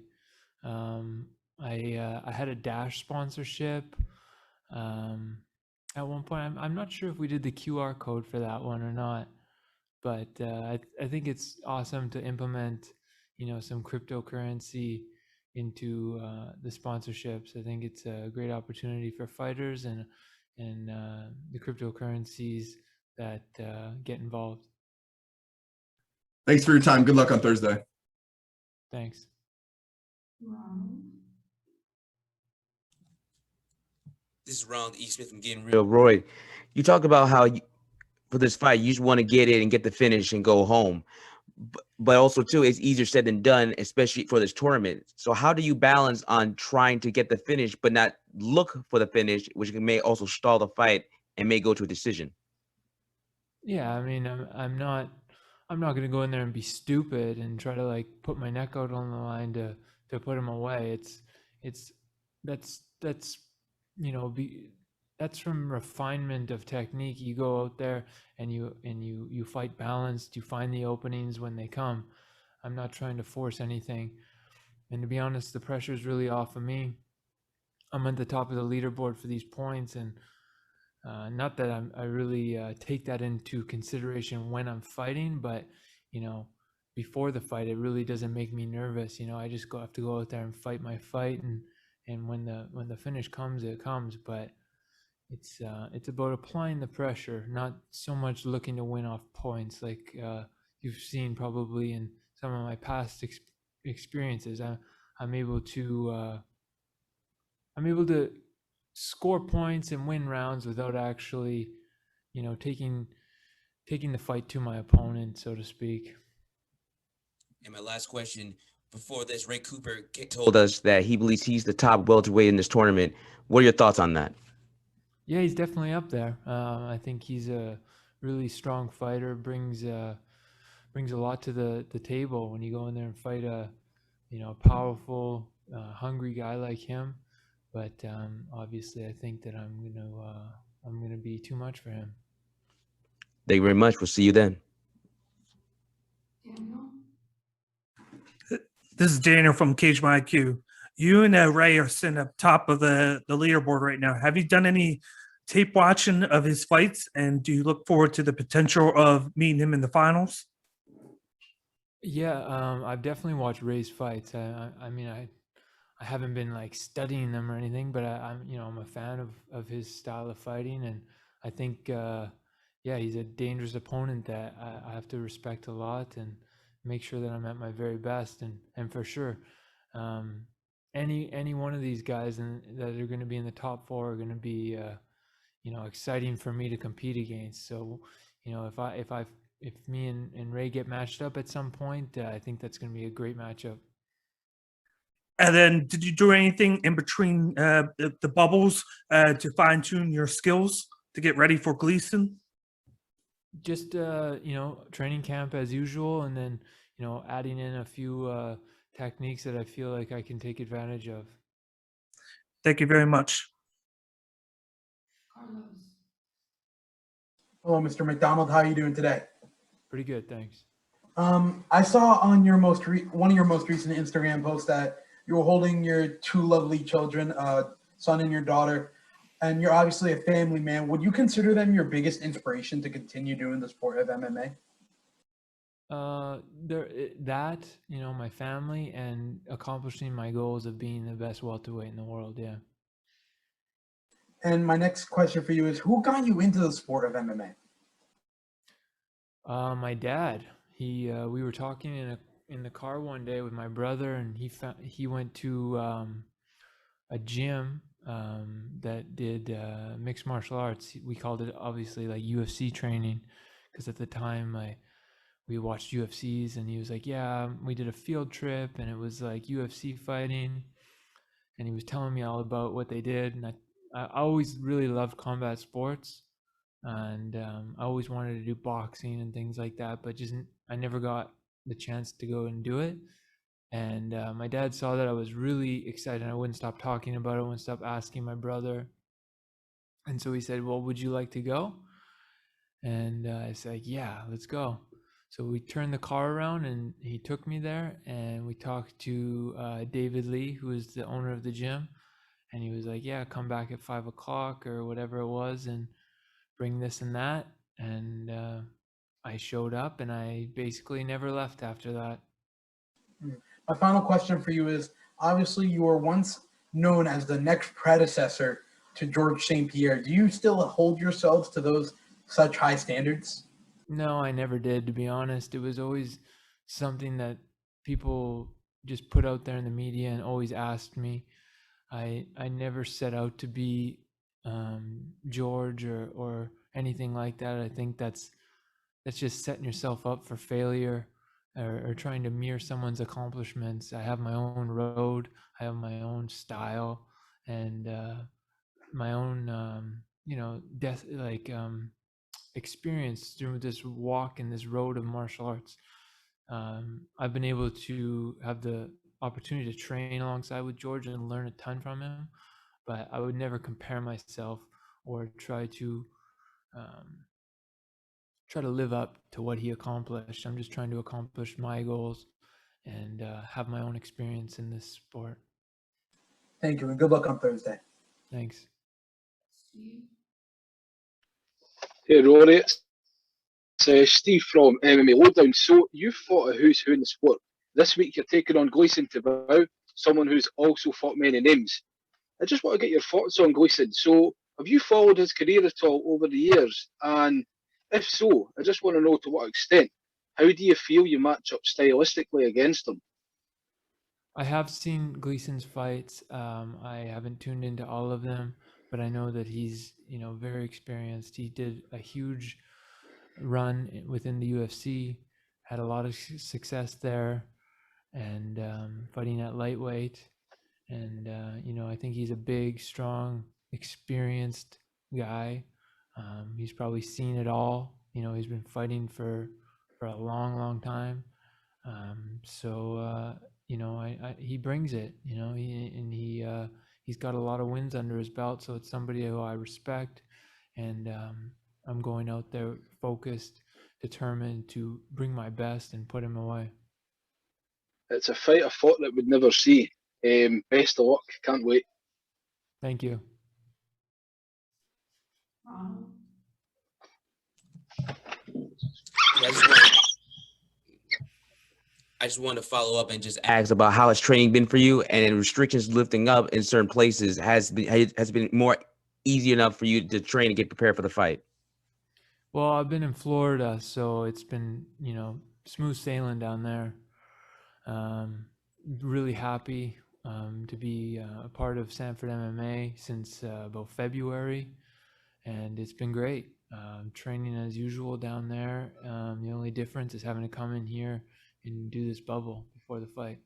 I had a Dash sponsorship. At one point, I'm not sure if we did the QR code for that one or not, but I think it's awesome to implement, some cryptocurrency into the sponsorships. I think it's a great opportunity for fighters and the cryptocurrencies that get involved. Thanks for your time. Good luck on Thursday. Thanks. This is Ronald E. Smith from Getting Real. Roy, you talk about how for this fight, you just want to get in and get the finish and go home. But also, too, it's easier said than done, especially for this tournament. So how do you balance on trying to get the finish but not look for the finish, which may also stall the fight and may go to a decision? Yeah, I mean, I'm not going to go in there and be stupid and try to like put my neck out on the line to put him away. That's that's from refinement of technique. You go out there and you fight balanced. You find the openings when they come. I'm not trying to force anything. And to be honest, the pressure is really off of me. I'm at the top of the leaderboard for these points, and not that I really take that into consideration when I'm fighting, but before the fight, it really doesn't make me nervous. I just have to go out there and fight my fight, and when the finish comes, it comes. But it's about applying the pressure, not so much looking to win off points, like you've seen probably in some of my past experiences. I'm able to score points and win rounds without actually, taking the fight to my opponent, so to speak. And my last question, before this, Ray Cooper told us that he believes he's the top welterweight in this tournament. What are your thoughts on that? Yeah, he's definitely up there. I think he's a really strong fighter, brings a lot to the table when you go in there and fight a powerful, hungry guy like him. But obviously, I think that I'm gonna be too much for him. Thank you very much. We'll see you then. This is Daniel from Cage My IQ. You and Ray are sitting up top of the leaderboard right now. Have you done any tape watching of his fights, and do you look forward to the potential of meeting him in the finals? Yeah, I've definitely watched Ray's fights. I mean, I haven't been like studying them or anything, but I'm a fan of his style of fighting, and I think yeah, he's a dangerous opponent that I have to respect a lot and make sure that I'm at my very best, and for sure, any one of these guys that are going to be in the top four are going to be exciting for me to compete against. So if me and Ray get matched up at some point, I think that's going to be a great matchup. And then, did you do anything in between the bubbles to fine tune your skills to get ready for Gleason? Just training camp as usual, and then adding in a few techniques that I feel like I can take advantage of. Thank you very much. Hello, Mr. McDonald. How are you doing today? Pretty good, thanks. I saw on your one of your most recent Instagram posts that you were holding your two lovely children, son and your daughter, and you're obviously a family man. Would you consider them your biggest inspiration to continue doing the sport of MMA? My family and accomplishing my goals of being the best welterweight in the world. Yeah. And my next question for you is, who got you into the sport of MMA? My dad. We were talking in the car one day with my brother, and he went to a gym that did mixed martial arts. We called it obviously like UFC training, because at the time we watched UFCs, and he was like, "Yeah, we did a field trip, and it was like UFC fighting," and he was telling me all about what they did, and I always really loved combat sports, and I always wanted to do boxing and things like that, but I never got the chance to go and do it. And my dad saw that I was really excited, and I wouldn't stop talking about it, I wouldn't stop asking my brother. And so he said, "Well, would you like to go?" And I said, "Yeah, let's go." So we turned the car around, and he took me there, and we talked to David Lee, who is the owner of the gym. And he was like, "Yeah, come back at 5 o'clock or whatever it was, and bring this and that." And I showed up, and I basically never left after that. My final question for you is, obviously you were once known as the next predecessor to George St. Pierre. Do you still hold yourselves to those such high standards? No, I never did, to be honest. It was always something that people just put out there in the media and always asked me. I never set out to be George or anything like that. I think that's just setting yourself up for failure, or trying to mirror someone's accomplishments. I have my own road, I have my own style, and my own experience through this walk and this road of martial arts. I've been able to have the opportunity to train alongside with George and learn a ton from him, but I would never compare myself or try to live up to what he accomplished. I'm just trying to accomplish my goals and have my own experience in this sport. Thank you, and good luck on Thursday. Thanks. Hey Rory, it's Steve from MMA Lowdown. So you fought a who's who in the sport. This week you're taking on Gleason Tibau, someone who's also fought many names. I just want to get your thoughts on Gleason. So have you followed his career at all over the years? And if so, I just want to know to what extent. How do you feel you match up stylistically against him? I have seen Gleason's fights. I haven't tuned into all of them, but I know that he's very experienced. He did a huge run within the UFC, had a lot of success there, and fighting at lightweight. And I think he's a big, strong, experienced guy. He's probably seen it all. He's been fighting for a long, long time. He brings it. He's got a lot of wins under his belt, so it's somebody who I respect, and I'm going out there focused, determined to bring my best and put him away. It's a fight I thought that we'd never see. Best of luck. Can't wait. Thank you. I just wanted to follow up and just ask about how has training been for you, and restrictions lifting up in certain places has been more easy enough for you to train and get prepared for the fight. Well, I've been in Florida, so it's been smooth sailing down there. Really happy to be a part of Sanford MMA since about February, and it's been great. Training as usual down there. The only difference is having to come in here and do this bubble before the fight.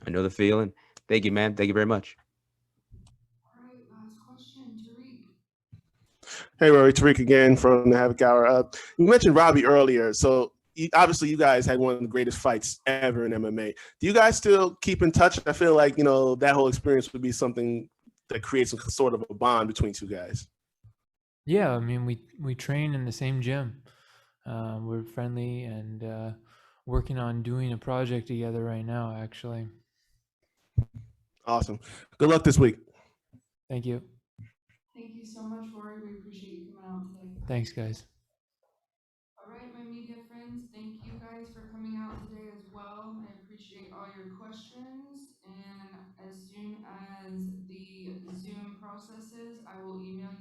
I know the feeling. Thank you, man. Thank you very much. All right, last question, Tariq. Hey, Rory, Tariq again from the Havoc Hour. You mentioned Robbie earlier, so obviously you guys had one of the greatest fights ever in MMA. Do you guys still keep in touch? I feel like that whole experience would be something that creates some sort of a bond between two guys. Yeah, I mean, we train in the same gym. We're friendly and working on doing a project together right now, actually. Awesome. Good luck this week. Thank you. Thank you so much, Rory. We appreciate you coming out today. Thanks, guys. All right, my media friends, thank you guys for coming out today as well. I appreciate all your questions. And as soon as the Zoom process process is, I will email